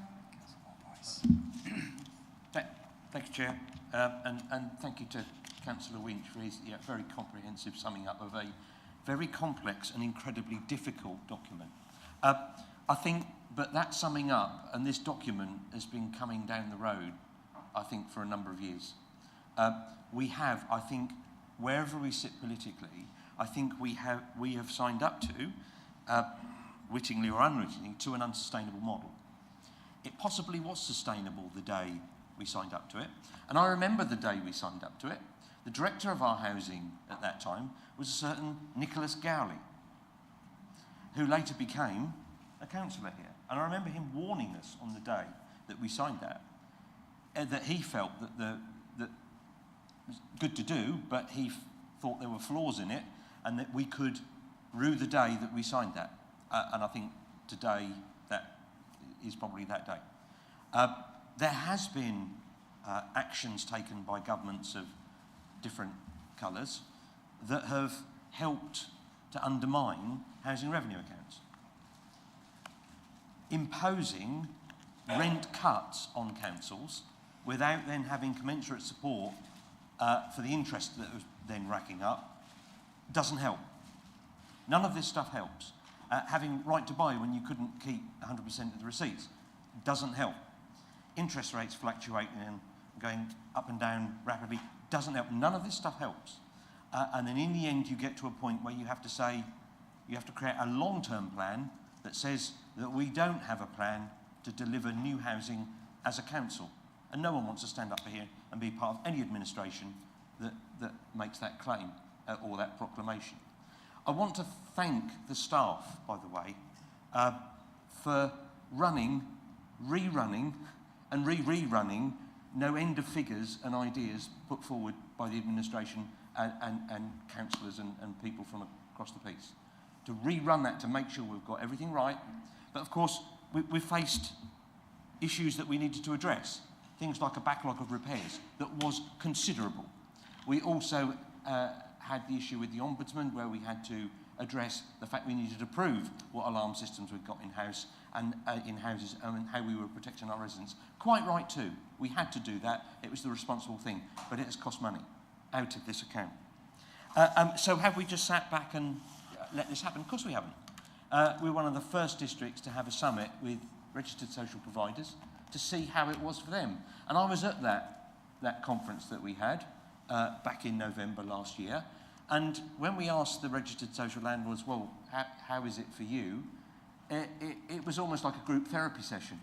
S9: Thank you, Chair. And thank you to Councillor Winch for his very comprehensive summing up of a very complex and incredibly difficult document. I think, but that summing up, and this document has been coming down the road, I think, for a number of years. We have, I think, wherever we sit politically, I think we have signed up to, wittingly or unwittingly, to an unsustainable model. It possibly was sustainable the day we signed up to it, and I remember the day we signed up to it. The director of our housing at that time was a certain Nicholas Gowley, who later became a councillor here. And I remember him warning us on the day that we signed that he felt that it was good to do, but he thought there were flaws in it, and that we could rue the day that we signed that. And I think today that is probably that day. There has been actions taken by governments of different colours that have helped to undermine housing revenue accounts. Imposing rent cuts on councils without then having commensurate support for the interest that was then racking up doesn't help. None of this stuff helps. Having right to buy when you couldn't keep 100% of the receipts doesn't help. Interest rates fluctuating and going up and down rapidly doesn't help. None of this stuff helps. And then in the end, you get to a point where you have to say, you have to create a long-term plan that says that we don't have a plan to deliver new housing as a council. And no one wants to stand up here and be part of any administration that makes that claim or that proclamation. I want to thank the staff, by the way, for running, rerunning, and rerunning no end of figures and ideas put forward by the administration and councillors and people from across the piece. To rerun that to make sure we've got everything right. But of course, we've faced issues that we needed to address. Things like a backlog of repairs that was considerable. We also had the issue with the Ombudsman where we had to address the fact we needed to prove what alarm systems we'd got in-house and in houses and how we were protecting our residents. Quite right too. We had to do that. It was the responsible thing, but it has cost money out of this account. So have we just sat back and let this happen? Of course we haven't. We're one of the first districts to have a summit with registered social providers to see how it was for them. And I was at that conference that we had back in November last year. And when we asked the registered social landlords, well, how is it for you? It was almost like a group therapy session.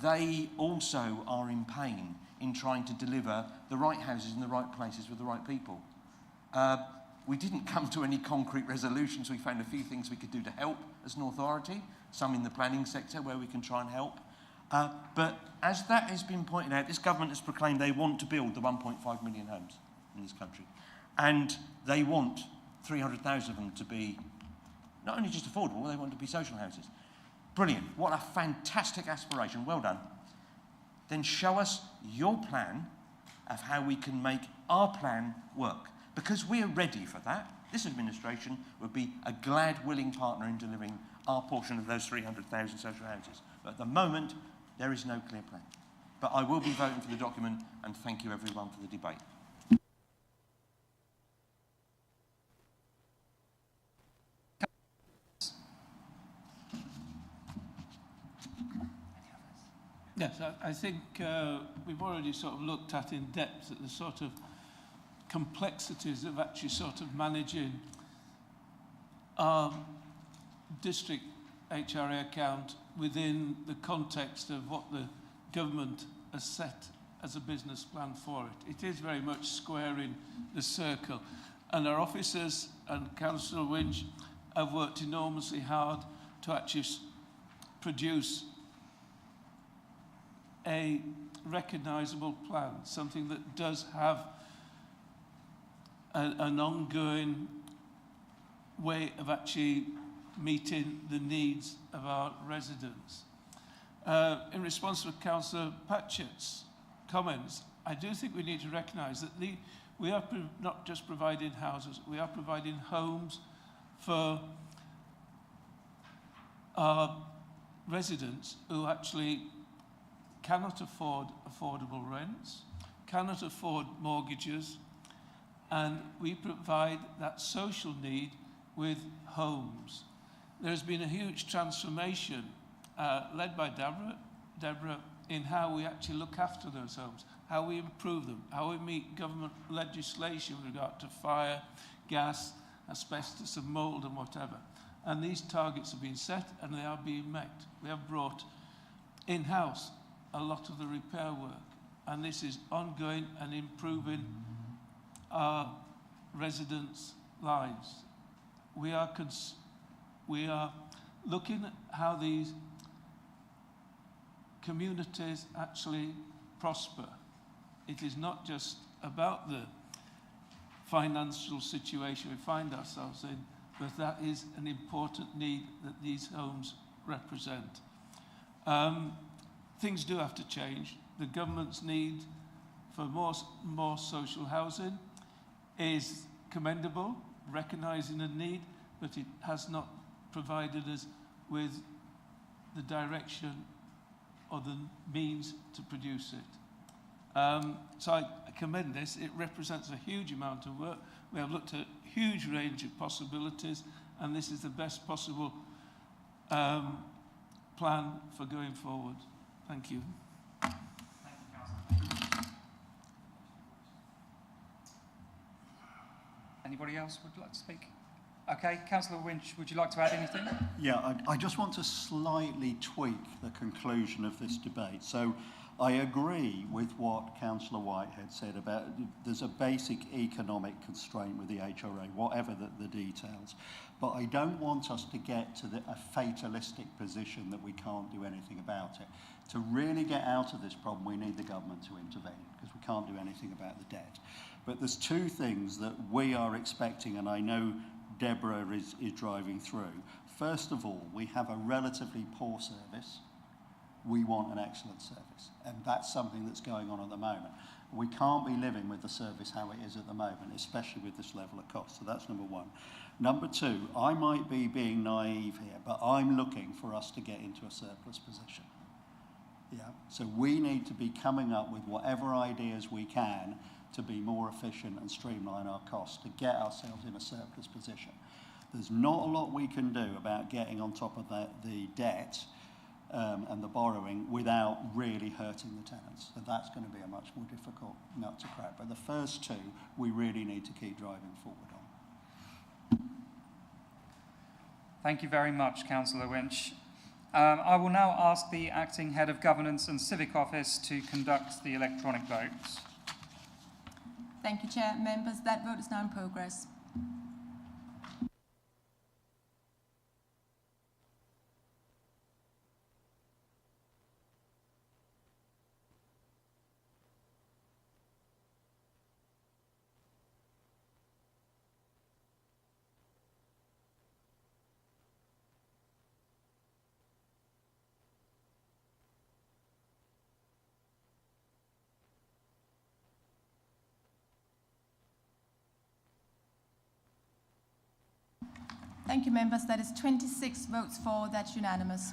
S9: They also are in pain in trying to deliver the right houses in the right places with the right people. We didn't come to any concrete resolutions. We found a few things we could do to help as an authority, some in the planning sector where we can try and help. But as that has been pointed out, this government has proclaimed they want to build the 1.5 million homes in this country. And they want 300,000 of them to be not only just affordable, they want to be social houses. Brilliant. What a fantastic aspiration. Well done. Then show us your plan of how we can make our plan work. Because we are ready for that. This administration would be a glad, willing partner in delivering our portion of those 300,000 social houses. But at the moment, there is no clear plan. But I will be voting for the document, and thank you everyone for the debate.
S6: Yes, I think we've already sort of looked at in depth at the sort of complexities of actually sort of managing our district HRA account within the context of what the government has set as a business plan for it. It is very much squaring the circle. And our officers and Councillor Winch have worked enormously hard to actually produce a recognisable plan, something that does have an ongoing way of actually meeting the needs of our residents. In response to Councillor Patchett's comments, I do think we need to recognise that we are not just providing houses, we are providing homes for our residents who actually cannot afford affordable rents, cannot afford mortgages, and we provide that social need with homes. There's been a huge transformation led by Deborah, in how we actually look after those homes, how we improve them, how we meet government legislation with regard to fire, gas, asbestos and mould and whatever. And these targets have been set and they are being met. We have brought in-house a lot of the repair work, and this is ongoing and improving our residents' lives. We are looking at how these communities actually prosper. It is not just about the financial situation we find ourselves in, but that is an important need that these homes represent. Things do have to change. The government's need for more social housing is commendable, recognising a need, but it has not provided us with the direction or the means to produce it. So I commend this. It represents a huge amount of work. We have looked at a huge range of possibilities, and this is the best possible plan for going forward. Thank you.
S1: Anybody else would like to speak? Okay, Councillor Winch, would you like to add anything?
S11: Yeah, I just want to slightly tweak the conclusion of this debate. So I agree with what Councillor Whitehead said about there's a basic economic constraint with the HRA, whatever the details. But I don't want us to get to a fatalistic position that we can't do anything about it. To really get out of this problem, we need the government to intervene, because we can't do anything about the debt. But there's two things that we are expecting, and I know Deborah is driving through. First of all, we have a relatively poor service. We want an excellent service, and that's something that's going on at the moment. We can't be living with the service how it is at the moment, especially with this level of cost. So that's number one. Number two, I might be being naive here, but I'm looking for us to get into a surplus position. Yeah. So we need to be coming up with whatever ideas we can to be more efficient and streamline our costs, to get ourselves in a surplus position. There's not a lot we can do about getting on top of the debt and the borrowing without really hurting the tenants. So that's going to be a much more difficult nut to crack. But the first two, we really need to keep driving forward on.
S1: Thank you very much, Councillor Winch. I will now ask the Acting Head of Governance and Civic Office to conduct the electronic votes.
S2: Thank you, Chair. Members, that vote is now in progress. Thank you, members. That is 26 votes for. That's unanimous.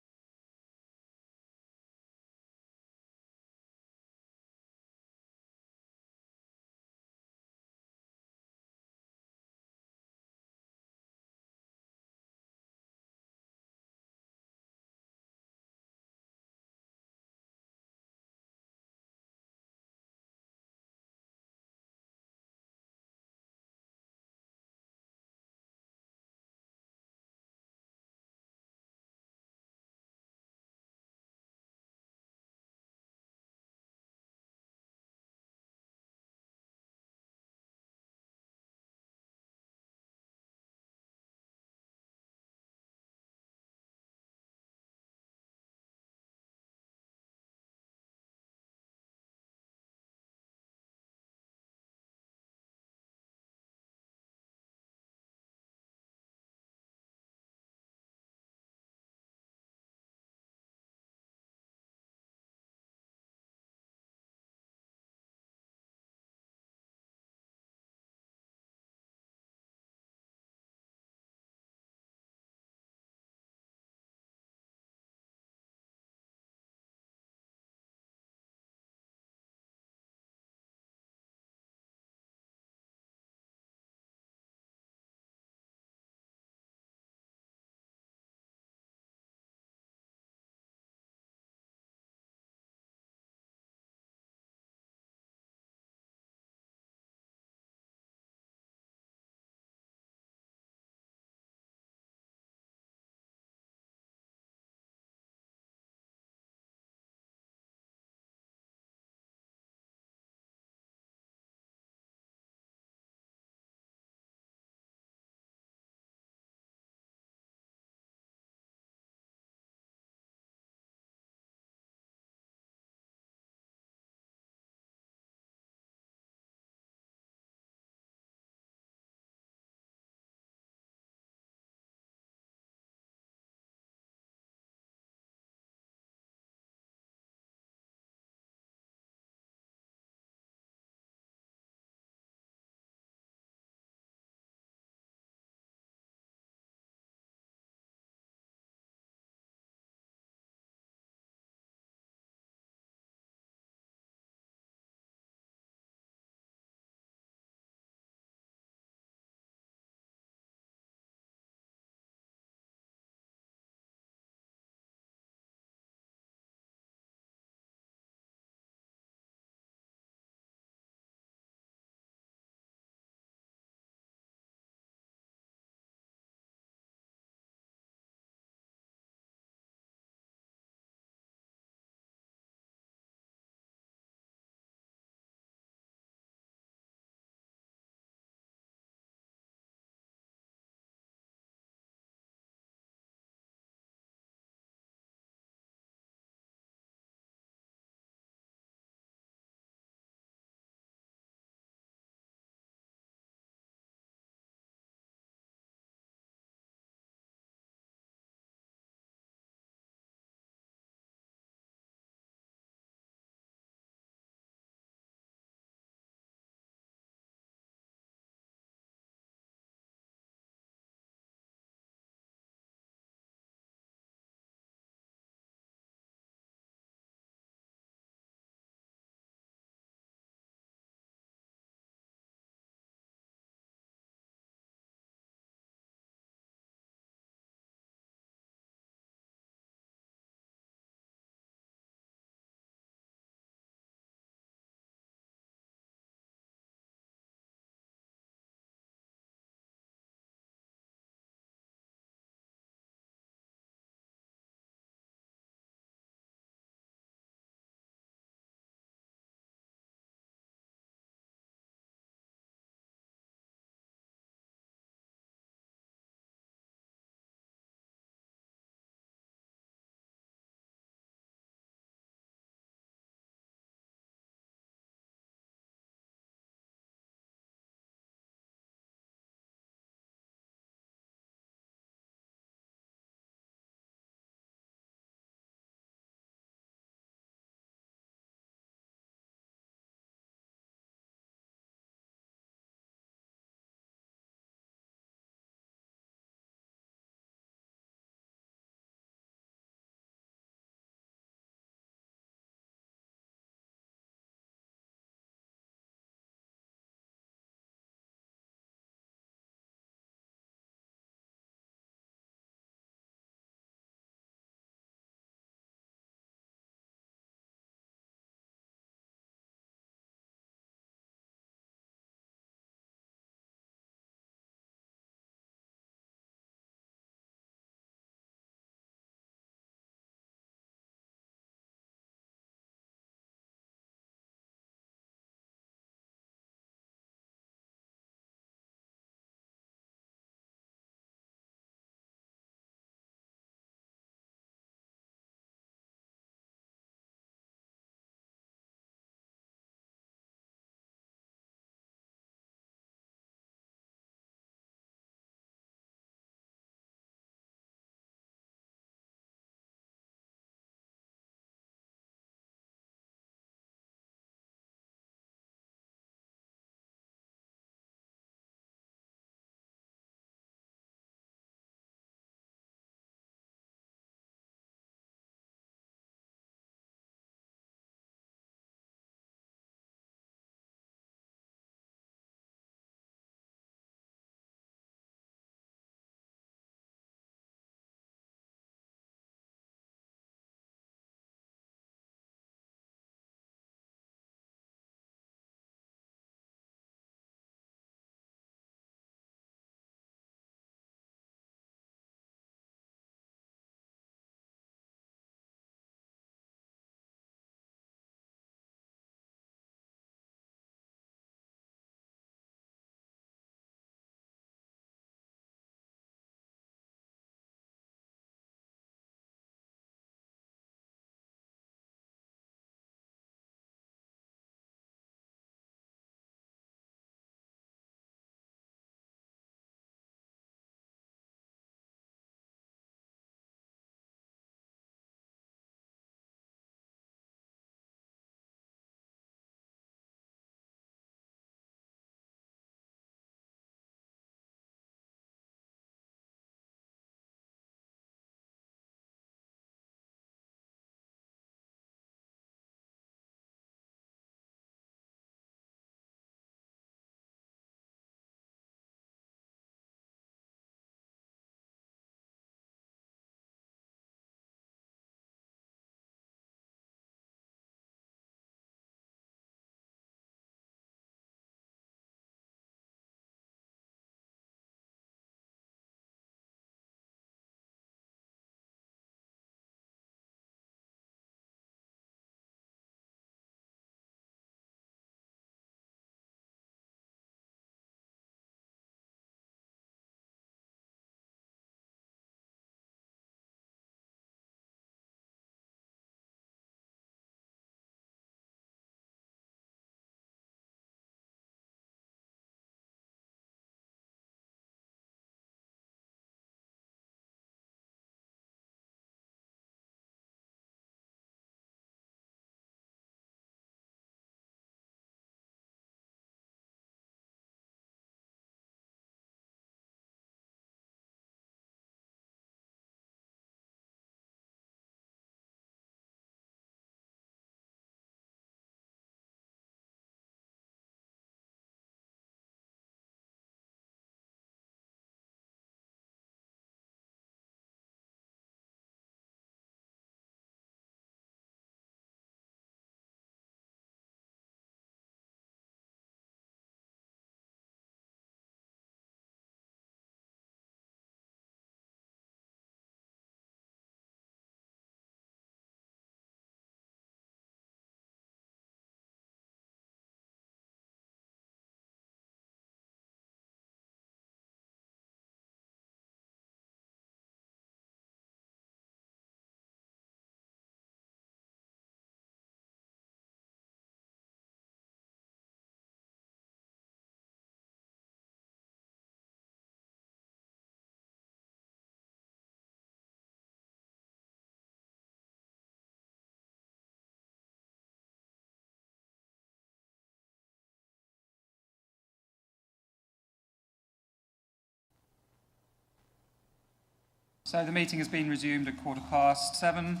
S1: So the meeting has been resumed at 7:15.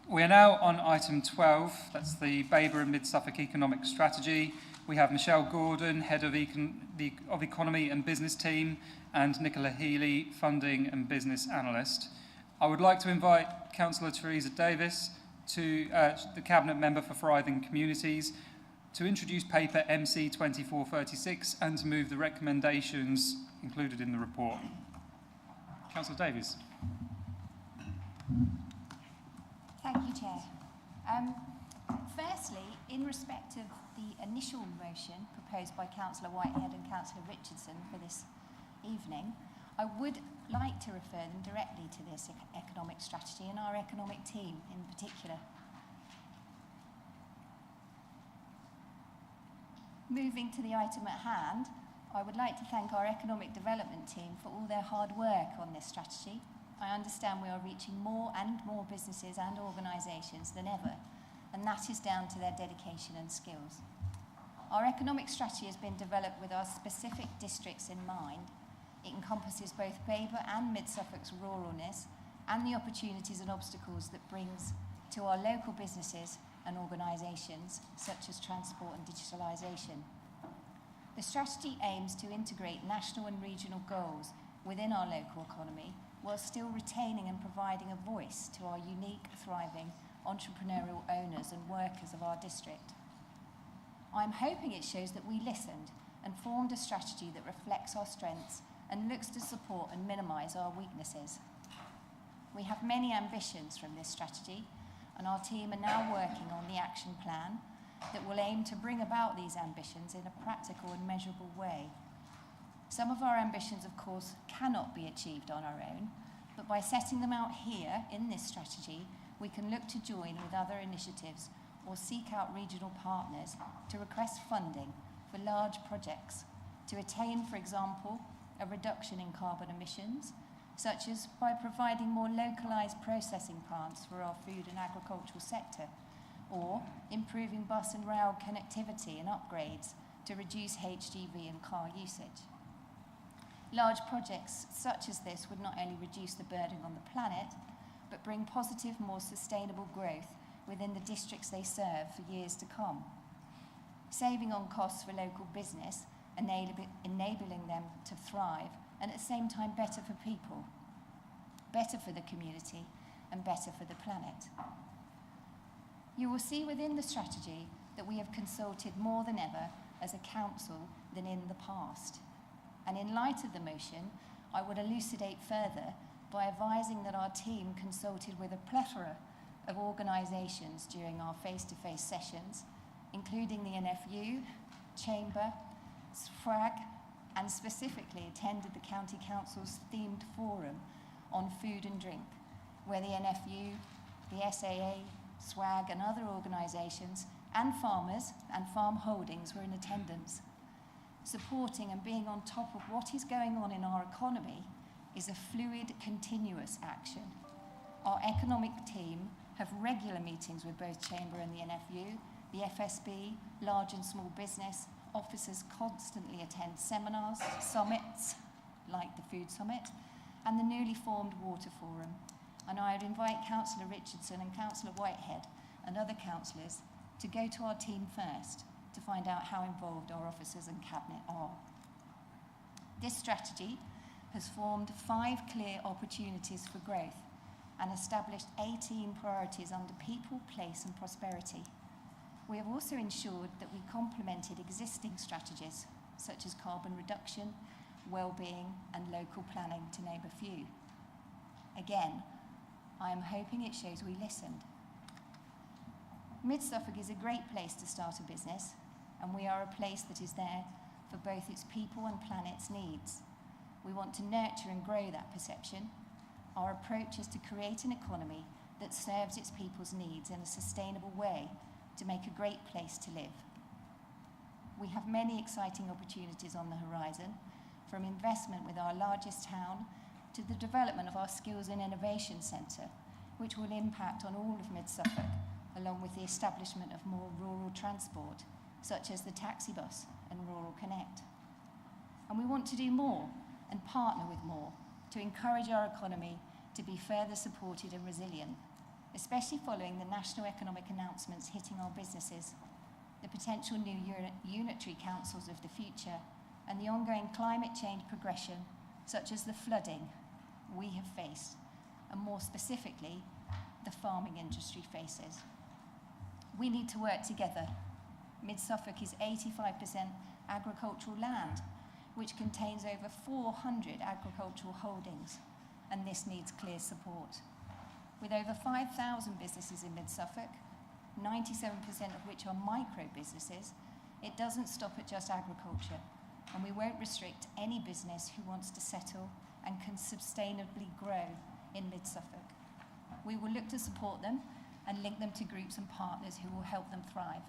S1: We are now on item 12. That's the Baber and Mid-Suffolk Economic Strategy. We have Michelle Gordon, Head of Economy and Business Team, and Nicola Healy, Funding and Business Analyst. I would like to invite Councillor Teresa Davis, to the Cabinet Member for Thriving Communities, to introduce paper MC 2436 and to move the recommendations included in the report. Councillor Davies.
S8: Thank you, Chair. Firstly, in respect of the initial motion proposed by Councillor Whitehead and Councillor Richardson for this evening, I would like to refer them directly to this economic strategy and our economic team in particular. Moving to the item at hand, I would like to thank our economic development team for all their hard work on this strategy. I understand we are reaching more and more businesses and organisations than ever, and that is down to their dedication and skills. Our economic strategy has been developed with our specific districts in mind. It encompasses both Baber and Mid-Suffolk's ruralness and the opportunities and obstacles that brings to our local businesses and organisations, such as transport and digitalisation. The strategy aims to integrate national and regional goals within our local economy while still retaining and providing a voice to our unique, thriving, entrepreneurial owners and workers of our district. I'm hoping it shows that we listened and formed a strategy that reflects our strengths and looks to support and minimise our weaknesses. We have many ambitions from this strategy, and our team are now working on the action plan that will aim to bring about these ambitions in a practical and measurable way. Some of our ambitions, of course, cannot be achieved on our own, but by setting them out here in this strategy, we can look to join with other initiatives or seek out regional partners to request funding for large projects to attain, for example, a reduction in carbon emissions, such as by providing more localised processing plants for our food and agricultural sector, or improving bus and rail connectivity and upgrades to reduce HGV and car usage. Large projects such as this would not only reduce the burden on the planet, but bring positive, more sustainable growth within the districts they serve for years to come. Saving on costs for local business, enabling them to thrive, and at the same time better for people, better for the community, and better for the planet. You will see within the strategy that we have consulted more than ever as a council than in the past. And in light of the motion, I would elucidate further by advising that our team consulted with a plethora of organisations during our face-to-face sessions, including the NFU, Chamber, SFRAG, and specifically attended the County Council's themed forum on food and drink, where the NFU, the SAA, SWAG and other organisations and farmers and farm holdings were in attendance. Supporting and being on top of what is going on in our economy is a fluid, continuous action. Our economic team have regular meetings with both Chamber and the NFU, the FSB, large and small business. Officers constantly attend seminars, summits, like the Food Summit, and the newly formed Water Forum. And I would invite Councillor Richardson and Councillor Whitehead and other councillors to go to our team first to find out how involved our officers and Cabinet are. This strategy has formed 5 clear opportunities for growth and established 18 priorities under people, place and prosperity. We have also ensured that we complemented existing strategies such as carbon reduction, well-being and local planning, to name a few. Again, I am hoping it shows we listened. Mid-Suffolk is a great place to start a business, and we are a place that is there for both its people and planet's needs. We want to nurture and grow that perception. Our approach is to create an economy that serves its people's needs in a sustainable way to make a great place to live. We have many exciting opportunities on the horizon, from investment with our largest town to the development of our Skills and Innovation Centre, which will impact on all of Mid-Suffolk, along with the establishment of more rural transport, such as the taxi bus and Rural Connect. And we want to do more and partner with more to encourage our economy to be further supported and resilient, especially following the national economic announcements hitting our businesses, the potential new unitary councils of the future, and the ongoing climate change progression, such as the flooding we have faced, and more specifically, the farming industry faces. We need to work together. Mid-Suffolk is 85% agricultural land, which contains over 400 agricultural holdings, and this needs clear support. With over 5,000 businesses in Mid-Suffolk, 97% of which are micro businesses, it doesn't stop at just agriculture, and we won't restrict any business who wants to settle and can sustainably grow in Mid-Suffolk. We will look to support them and link them to groups and partners who will help them thrive.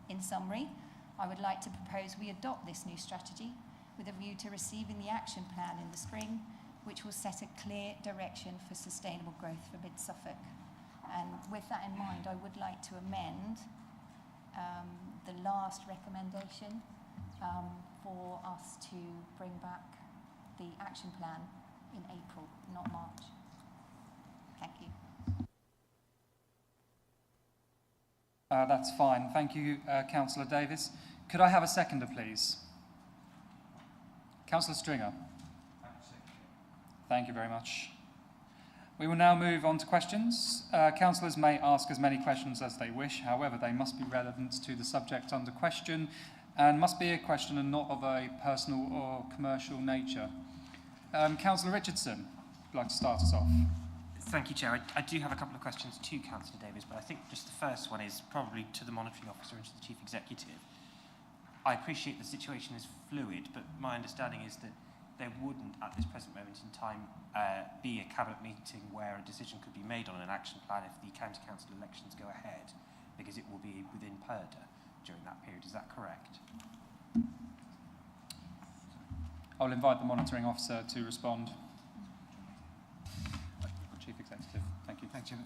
S8: In summary, I would like to propose we adopt this new strategy with a view to receiving the action plan in the spring, which will set a clear direction for sustainable growth for Mid-Suffolk. And with that in mind, I would like to amend the last recommendation for us to bring back the action plan in April, not March. Thank you.
S1: That's fine. Thank you, Councillor Davis. Could I have a seconder, please? Councillor Stringer. Thank you very much. We will now move on to questions. Councillors may ask as many questions as they wish. However, they must be relevant to the subject under question and must be a question and not of a personal or commercial nature. Councillor Richardson, would you like to start us off?
S7: Thank you, Chair. I do have a couple of questions to Councillor Davis, but I think just the first one is probably to the monitoring officer and to the Chief Executive. I appreciate the situation is fluid, but my understanding is that there wouldn't, at this present moment in time, be a cabinet meeting where a decision could be made on an action plan if the county council elections go ahead, because it will be within PERDA during that period. Is that correct?
S1: I'll invite the monitoring officer to respond. Chief Executive, thank you.
S21: Thank you.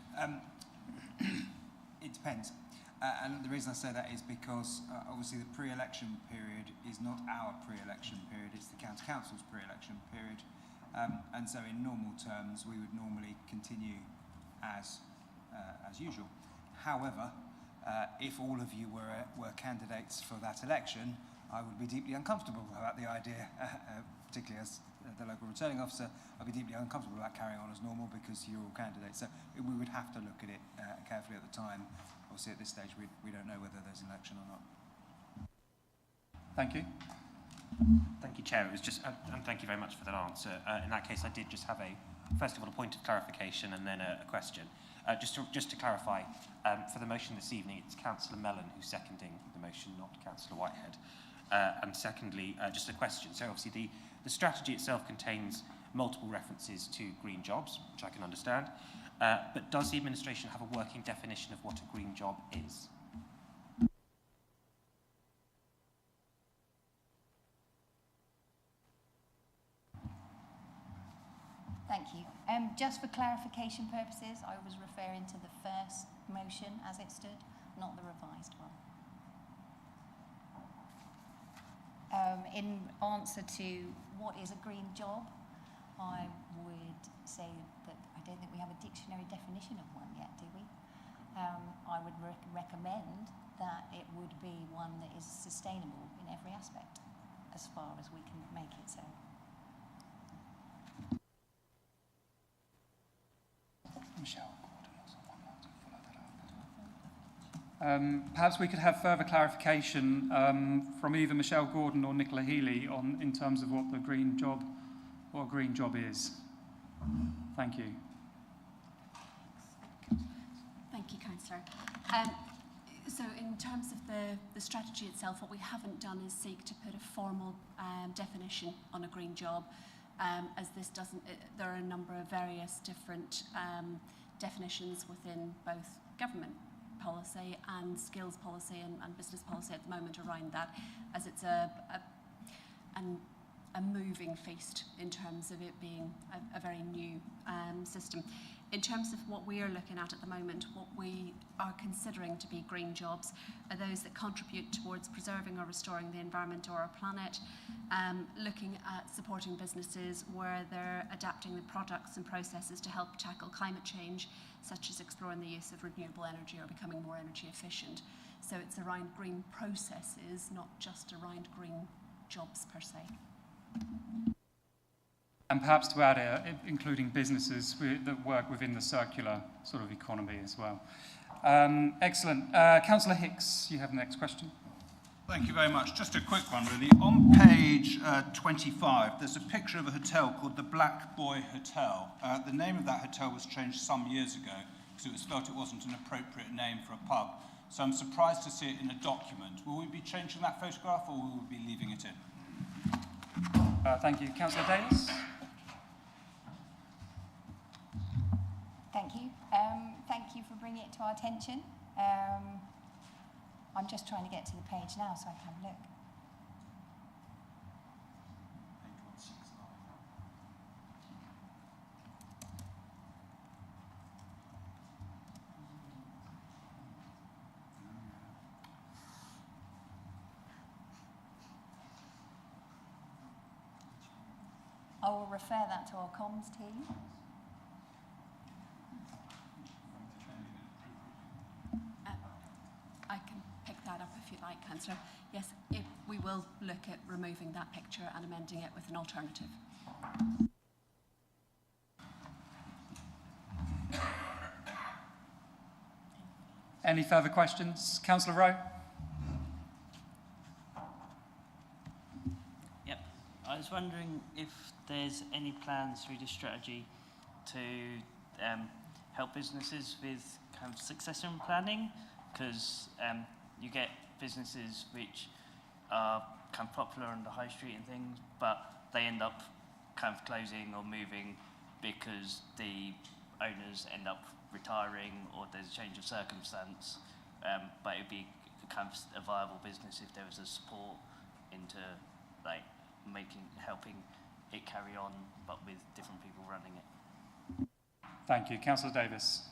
S21: It depends. And the reason I say that is because obviously the pre-election period is not our pre-election period, it's the County Council's pre-election period. And so in normal terms, we would normally continue as usual. However, if all of you were candidates for that election, I would be deeply uncomfortable about the idea, particularly as the local returning officer, I'd be deeply uncomfortable about carrying on as normal because you're all candidates. So we would have to look at it carefully at the time. Obviously, at this stage, we don't know whether there's an election or not.
S1: Thank you.
S7: Thank you, Chair. It was just, and thank you very much for that answer. In that case, I did just have first of all, a point of clarification and then a question. Just to clarify, for the motion this evening, it's Councillor Mellon who's seconding the motion, not Councillor Whitehead. And secondly, just a question. So obviously, the strategy itself contains multiple references to green jobs, which I can understand. But does the administration have a working definition of what a green job is?
S8: Thank you. Just for clarification purposes, I was referring to the first motion as it stood, not the revised one. In answer to what is a green job, I would say that I don't think we have a dictionary definition of one yet, do we? I would recommend that it would be one that is sustainable in every aspect, as far as we can make it so.
S1: Michelle Gordon or someone else to follow that up. Perhaps we could have further clarification from either Michelle Gordon or Nicola Healy in terms of what a green job is. Thank you.
S22: Thank you, Councillor. So in terms of the strategy itself, what we haven't done is seek to put a formal definition on a green job, as this doesn't, there are a number of various different definitions within both government policy and skills policy and business policy at the moment around that, as it's an a moving feast in terms of it being a very new system. In terms of what we are looking at the moment, what we are considering to be green jobs are those that contribute towards preserving or restoring the environment or our planet, looking at supporting businesses where they're adapting the products and processes to help tackle climate change, such as exploring the use of renewable energy or becoming more energy efficient. So it's around green processes, not just around green jobs per se.
S1: And perhaps to add, including businesses that work within the circular sort of economy as well. Excellent. Councillor Hicks, you have the next question.
S13: Thank you very much. Just a quick one, really. On page 25, there's a picture of a hotel called the Black Boy Hotel. The name of that hotel was changed some years ago because it was felt it wasn't an appropriate name for a pub. So I'm surprised to see it in a document. Will we be changing that photograph or will we be leaving it in?
S1: Thank you. Councillor Davis?
S8: Thank you. Thank you for bringing it to our attention. I'm just trying to get to the page now so I can have a look. I will refer that to our comms team.
S22: I can pick that up if you like, Councillor. Yes, we will look at removing that picture and amending it with an alternative.
S1: Any further questions? Councillor Rowe?
S19: Yep. I was wondering if there's any plans through this strategy to help businesses with kind of succession planning, because you get businesses which are kind of popular on the high street and things, but they end up kind of closing or moving because the owners end up retiring or there's a change of circumstance. But it'd be kind of a viable business if there was a support into like helping it carry on, but with different people running it.
S1: Thank you. Councillor Davis.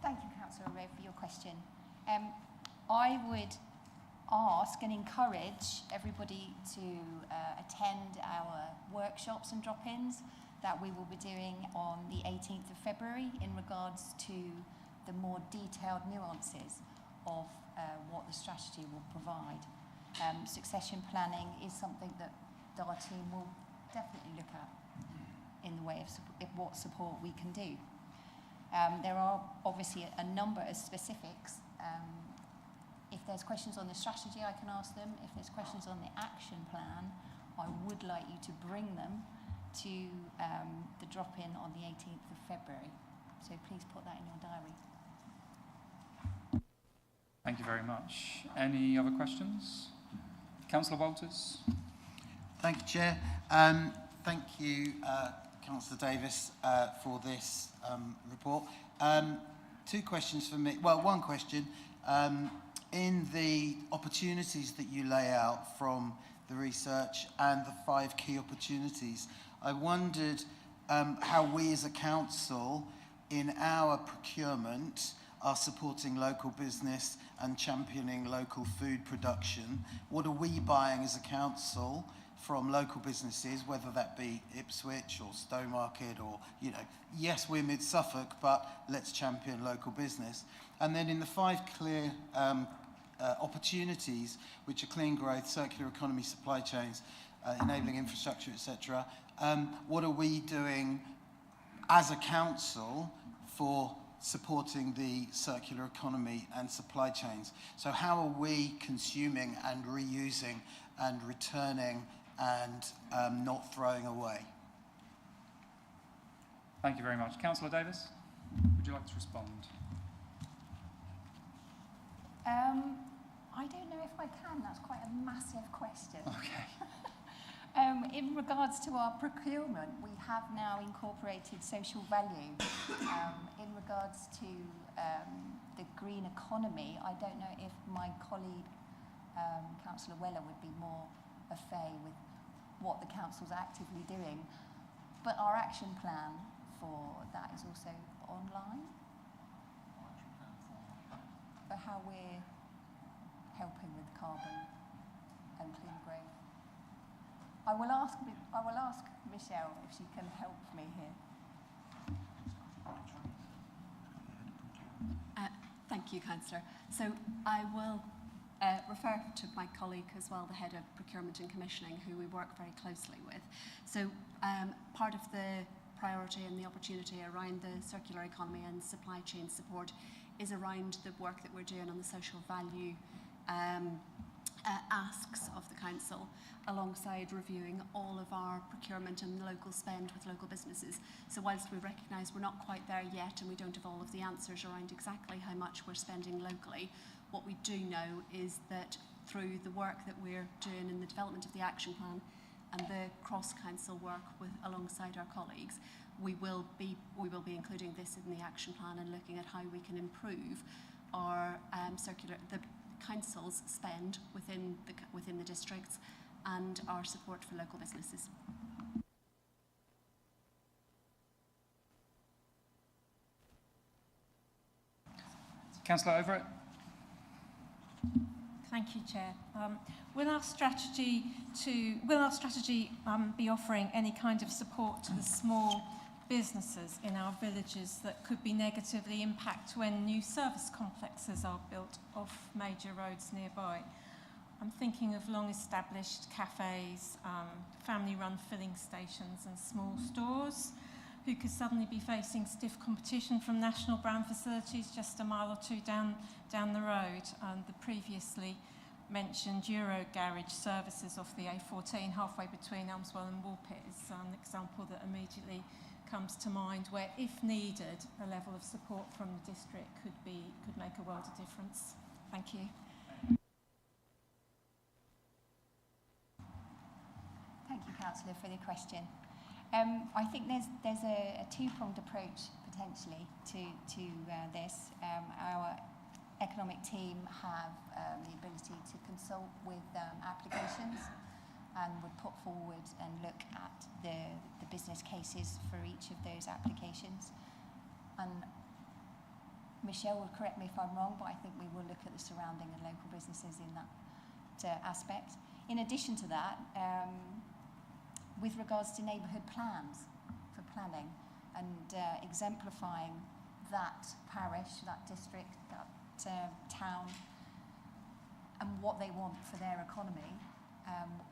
S8: Thank you, Councillor Rowe, for your question. I would ask and encourage everybody to attend our workshops and drop-ins that we will be doing on the 18th of February in regards to the more detailed nuances of what the strategy will provide. Succession planning is something that our team will definitely look at in the way of what support we can do. There are obviously a number of specifics. If there's questions on the strategy, I can ask them. If there's questions on the action plan, I would like you to bring them to the drop-in on the 18th of February. So please put that in your diary.
S1: Thank you very much. Any other questions? Councillor Walters.
S14: Thank you, Chair. Thank you, Councillor Davis, for this report. Two questions for me. Well, one question. In the opportunities that you lay out from the research and the 5 key opportunities, I wondered how we as a council in our procurement are supporting local business and championing local food production. What are we buying as a council from local businesses, whether that be Ipswich or Stowmarket or, you know, yes, we're mid-Suffolk, but let's champion local business. And then in the 5 clear opportunities, which are clean growth, circular economy, supply chains, enabling infrastructure, etc., what are we doing as a council for supporting the circular economy and supply chains? So how are we consuming and reusing and returning and not throwing away?
S1: Thank you very much. Councillor Davis, would you like to respond?
S8: I don't know if I can. That's quite a massive question.
S1: Okay.
S8: In regards to our procurement, we have now incorporated social value. In regards to the green economy, I don't know if my colleague, Councillor Weller, would be more fait with what the council's actively doing. But our action plan for that is also online, for how we're helping with carbon and clean growth. I will ask Michelle if she can help me here.
S22: Thank you, Councillor. So I will refer to my colleague as well, the Head of Procurement and Commissioning, who we work very closely with. So part of the priority and the opportunity around the circular economy and supply chain support is around the work that we're doing on the social value asks of the council, alongside reviewing all of our procurement and local spend with local businesses. So whilst we recognise we're not quite there yet and we don't have all of the answers around exactly how much we're spending locally, what we do know is that through the work that we're doing in the development of the action plan and the cross-council work with alongside our colleagues, we will be including this in the action plan and looking at how we can improve our the council's spend within the districts and our support for local businesses.
S1: Councillor Overett.
S2: Thank you, Chair. Will our strategy be offering any kind of support to the small businesses in our villages that could be negatively impacted when new service complexes are built off major roads nearby? I'm thinking of long-established cafes, family-run filling stations and small stores who could suddenly be facing stiff competition from national brand facilities just a mile or two down the road. The previously mentioned Euro garage services off the A14 halfway between Elmswell and Woolpit is an example that immediately comes to mind, where if needed a level of support from the district could make a world of difference. Thank you.
S8: Thank you, Councillor, for the question. I think there's a two-pronged approach potentially to this. Our economic team have the ability to consult with applications and would put forward and look at the business cases for each of those applications. And Michelle will correct me if I'm wrong, but I think we will look at the surrounding and local businesses in that aspect. In addition to that, with regards to neighbourhood plans for planning and exemplifying that parish, that district, that town and what they want for their economy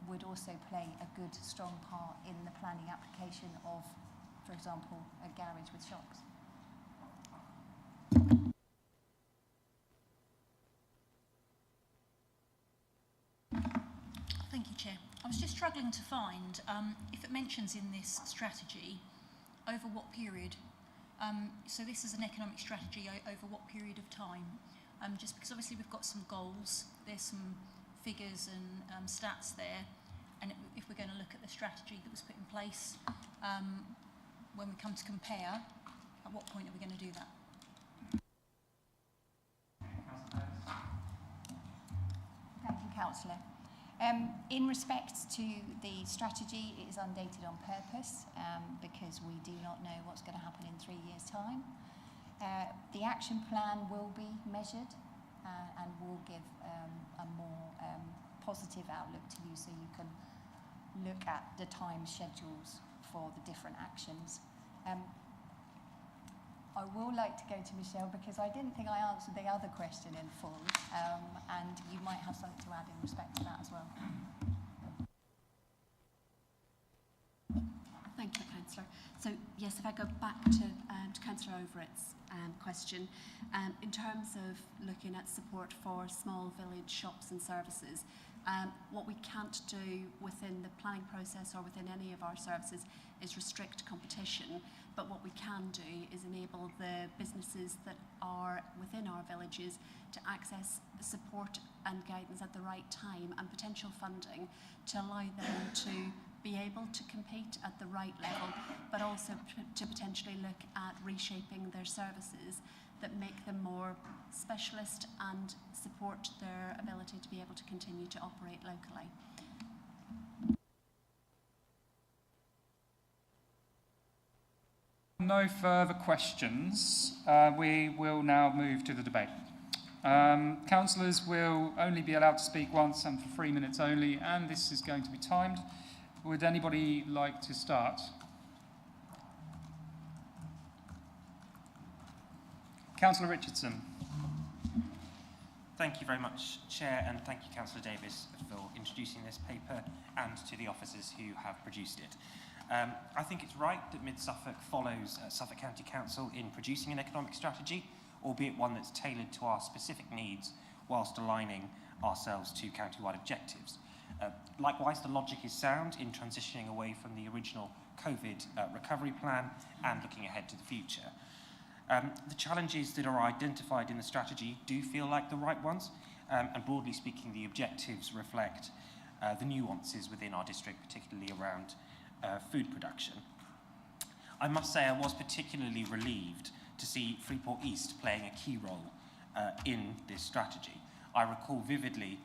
S8: would also play a good, strong part in the planning application of, for example, a garage with shops.
S17: Thank you, Chair. I was just struggling to find if it mentions in this strategy over what period. So this is an economic strategy over what period of time? Just because obviously we've got some goals, there's some figures and stats there, and if we're going to look at the strategy that was put in place, when we come to compare, at what point are we going to do that?
S8: Thank you, Councillor. In respect to the strategy, it is undated on purpose because we do not know what's going to happen in 3 years' time. The action plan will be measured and will give a more positive outlook to you, so you can look at the time schedules for the different actions. I will like to go to Michelle because I didn't think I answered the other question in full, and you might have something to add in respect to that as well.
S22: Thank you, Councillor. So yes, if I go back to Councillor Overett's question, in terms of looking at support for small village shops and services, what we can't do within the planning process or within any of our services is restrict competition, but what we can do is enable the businesses that are within our villages to access support and guidance at the right time and potential funding to allow them to be able to compete at the right level, but also to potentially look at reshaping their services that make them more specialist and support their ability to be able to continue to operate locally.
S1: No further questions. We will now move to the debate. Councillors will only be allowed to speak once and for 3 minutes only, and this is going to be timed. Would anybody like to start? Councillor Richardson.
S7: Thank you very much, Chair, and thank you, Councillor Davis, for introducing this paper and to the officers who have produced it. I think it's right that Mid-Suffolk follows Suffolk County Council in producing an economic strategy, albeit one that's tailored to our specific needs whilst aligning ourselves to county-wide objectives. Likewise, the logic is sound in transitioning away from the original COVID recovery plan and looking ahead to the future. The challenges that are identified in the strategy do feel like the right ones, and broadly speaking, the objectives reflect the nuances within our district, particularly around food production. I must say I was particularly relieved to see Freeport East playing a key role in this strategy. I recall vividly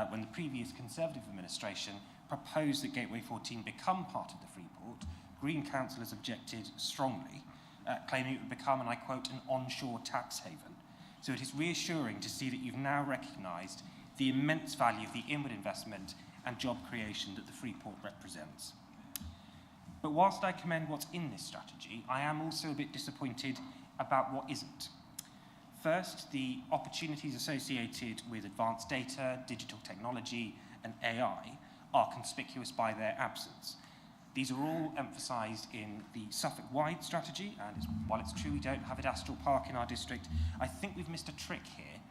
S7: when the previous Conservative administration proposed that Gateway 14 become part of the Freeport, Green councillors objected strongly, claiming it would become, and I quote, an onshore tax haven. So it is reassuring to see that you've now recognised the immense value of the inward investment and job creation that the Freeport represents. But whilst I commend what's in this strategy, I am also a bit disappointed about what isn't. First, the opportunities associated with advanced data, digital technology, and AI are conspicuous by their absence. These are all emphasised in the Suffolk-wide strategy, and while it's true we don't have industrial park in our district, I think we've missed a trick here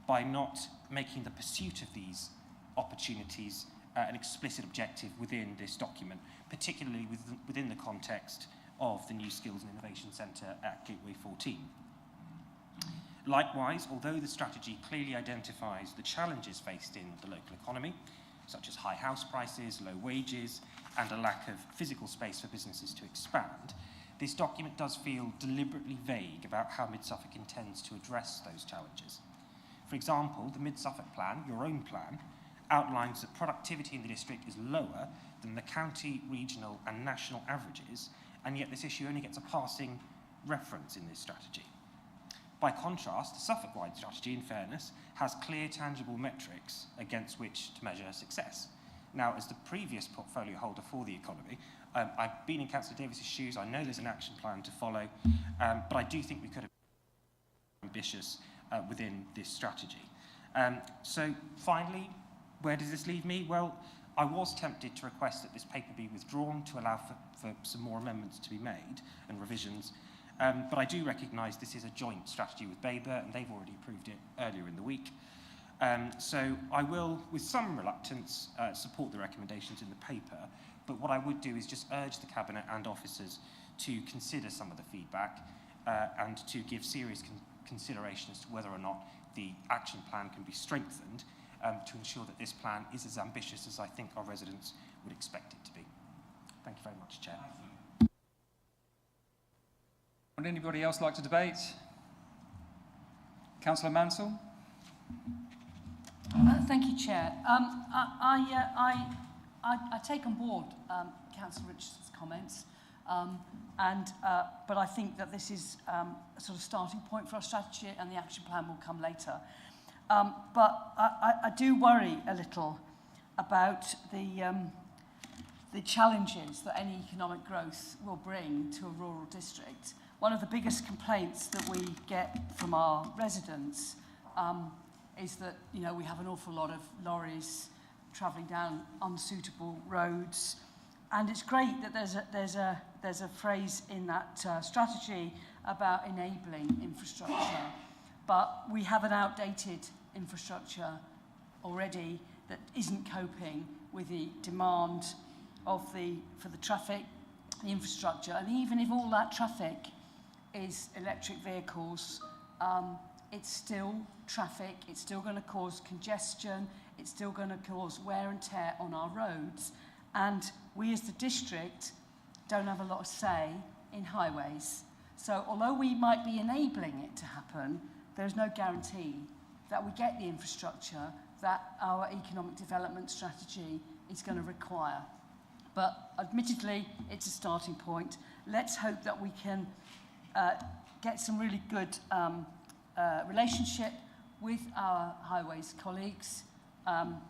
S7: by not making the pursuit of these opportunities an explicit objective within this document, particularly within the context of the New Skills and Innovation Centre at Gateway 14. Likewise, although the strategy clearly identifies the challenges faced in the local economy, such as high house prices, low wages, and a lack of physical space for businesses to expand, this document does feel deliberately vague about how Mid-Suffolk intends to address those challenges. For example, the Mid-Suffolk plan, your own plan, outlines that productivity in the district is lower than the county, regional, and national averages, and yet this issue only gets a passing reference in this strategy. By contrast, the Suffolk-wide strategy, in fairness, has clear, tangible metrics against which to measure success. Now, as the previous portfolio holder for the economy, I've been in Councillor Davis's shoes. I know there's an action plan to follow, but I do think we could have been ambitious within this strategy. So finally, where does this leave me? Well, I was tempted to request that this paper be withdrawn to allow for some more amendments to be made and revisions, but I do recognise this is a joint strategy with Baber, and they've already approved it earlier in the week. So I will, with some reluctance, support the recommendations in the paper, but what I would do is just urge the Cabinet and officers to consider some of the feedback and to give serious consideration as to whether or not the action plan can be strengthened to ensure that this plan is as ambitious as I think our residents would expect it to be. Thank you very much, Chair.
S1: Would anybody else like to debate? Councillor Mansell?
S12: Thank you, Chair. I take on board Councillor Richardson's comments, but I think that this is a sort of starting point for our strategy, and the action plan will come later. But I do worry a little about the challenges that any economic growth will bring to a rural district. One of the biggest complaints that we get from our residents is that, you know, we have an awful lot of lorries travelling down unsuitable roads, and it's great that there's a phrase in that strategy about enabling infrastructure, but we have an outdated infrastructure already that isn't coping with the demand for the traffic, the infrastructure, and even if all that traffic is electric vehicles, it's still traffic, it's still going to cause congestion, it's still going to cause wear and tear on our roads, and we as the district don't have a lot of say in highways. So although we might be enabling it to happen, there's no guarantee that we get the infrastructure that our economic development strategy is going to require. But admittedly, it's a starting point. Let's hope that we can get some really good relationship with our highways colleagues, and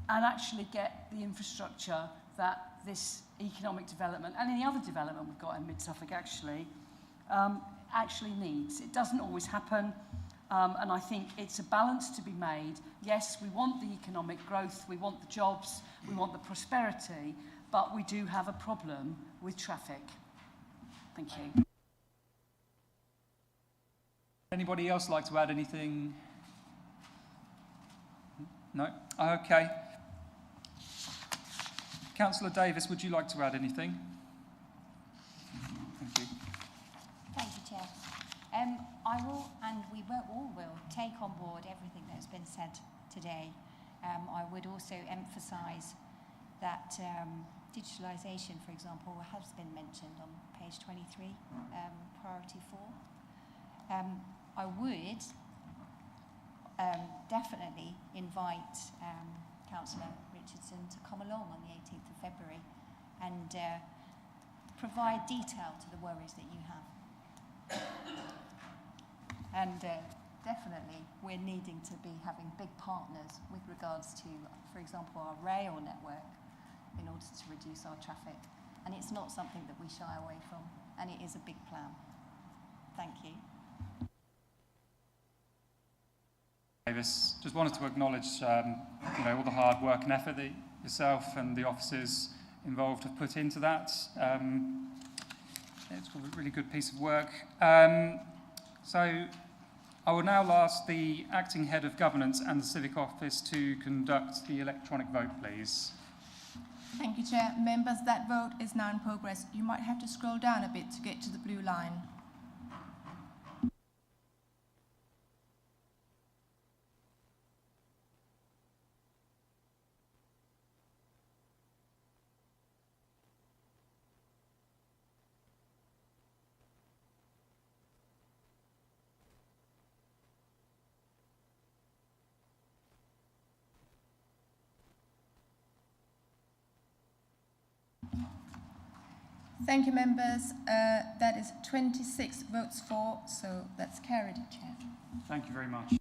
S12: actually get the infrastructure that this economic development and any other development we've got in Mid-Suffolk actually needs. It doesn't always happen, and I think it's a balance to be made. Yes, we want the economic growth, we want the jobs, we want the prosperity, but we do have a problem with traffic. Thank you.
S1: Anybody else like to add anything? No? Okay. Councillor Davis, would you like to add anything? Thank you.
S8: Thank you, Chair. I will, and we all will, take on board everything that has been said today. I would also emphasise that digitalisation, for example, has been mentioned on page 23, priority 4. I would definitely invite Councillor Richardson to come along on the 18th of February and provide detail to the worries that you have. And definitely we're needing to be having big partners with regards to, for example, our rail network in order to reduce our traffic. And it's not something that we shy away from, and it is a big plan. Thank you.
S1: Davis, just wanted to acknowledge all the hard work and effort that yourself and the officers involved have put into that. It's a really good piece of work. So I will now ask the Acting Head of Governance and the Civic Office to conduct the electronic vote, please.
S2: Thank you, Chair. Members, that vote is now in progress. You might have to scroll down a bit to get to the blue line. Thank you, members. That is 26 votes for, so that's carried, Chair.
S1: Thank you very much.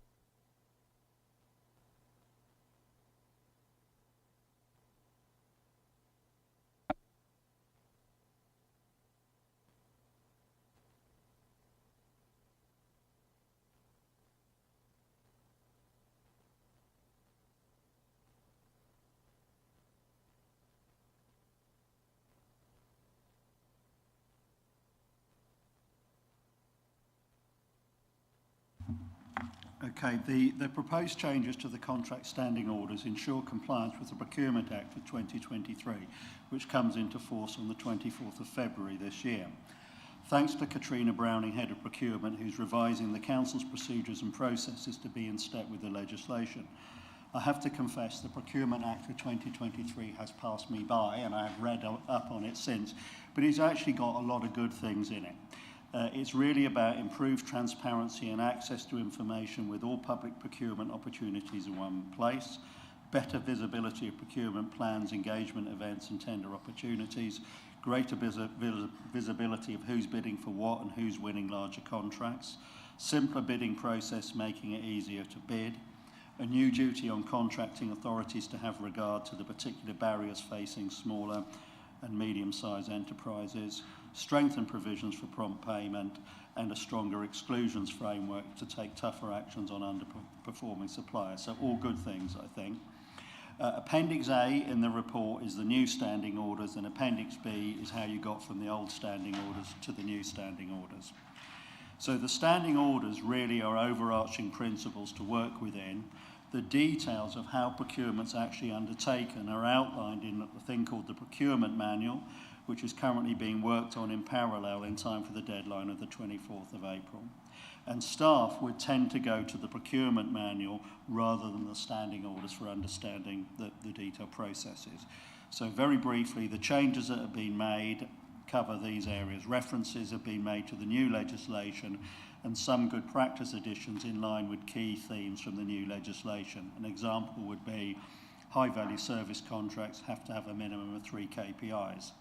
S11: Okay, the proposed changes to the contract standing orders ensure compliance with the Procurement Act of 2023, which comes into force on the 24th of February this year. Thanks to Katrina Browning, Head of Procurement, who's revising the Council's procedures and processes to be in step with the legislation. I have to confess the Procurement Act of 2023 has passed me by, and I have read up on it since, but it's actually got a lot of good things in it. It's really about improved transparency and access to information with all public procurement opportunities in one place, better visibility of procurement plans, engagement events and tender opportunities, greater visibility of who's bidding for what and who's winning larger contracts, simpler bidding process making it easier to bid, a new duty on contracting authorities to have regard to the particular barriers facing smaller and medium-sized enterprises, strengthened provisions for prompt payment, and a stronger exclusions framework to take tougher actions on underperforming suppliers. So all good things, I think. Appendix A in the report is the new standing orders, and Appendix B is how you got from the old standing orders to the new standing orders. So the standing orders really are overarching principles to work within. The details of how procurement's actually undertaken are outlined in a thing called the Procurement Manual, which is currently being worked on in parallel in time for the deadline of the 24th of April. And staff would tend to go to the Procurement Manual rather than the standing orders for understanding the detailed processes. So very briefly, the changes that have been made cover these areas. References have been made to the new legislation and some good practice additions in line with key themes from the new legislation. An example would be high-value service contracts have to have a minimum of 3 KPIs.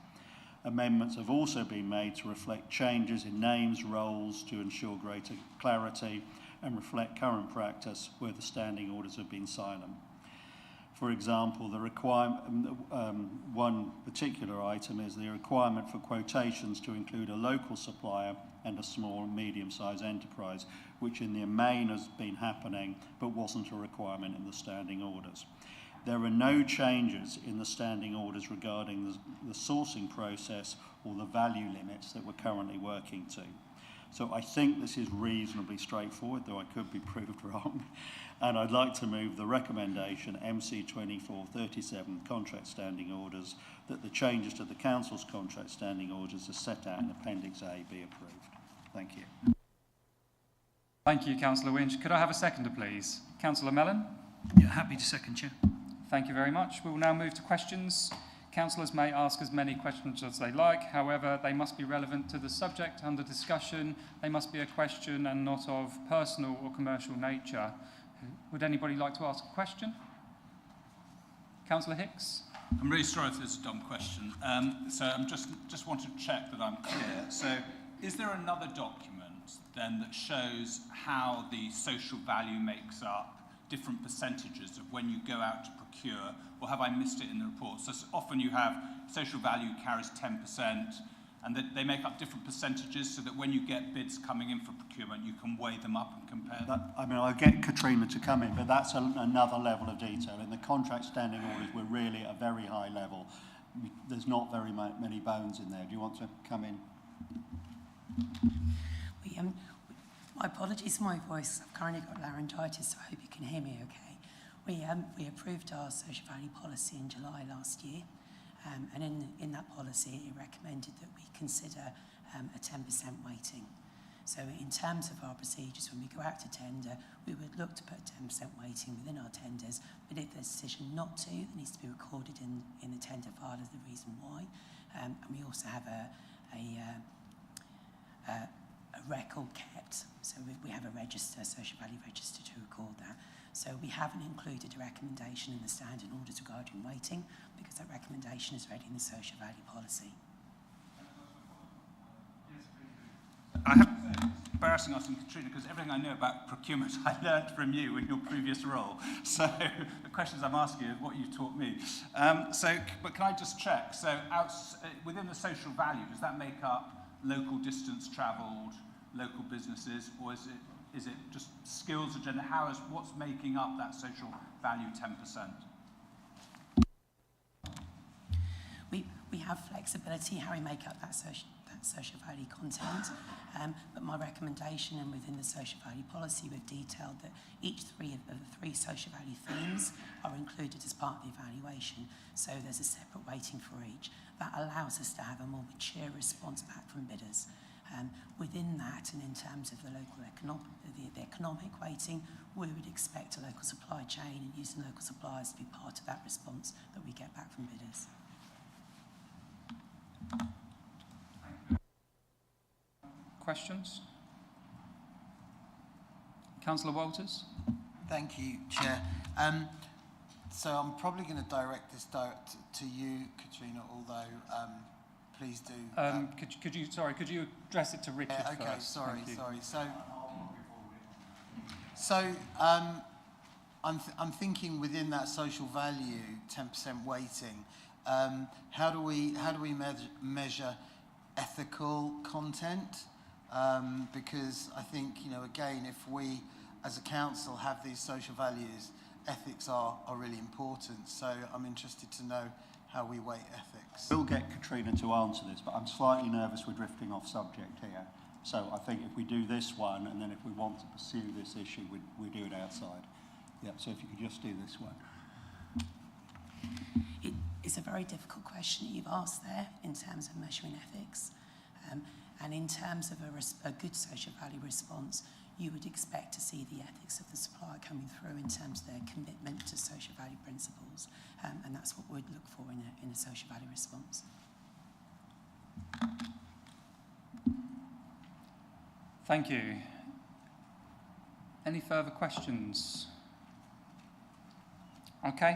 S11: Amendments have also been made to reflect changes in names, roles to ensure greater clarity and reflect current practice where the standing orders have been silent. For example, the one particular item is the requirement for quotations to include a local supplier and a small and medium-sized enterprise, which in the main has been happening but wasn't a requirement in the standing orders. There are no changes in the standing orders regarding the sourcing process or the value limits that we're currently working to. So I think this is reasonably straightforward, though I could be proved wrong. And I'd like to move the recommendation MC 2437 contract standing orders that the changes to the Council's contract standing orders as set out in Appendix A be approved. Thank you.
S1: Thank you, Councillor Winch. Could I have a seconder, please? Councillor Mellon?
S4: Yeah, happy to second, Chair.
S1: Thank you very much. We will now move to questions. Councillors may ask as many questions as they like. However, they must be relevant to the subject under discussion. They must be a question and not of personal or commercial nature. Would anybody like to ask a question? Councillor Hicks?
S13: I'm really sorry if this is a dumb question. So I'm just want to check that I'm clear. So is there another document then that shows how the social value makes up different percentages of when you go out to procure, or have I missed it in the report? So often you have social value carries 10%, and they make up different percentages so that when you get bids coming in for procurement, you can weigh them up and compare them.
S11: I mean, I'll get Katrina to come in, but that's another level of detail. In the contract standing orders, we're really at a very high level. There's not very many bones in there. Do you want to come in?
S15: My apologies for my voice. I've currently got laryngitis, so I hope you can hear me okay. We approved our social value policy in July last year, and in that policy it recommended that we consider a 10% weighting. So in terms of our procedures, when we go out to tender, we would look to put 10% weighting within our tenders, but if there's a decision not to, it needs to be recorded in the tender file as the reason why. And we also have a record kept, so we have a register, social value register, to record that. So we haven't included a recommendation in the standing orders regarding weighting because that recommendation is already in the social value policy.
S13: I have to say, it's embarrassing asking Katrina because everything I know about procurement I learned from you in your previous role. So the questions I'm asking are what you taught me. But can I just check? So within the social value, does that make up local distance travelled, local businesses, or is it just skills agenda? What's making up that social value 10%?
S15: We have flexibility how we make up that social value content, but my recommendation, and within the social value policy, we've detailed that each of the three social value themes are included as part of the evaluation, so there's a separate weighting for each. That allows us to have a more mature response back from bidders. Within that, and in terms of the local economic weighting, we would expect a local supply chain and using local suppliers to be part of that response that we get back from bidders.
S1: Questions? Councillor Walters?
S14: Thank you, Chair. So I'm probably going to direct this to you, Katrina, although please do...
S1: could you address it to Richard first?
S14: Okay, sorry. So I'm thinking within that social value, 10% weighting, how do we measure ethical content? Because I think, again, if we as a council have these social values, ethics are really important. So I'm interested to know how we weight ethics.
S11: We'll get Katrina to answer this, but I'm slightly nervous we're drifting off subject here. So I think if we do this one, and then if we want to pursue this issue, we do it outside. Yeah, so if you could just do this one.
S15: It's a very difficult question that you've asked there in terms of measuring ethics. And in terms of a good social value response, you would expect to see the ethics of the supplier coming through in terms of their commitment to social value principles. And that's what we'd look for in a social value response.
S1: Thank you. Any further questions? Okay.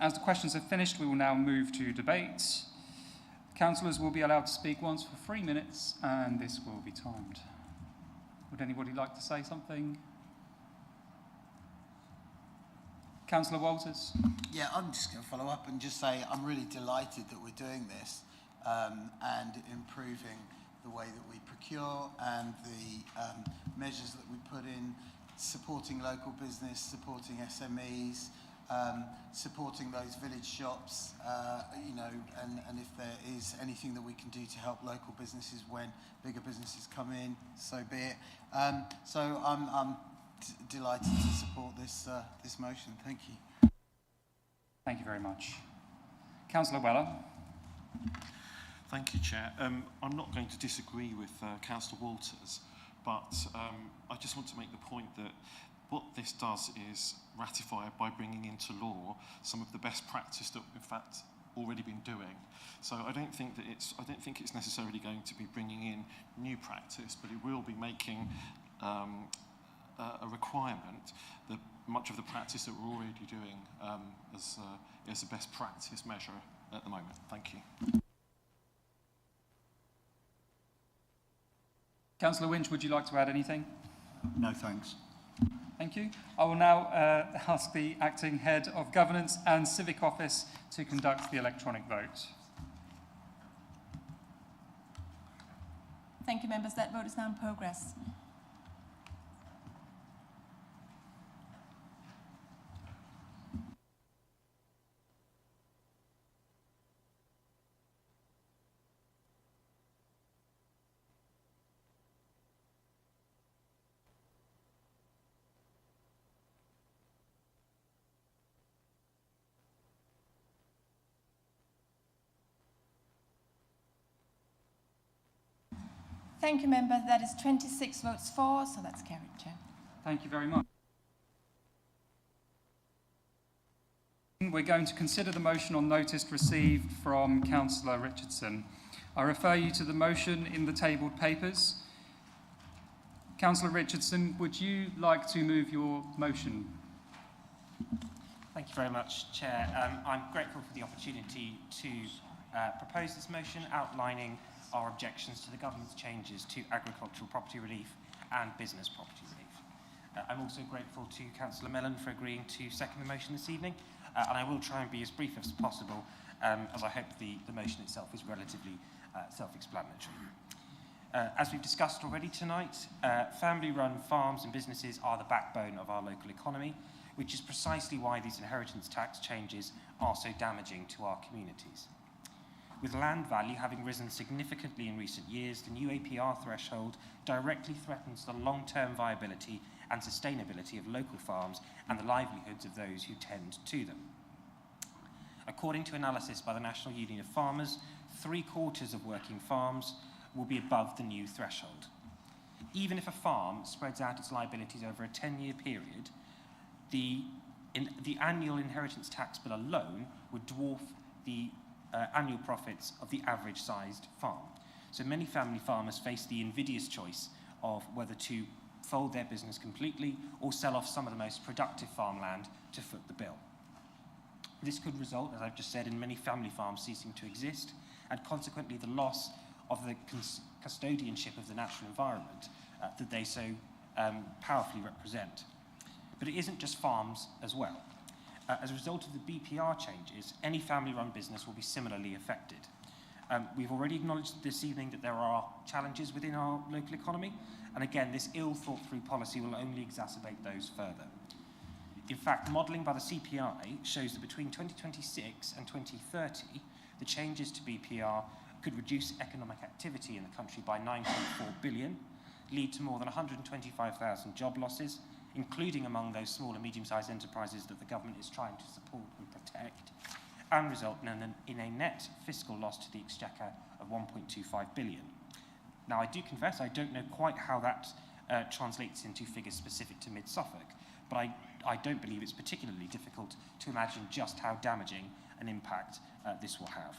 S1: As the questions have finished, we will now move to debate. Councillors will be allowed to speak once for 3 minutes, and this will be timed. Would anybody like to say something? Councillor Walters.
S14: Yeah, I'm just going to follow up and just say I'm really delighted that we're doing this and improving the way that we procure and the measures that we put in, supporting local business, supporting SMEs, supporting those village shops, you know, and if there is anything that we can do to help local businesses when bigger businesses come in, so be it. So I'm delighted to support this this motion. Thank you.
S1: Thank you very much. Councillor Weller.
S16: Thank you, Chair. I'm not going to disagree with Councillor Walters, but I just want to make the point that what this does is ratify by bringing into law some of the best practice that we've in fact already been doing. So I don't think it's necessarily going to be bringing in new practice, but it will be making a requirement that much of the practice that we're already doing as a best practice measure at the moment. Thank you.
S1: Councillor Winch, would you like to add anything?
S11: No, thanks.
S1: Thank you. I will now ask the Acting Head of Governance and Civic Office to conduct the electronic vote.
S2: Thank you, members. That vote is now in progress. Thank you, member. That is 26 votes for, so that's carried, Chair.
S1: Thank you very much. We're going to consider the motion on notice received from Councillor Richardson. I refer you to the motion in the tabled papers. Councillor Richardson, would you like to move your motion?
S7: Thank you very much, Chair. I'm grateful for the opportunity to propose this motion outlining our objections to the government's changes to agricultural property relief and business property relief. I'm also grateful to Councillor Mellon for agreeing to second the motion this evening, and I will try and be as brief as possible, as I hope the motion itself is relatively self-explanatory. As we've discussed already tonight, family-run farms and businesses are the backbone of our local economy, which is precisely why these inheritance tax changes are so damaging to our communities. With land value having risen significantly in recent years, the new APR threshold directly threatens the long-term viability and sustainability of local farms and the livelihoods of those who tend to them. According to analysis by the National Union of Farmers, 3/4 of working farms will be above the new threshold. Even if a farm spreads out its liabilities over a 10-year period, the annual inheritance tax bill alone would dwarf the annual profits of the average-sized farm. So many family farmers face the invidious choice of whether to fold their business completely or sell off some of the most productive farmland to foot the bill. This could result, as I've just said, in many family farms ceasing to exist, and consequently the loss of the custodianship of the natural environment that they so powerfully represent. But it isn't just farms as well. As a result of the BPR changes, any family-run business will be similarly affected. We've already acknowledged this evening that there are challenges within our local economy, and again, this ill-thought-through policy will only exacerbate those further. In fact, modelling by the CPI shows that between 2026 and 2030, the changes to BPR could reduce economic activity in the country by 9.4 billion, lead to more than 125,000 job losses, including among those small and medium-sized enterprises that the government is trying to support and protect, and result in a net fiscal loss to the Exchequer of 1.25 billion. Now, I do confess I don't know quite how that translates into figures specific to mid-Suffolk, but I don't believe it's particularly difficult to imagine just how damaging an impact this will have.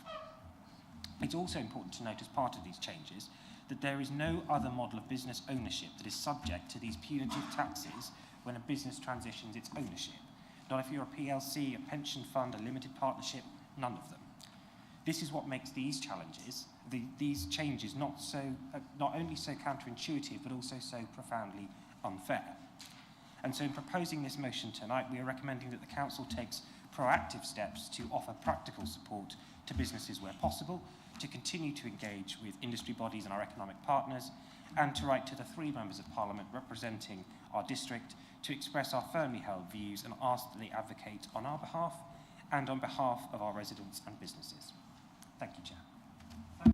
S7: It's also important to note as part of these changes that there is no other model of business ownership that is subject to these punitive taxes when a business transitions its ownership. Not if you're a PLC, a pension fund, a limited partnership, none of them. This is what makes these challenges, these changes, not only so counterintuitive, but also so profoundly unfair. And so in proposing this motion tonight, we are recommending that the Council takes proactive steps to offer practical support to businesses where possible, to continue to engage with industry bodies and our economic partners, and to write to the 3 members of Parliament representing our district to express our firmly held views and ask that they advocate on our behalf and on behalf of our residents and businesses. Thank you, Chair.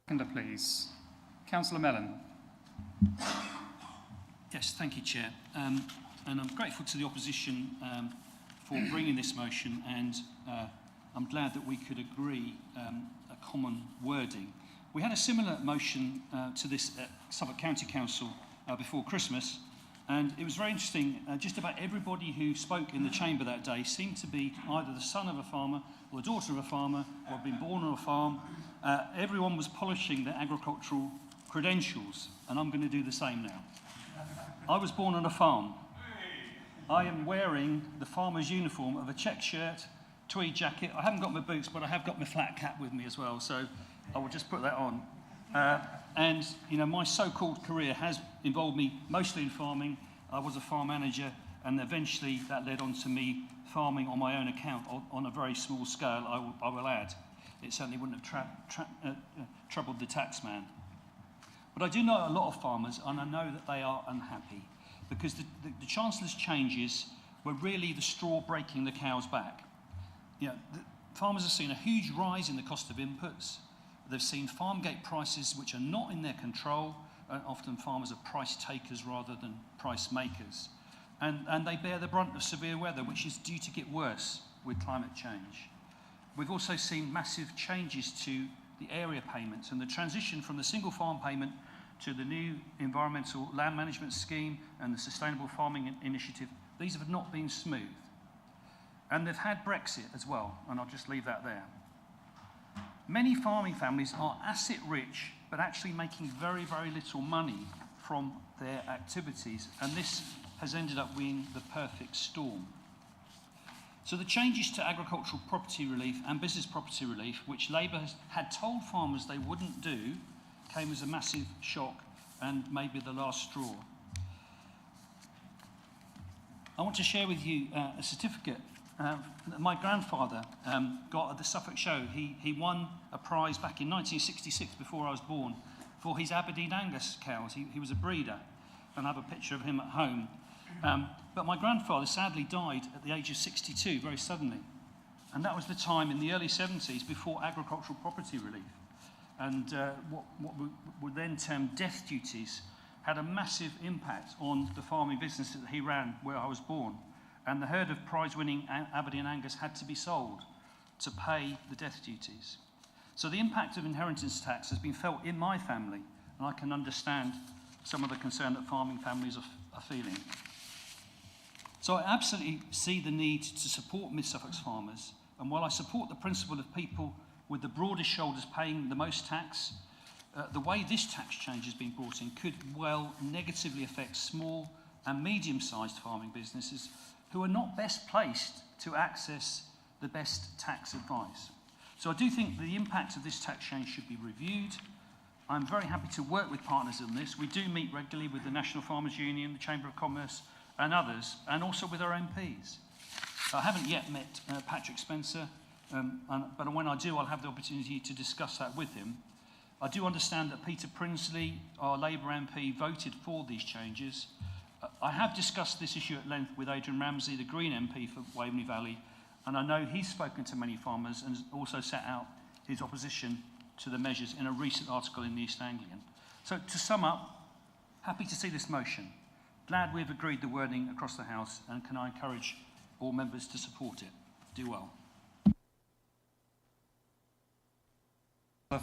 S1: Seconder, please. Councillor Mellon.
S4: Yes, thank you, Chair. And I'm grateful to the opposition for bringing this motion, and I'm glad that we could agree a common wording. We had a similar motion to this at Suffolk County Council before Christmas, and it was very interesting. Just about everybody who spoke in the chamber that day seemed to be either the son of a farmer or the daughter of a farmer or had been born on a farm. Everyone was polishing their agricultural credentials, and I'm going to do the same now. I was born on a farm. I am wearing the farmer's uniform of a check shirt, tweed jacket. I haven't got my boots, but I have got my flat cap with me as well, so I will just put that on. And, you know, my so-called career has involved me mostly in farming. I was a farm manager, and eventually that led on to me farming on my own account on a very small scale, I will add. It certainly wouldn't have troubled the taxman. But I do know a lot of farmers, and I know that they are unhappy, because the Chancellor's changes were really the straw breaking the cow's back. You know, farmers have seen a huge rise in the cost of inputs. They've seen farm gate prices which are not in their control, and often farmers are price takers rather than price makers. And they bear the brunt of severe weather, which is due to get worse with climate change. We've also seen massive changes to the area payments, and the transition from the single farm payment to the new environmental land management scheme and the sustainable farming initiative. These have not been smooth. And they've had Brexit as well, and I'll just leave that there. Many farming families are asset rich, but actually making very, very little money from their activities, and this has ended up being the perfect storm. So the changes to agricultural property relief and business property relief, which Labour had told farmers they wouldn't do, came as a massive shock and maybe the last straw. I want to share with you a certificate that my grandfather got at the Suffolk show. He won a prize back in 1966, before I was born, for his Aberdeen Angus cows. He was a breeder, and I have a picture of him at home. But my grandfather sadly died at the age of 62, very suddenly. And that was the time in the early 70s before agricultural property relief. And what were then termed death duties had a massive impact on the farming business that he ran where I was born. And the herd of prize-winning Aberdeen Angus had to be sold to pay the death duties. So the impact of inheritance tax has been felt in my family, and I can understand some of the concern that farming families are feeling. So I absolutely see the need to support Mid-Suffolk's farmers, and while I support the principle of people with the broadest shoulders paying the most tax, the way this tax change has been brought in could well negatively affect small and medium-sized farming businesses who are not best placed to access the best tax advice. So I do think the impact of this tax change should be reviewed. I'm very happy to work with partners on this. We do meet regularly with the National Farmers Union, the Chamber of Commerce and others, and also with our MPs. I haven't yet met Patrick Spencer, but when I do, I'll have the opportunity to discuss that with him. I do understand that Peter Prinsley, our Labour MP, voted for these changes. I have discussed this issue at length with Adrian Ramsey, the Green MP for Waveney Valley, and I know he's spoken to many farmers and also set out his opposition to the measures in a recent article in the East Anglian. So to sum up, happy to see this motion. Glad we've agreed the wording across the House, and can I encourage all members to support it? Do well.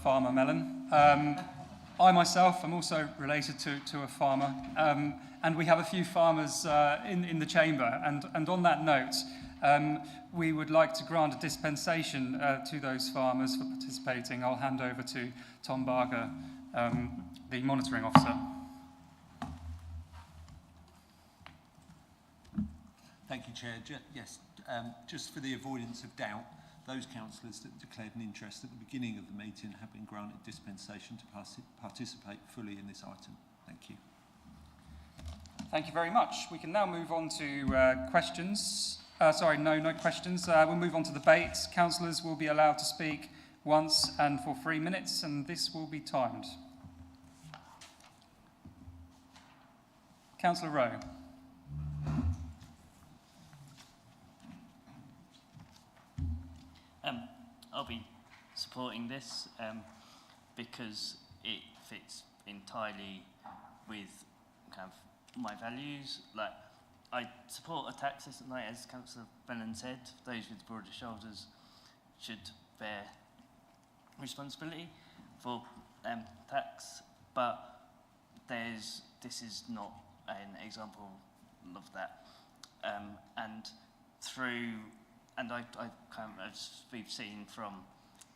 S1: Farmer Mellon. I myself am also related to a farmer, and we have a few farmers in the chamber, and on that note, we would like to grant a dispensation to those farmers for participating. I'll hand over to Tom Barker, the monitoring officer.
S9: Thank you, Chair. Yes, just for the avoidance of doubt, those councillors that declared an interest at the beginning of the meeting have been granted dispensation to participate fully in this item. Thank you.
S1: Thank you very much. We can now move on to questions. No questions. We'll move on to debates. Councillors will be allowed to speak once and for 3 minutes, and this will be timed. Councillor Rowe.
S19: I'll be supporting this because it fits entirely with kind of my values. Like, I support a tax system, like as Councillor Brennan said, those with broader shoulders should bear responsibility for tax, but this is not an example of that. As we've seen from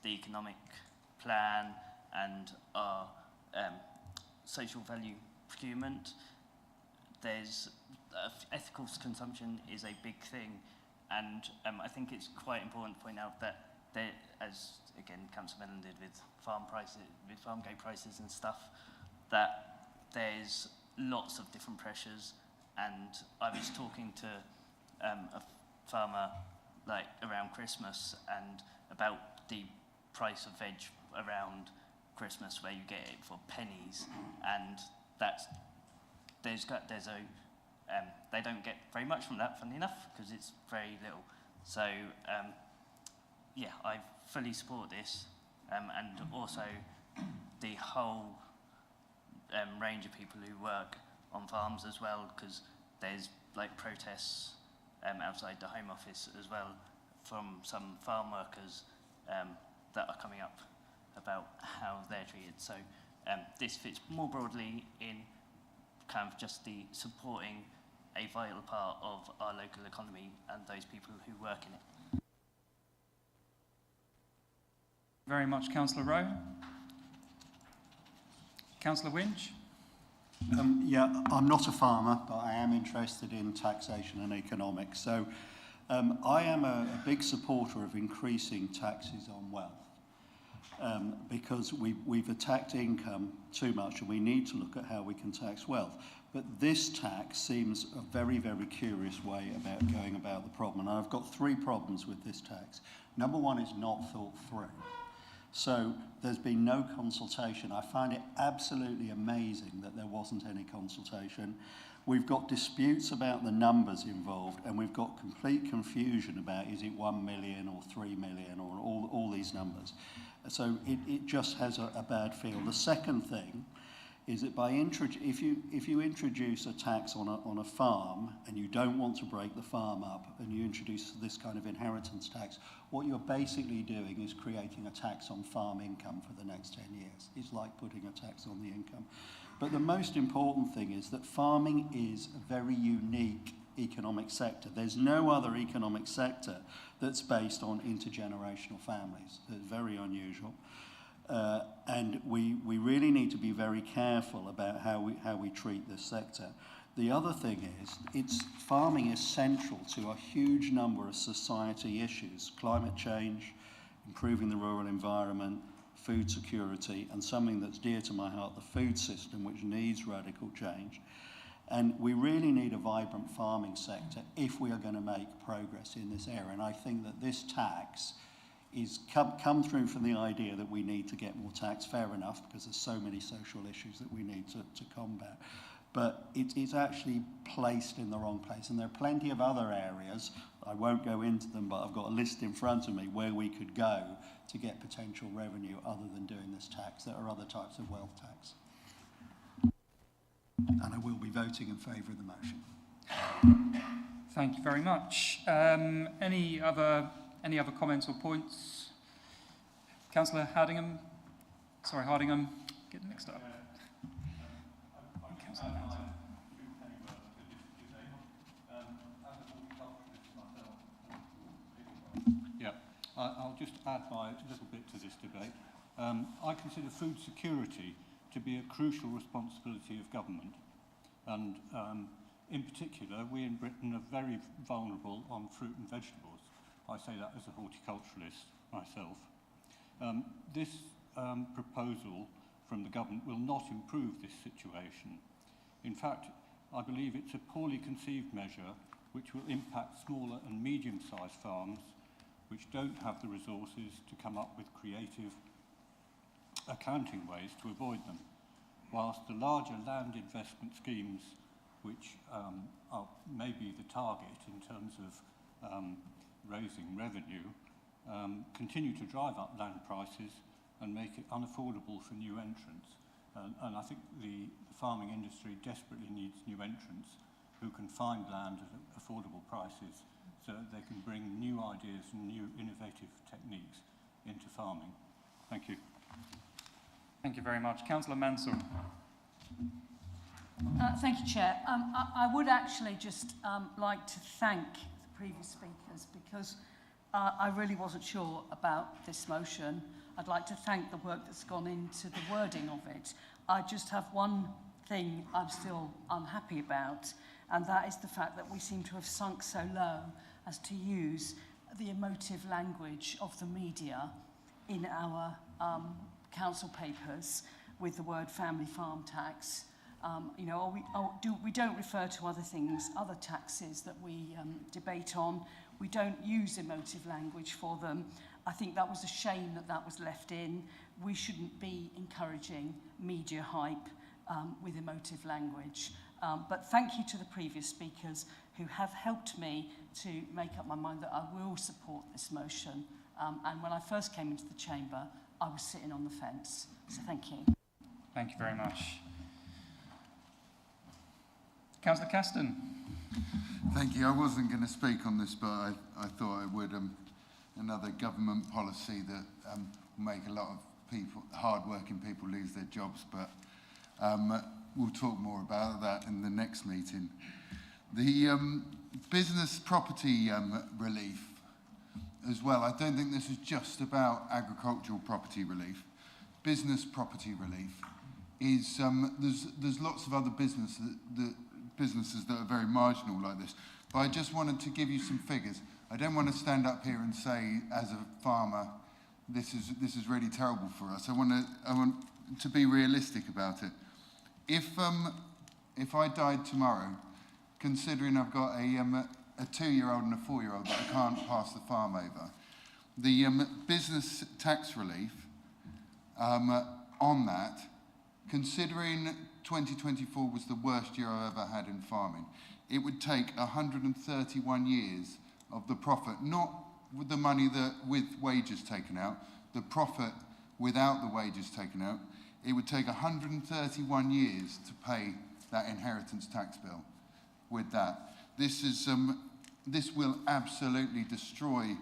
S19: the economic plan and our social value procurement, ethical consumption is a big thing, and I think it's quite important to point out that there, as again Councillor Mellon did with farm prices, with farm gate prices and stuff, that there's lots of different pressures. And I was talking to a farmer like around Christmas and about the price of veg around Christmas, where you get it for pennies, and they don't get very much from that, funny enough, because it's very little. So yeah, I fully support this, and also the whole range of people who work on farms as well, because there's like protests outside the Home Office as well from some farm workers that are coming up about how they're treated. So this fits more broadly in kind of just the supporting a vital part of our local economy and those people who work in it.
S1: Very much, Councillor Rowe. Councillor Winch.
S11: Yeah, I'm not a farmer, but I am interested in taxation and economics. So I am a big supporter of increasing taxes on wealth because we've attacked income too much, and we need to look at how we can tax wealth. But this tax seems a very, very curious way about going about the problem. And I've got 3 problems with this tax. Number one, it's not thought through. So there's been no consultation. I find it absolutely amazing that there wasn't any consultation. We've got disputes about the numbers involved, and we've got complete confusion about is it 1 million or 3 million or all these numbers. So it just has a bad feel. The second thing is that if you introduce a tax on a farm and you don't want to break the farm up, and you introduce this kind of inheritance tax, what you're basically doing is creating a tax on farm income for the next 10 years. It's like putting a tax on the income. But the most important thing is that farming is a very unique economic sector. There's no other economic sector that's based on intergenerational families. It's very unusual. And we really need to be very careful about how we treat this sector. The other thing is, farming is central to a huge number of society issues: climate change, improving the rural environment, food security, and something that's dear to my heart, the food system, which needs radical change. And we really need a vibrant farming sector if we are going to make progress in this area. And I think that this tax is come through from the idea that we need to get more tax, fair enough, because there's so many social issues that we need to combat. But it's actually placed in the wrong place. And there are plenty of other areas, I won't go into them, but I've got a list in front of me where we could go to get potential revenue other than doing this tax. There are other types of wealth tax. And I will be voting in favour of the motion.
S1: Thank you very much. Any other comments or points? Councillor Hardingham. Sorry, Hardingham. Getting mixed up.
S13: Yeah, I'll just add my little bit to this debate. I consider food security to be a crucial responsibility of government, and in particular we in Britain are very vulnerable on fruit and vegetables.
S11: I say that as a horticulturalist myself. This proposal from the government will not improve this situation. In fact, I believe it's a poorly conceived measure which will impact smaller and medium-sized farms which don't have the resources to come up with creative accounting ways to avoid them, whilst the larger land investment schemes, which are maybe the target in terms of raising revenue, continue to drive up land prices and make it unaffordable for new entrants. And I think the farming industry desperately needs new entrants who can find land at affordable prices so that they can bring new ideas and new innovative techniques into farming. Thank you.
S1: Thank you very much. Councillor Mansell.
S12: Thank you, Chair. I would actually just like to thank the previous speakers because I really wasn't sure about this motion. I'd like to thank the work that's gone into the wording of it. I just have one thing I'm still unhappy about, and that is the fact that we seem to have sunk so low as to use the emotive language of the media in our council papers with the word family farm tax. You know, we don't refer to other things, other taxes that we debate on. We don't use emotive language for them. I think that was a shame that that was left in. We shouldn't be encouraging media hype with emotive language. But thank you to the previous speakers who have helped me to make up my mind that I will support this motion. And when I first came into the chamber, I was sitting on the fence. So thank you.
S1: Thank you very much. Councillor Caston.
S3: Thank you. I wasn't going to speak on this, but I thought I would. Another government policy that will make a lot of people, hard-working people, lose their jobs. But we'll talk more about that in the next meeting. The business property relief as well. I don't think this is just about agricultural property relief. Business property relief is there's lots of other businesses that are very marginal like this. But I just wanted to give you some figures. I don't want to stand up here and say, as a farmer, this is really terrible for us. I want to be realistic about it. If I died tomorrow, considering I've got a 2-year-old and a 4-year-old that I can't pass the farm over, the business tax relief on that, considering 2024 was the worst year I've ever had in farming, it would take 131 years of the profit, not with the money with wages taken out, the profit without the wages taken out. It would take 131 years to pay that inheritance tax bill with that. This will absolutely destroy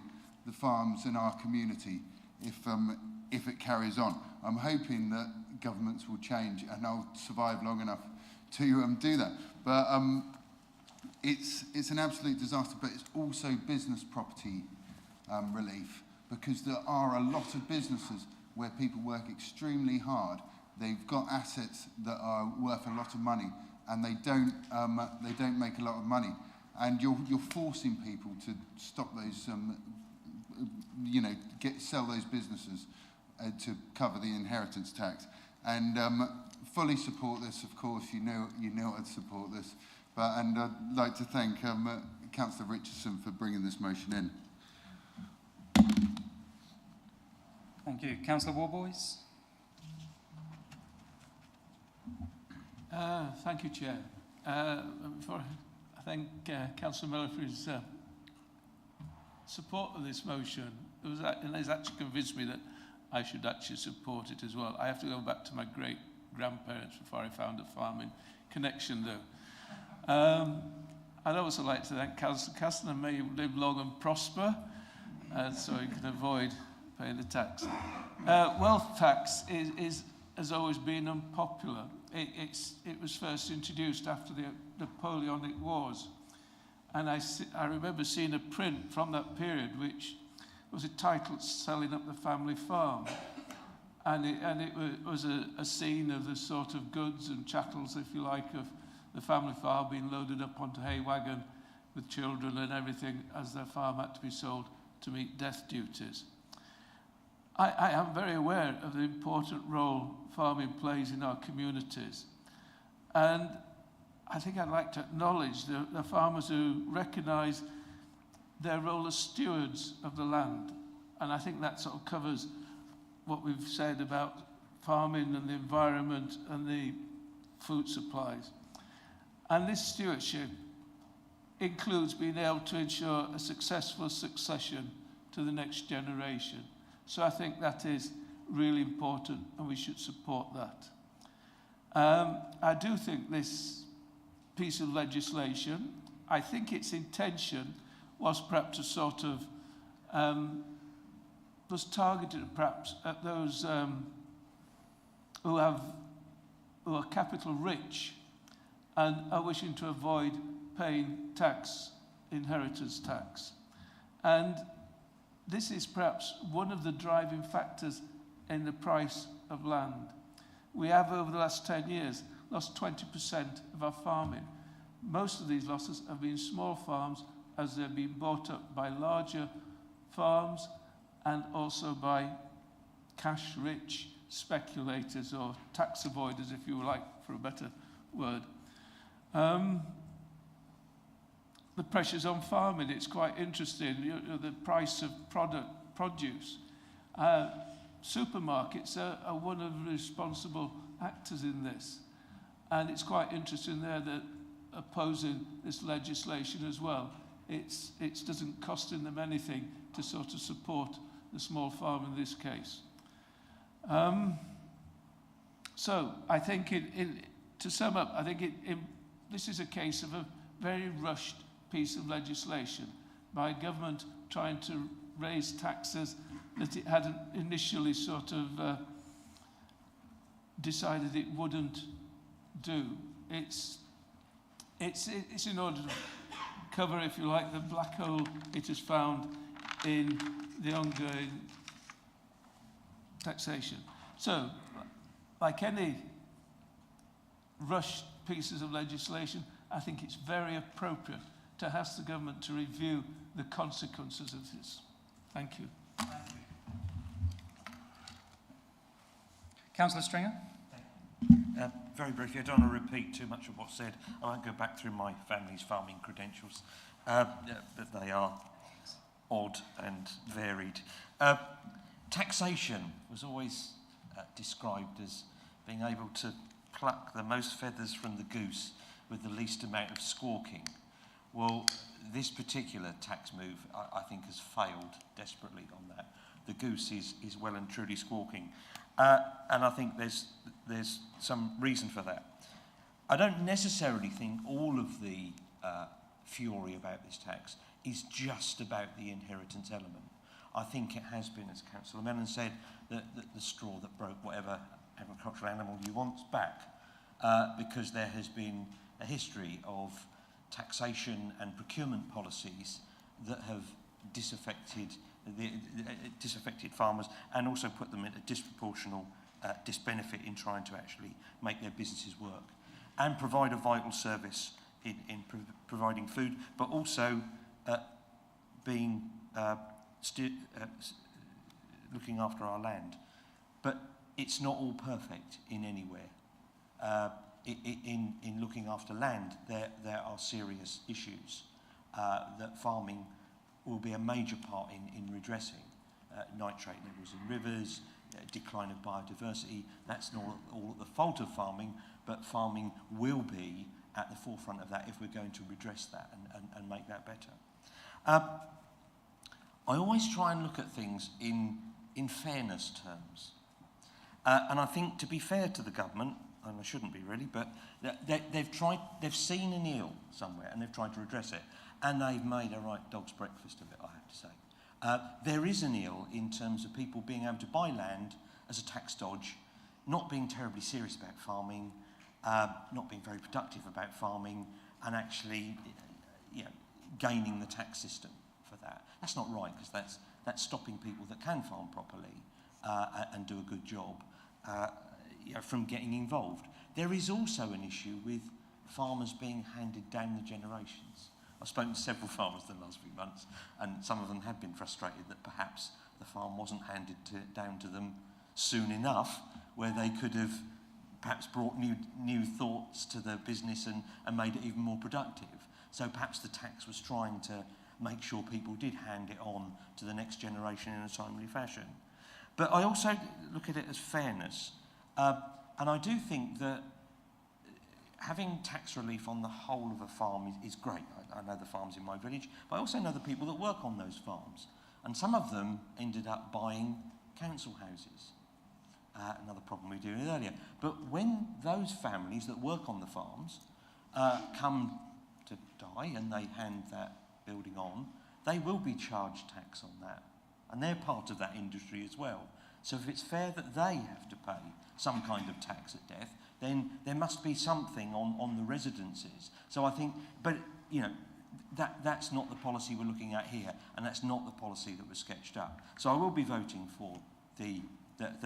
S3: the farms in our community if it carries on. I'm hoping that governments will change and I'll survive long enough to do that. But it's an absolute disaster, but it's also business property relief, because there are a lot of businesses where people work extremely hard. They've got assets that are worth a lot of money, and they don't make a lot of money. And you're forcing people to stop those, sell those businesses to cover the inheritance tax. And fully support this, of course. You know I'd support this. And I'd like to thank Councillor Richardson for bringing this motion in.
S1: Thank you. Councillor Warboys.
S6: Thank you, Chair. I thank Councillor Miller for his support of this motion. It has actually convinced me that I should actually support it as well. I have to go back to my great-grandparents before I found a farming connection, though. I'd also like to thank Councillor Caston, and may you live long and prosper, so you can avoid paying the tax. Wealth tax has always been unpopular. It was first introduced after the Napoleonic Wars. And I remember seeing a print from that period which was entitled Selling Up the Family Farm. And it was a scene of the sort of goods and chattels, if you like, of the family farm being loaded up onto hay wagon with children and everything as their farm had to be sold
S5: to meet death duties. I am very aware of the important role farming plays in our communities. And I think I'd like to acknowledge the farmers who recognise their role as stewards of the land. And I think that sort of covers what we've said about farming and the environment and the food supplies. And this stewardship includes being able to ensure a successful succession to the next generation. So I think that is really important and we should support that. I do think this piece of legislation, I think its intention was perhaps to sort of, was targeted perhaps at those who are capital rich and are wishing to avoid paying tax, inheritance tax. And this is perhaps one of the driving factors in the price of land. We have, over the last 10 years, lost 20% of our farming. Most of these losses have been small farms as they've been bought up by larger farms and also by cash-rich speculators or tax avoiders, if you like, for a better word. The pressures on farming, it's quite interesting, the price of produce. Supermarkets are one of the responsible actors in this. And it's quite interesting there that opposing this legislation as well, it doesn't cost them anything to sort of support the small farm in this case. So I think, to sum up, I think this is a case of a very rushed piece of legislation by a government trying to raise taxes that it hadn't initially sort of decided it wouldn't do. It's in order to cover, if you like, the black hole it has found in the ongoing taxation. So, like any rushed pieces of legislation, I think it's very appropriate to ask the government to review the consequences of this. Thank you.
S1: Councillor Stringer.
S18: Very briefly, I don't want to repeat too much of what's said. I won't go back through my family's farming credentials, but they are odd and varied. Taxation was always described as being able to pluck the most feathers from the goose with the least amount of squawking. Well, this particular tax move, I think, has failed desperately on that. The goose is well and truly squawking. And I think there's some reason for that. I don't necessarily think all of the fury about this tax is just about the inheritance element. I think it has been, as Councillor Mellon said, the straw that broke whatever agricultural animal you want back, because there has been a history of taxation and procurement policies that have disaffected farmers and also put them at a disproportional disbenefit in trying to actually make their businesses work and provide a vital service in providing food, but also being looking after our land. But it's not all perfect in anywhere. In looking after land, there are serious issues that farming will be a major part in redressing. Nitrate levels in rivers, decline of biodiversity. That's not all at the fault of farming, but farming will be at the forefront of that if we're going to redress that and make that better. I always try and look at things in fairness terms. And I think, to be fair to the government, and I shouldn't be really, but they've seen an ill somewhere and they've tried to address it, and they've made a right dog's breakfast of it, I have to say. There is an ill in terms of people being able to buy land as a tax dodge, not being terribly serious about farming, not being very productive about farming, and actually gaining the tax system for that. That's not right, because that's stopping people that can farm properly and do a good job from getting involved. There is also an issue with farmers being handed down the generations. I've spoken to several farmers in the last few months, and some of them have been frustrated that perhaps the farm wasn't handed down to them soon enough, where they could have perhaps brought new thoughts to the business and made it even more productive. So perhaps the tax was trying to make sure people did hand it on to the next generation in a timely fashion. But I also look at it as fairness. And I do think that having tax relief on the whole of a farm is great. I know the farms in my village, but I also know the people that work on those farms. And some of them ended up buying council houses. Another problem we did earlier. But when those families that work on the farms come to die and they hand that building on, they will be charged tax on that. And they're part of that industry as well. So if it's fair that they have to pay some kind of tax at death, then there must be something on the residences. So I think, but you know, that's not the policy we're looking at here, and that's not the policy that was sketched up. So I will be voting for the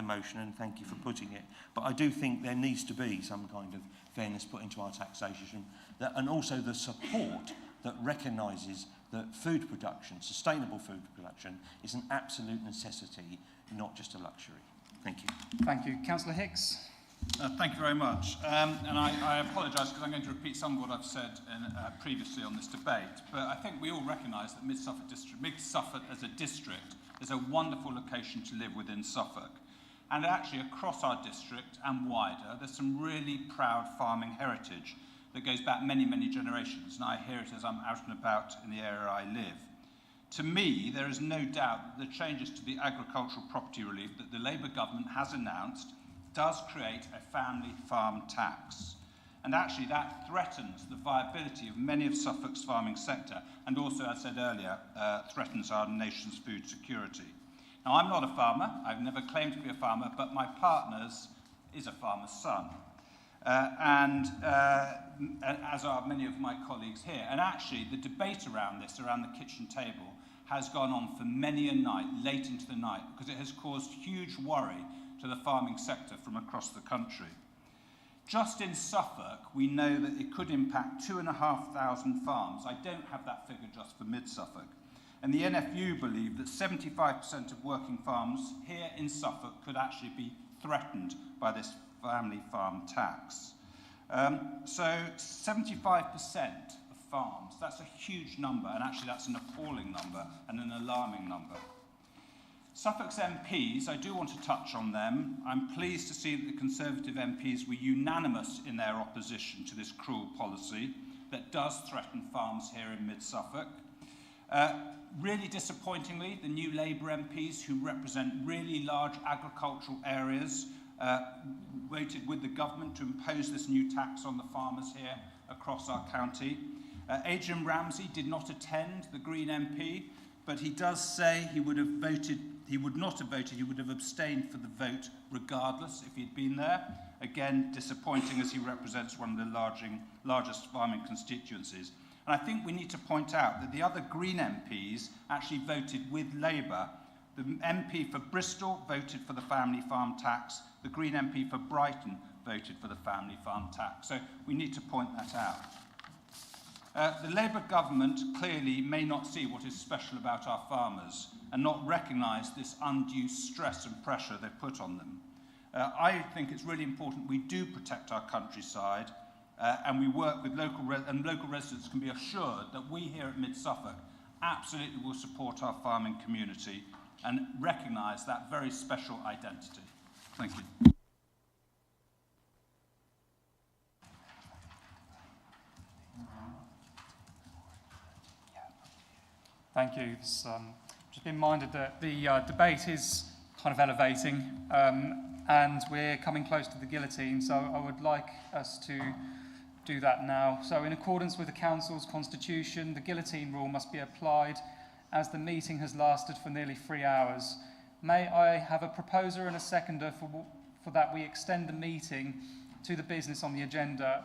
S18: motion, and thank you for putting it. But I do think there needs to be some kind of fairness put into our taxation, and also the support that recognises that food production, sustainable food production, is an absolute necessity, not just a luxury. Thank you.
S1: Thank you. Councillor Hicks.
S13: Thank you very much. And I apologise because I'm going to repeat some of what I've said previously on this debate. But I think we all recognise that Mid Suffolk as a district is a wonderful location to live within Suffolk. And actually across our district and wider, there's some really proud farming heritage that goes back many, many generations. And I hear it as I'm out and about in the area I live. To me, there is no doubt that the changes to the agricultural property relief that the Labour government has announced does create a family farm tax. And actually that threatens the viability of many of Suffolk's farming sector, and also, as I said earlier, threatens our nation's food security. Now, I'm not a farmer. I've never claimed to be a farmer, but my partner's is a farmer's son. As are many of my colleagues here. And actually, the debate around this, around the kitchen table, has gone on for many a night, late into the night, because it has caused huge worry to the farming sector from across the country. Just in Suffolk, we know that it could impact 2,500 farms. I don't have that figure just for Mid-Suffolk. And the NFU believe that 75% of working farms here in Suffolk could actually be threatened by this family farm tax. So 75% of farms, that's a huge number, and actually that's an appalling number and an alarming number. Suffolk's MPs, I do want to touch on them. I'm pleased to see that the Conservative MPs were unanimous in their opposition to this cruel policy that does threaten farms here in Mid-Suffolk. Really disappointingly, the new Labour MPs, who represent really large agricultural areas, voted with the government to impose this new tax on the farmers here across our county. Adrian Ramsey did not attend, the Green MP, but he does say he would have voted, he would not have voted, he would have abstained for the vote regardless if he'd been there. Again, disappointing as he represents one of the largest farming constituencies. And I think we need to point out that the other Green MPs actually voted with Labour. The MP for Bristol voted for the family farm tax. The Green MP for Brighton voted for the family farm tax. So we need to point that out. The Labour government clearly may not see what is special about our farmers and not recognise this undue stress and pressure they put on them. I think it's really important we do protect our countryside and we work with local residents can be assured that we here at Mid-Suffolk absolutely will support our farming community and recognise that very special identity. Thank you.
S1: Thank you. It's just been minded that the debate is kind of elevating and we're coming close to the guillotine, so I would like us to do that now. So in accordance with the Council's constitution, the guillotine rule must be applied as the meeting has lasted for nearly 3 hours. May I have a proposer and a seconder for that we extend the meeting to the business on the agenda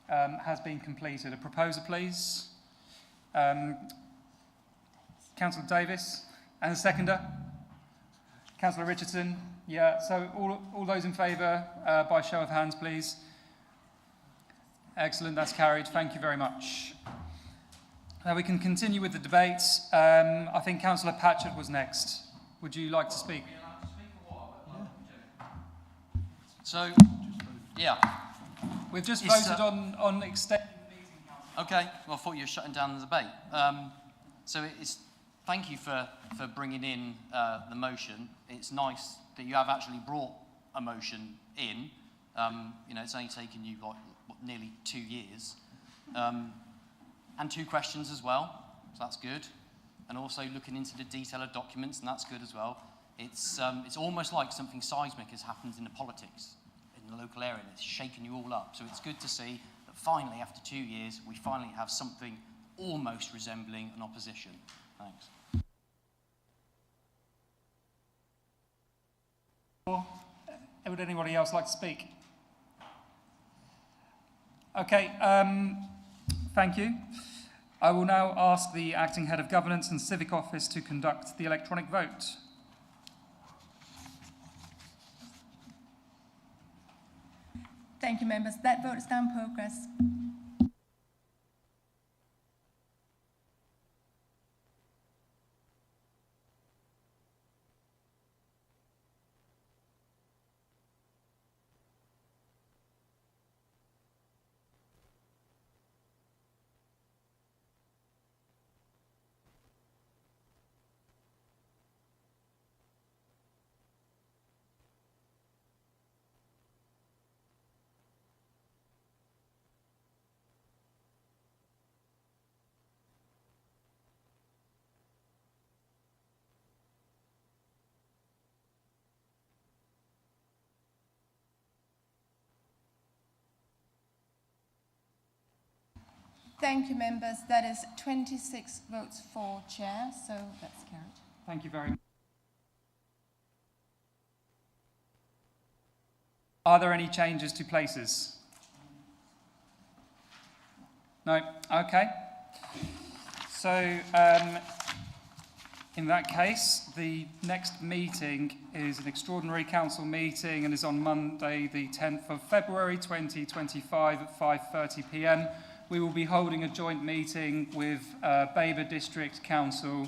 S1: has been completed. A proposer, please. Councillor Davis, and a seconder? Councillor Richardson, yeah, so all those in favour by show of hands, please. Excellent, that's carried, thank you very much. Now we can continue with the debates. I think Councillor Patchett was next. Would you like to speak?
S10: So, yeah.
S1: We've just voted on extending the meeting.
S10: Okay, well, I thought you were shutting down the debate. Thank you for bringing in the motion. It's nice that you have actually brought a motion in. It's only taken you nearly 2 years. And 2 questions as well, so that's good. And also looking into the detail of documents, and that's good as well. It's almost like something seismic has happened in the politics in the local area, and it's shaken you all up. So it's good to see that finally, after 2 years, we finally have something almost resembling an opposition. Thanks.
S1: Would anybody else like to speak? Okay, thank you. I will now ask the Acting Head of Governance and Civic Office to conduct the electronic vote.
S2: Thank you, members. That vote is now in progress. Thank you, members. That is 26 votes for chair, so that's carried.
S1: Thank you very much. Are there any changes to places? No? Okay. So, in that case, the next meeting is an extraordinary council meeting and is on Monday, the 10th of February 2025 at 5:30 p.m. We will be holding a joint meeting with Baber District Council,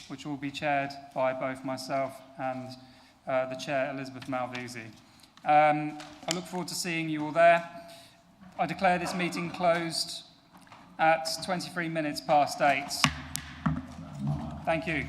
S1: which will be chaired by both myself and the chair, Elizabeth Malvisi. I look forward to seeing you all there. I declare this meeting closed at 23 minutes past 8. Thank you.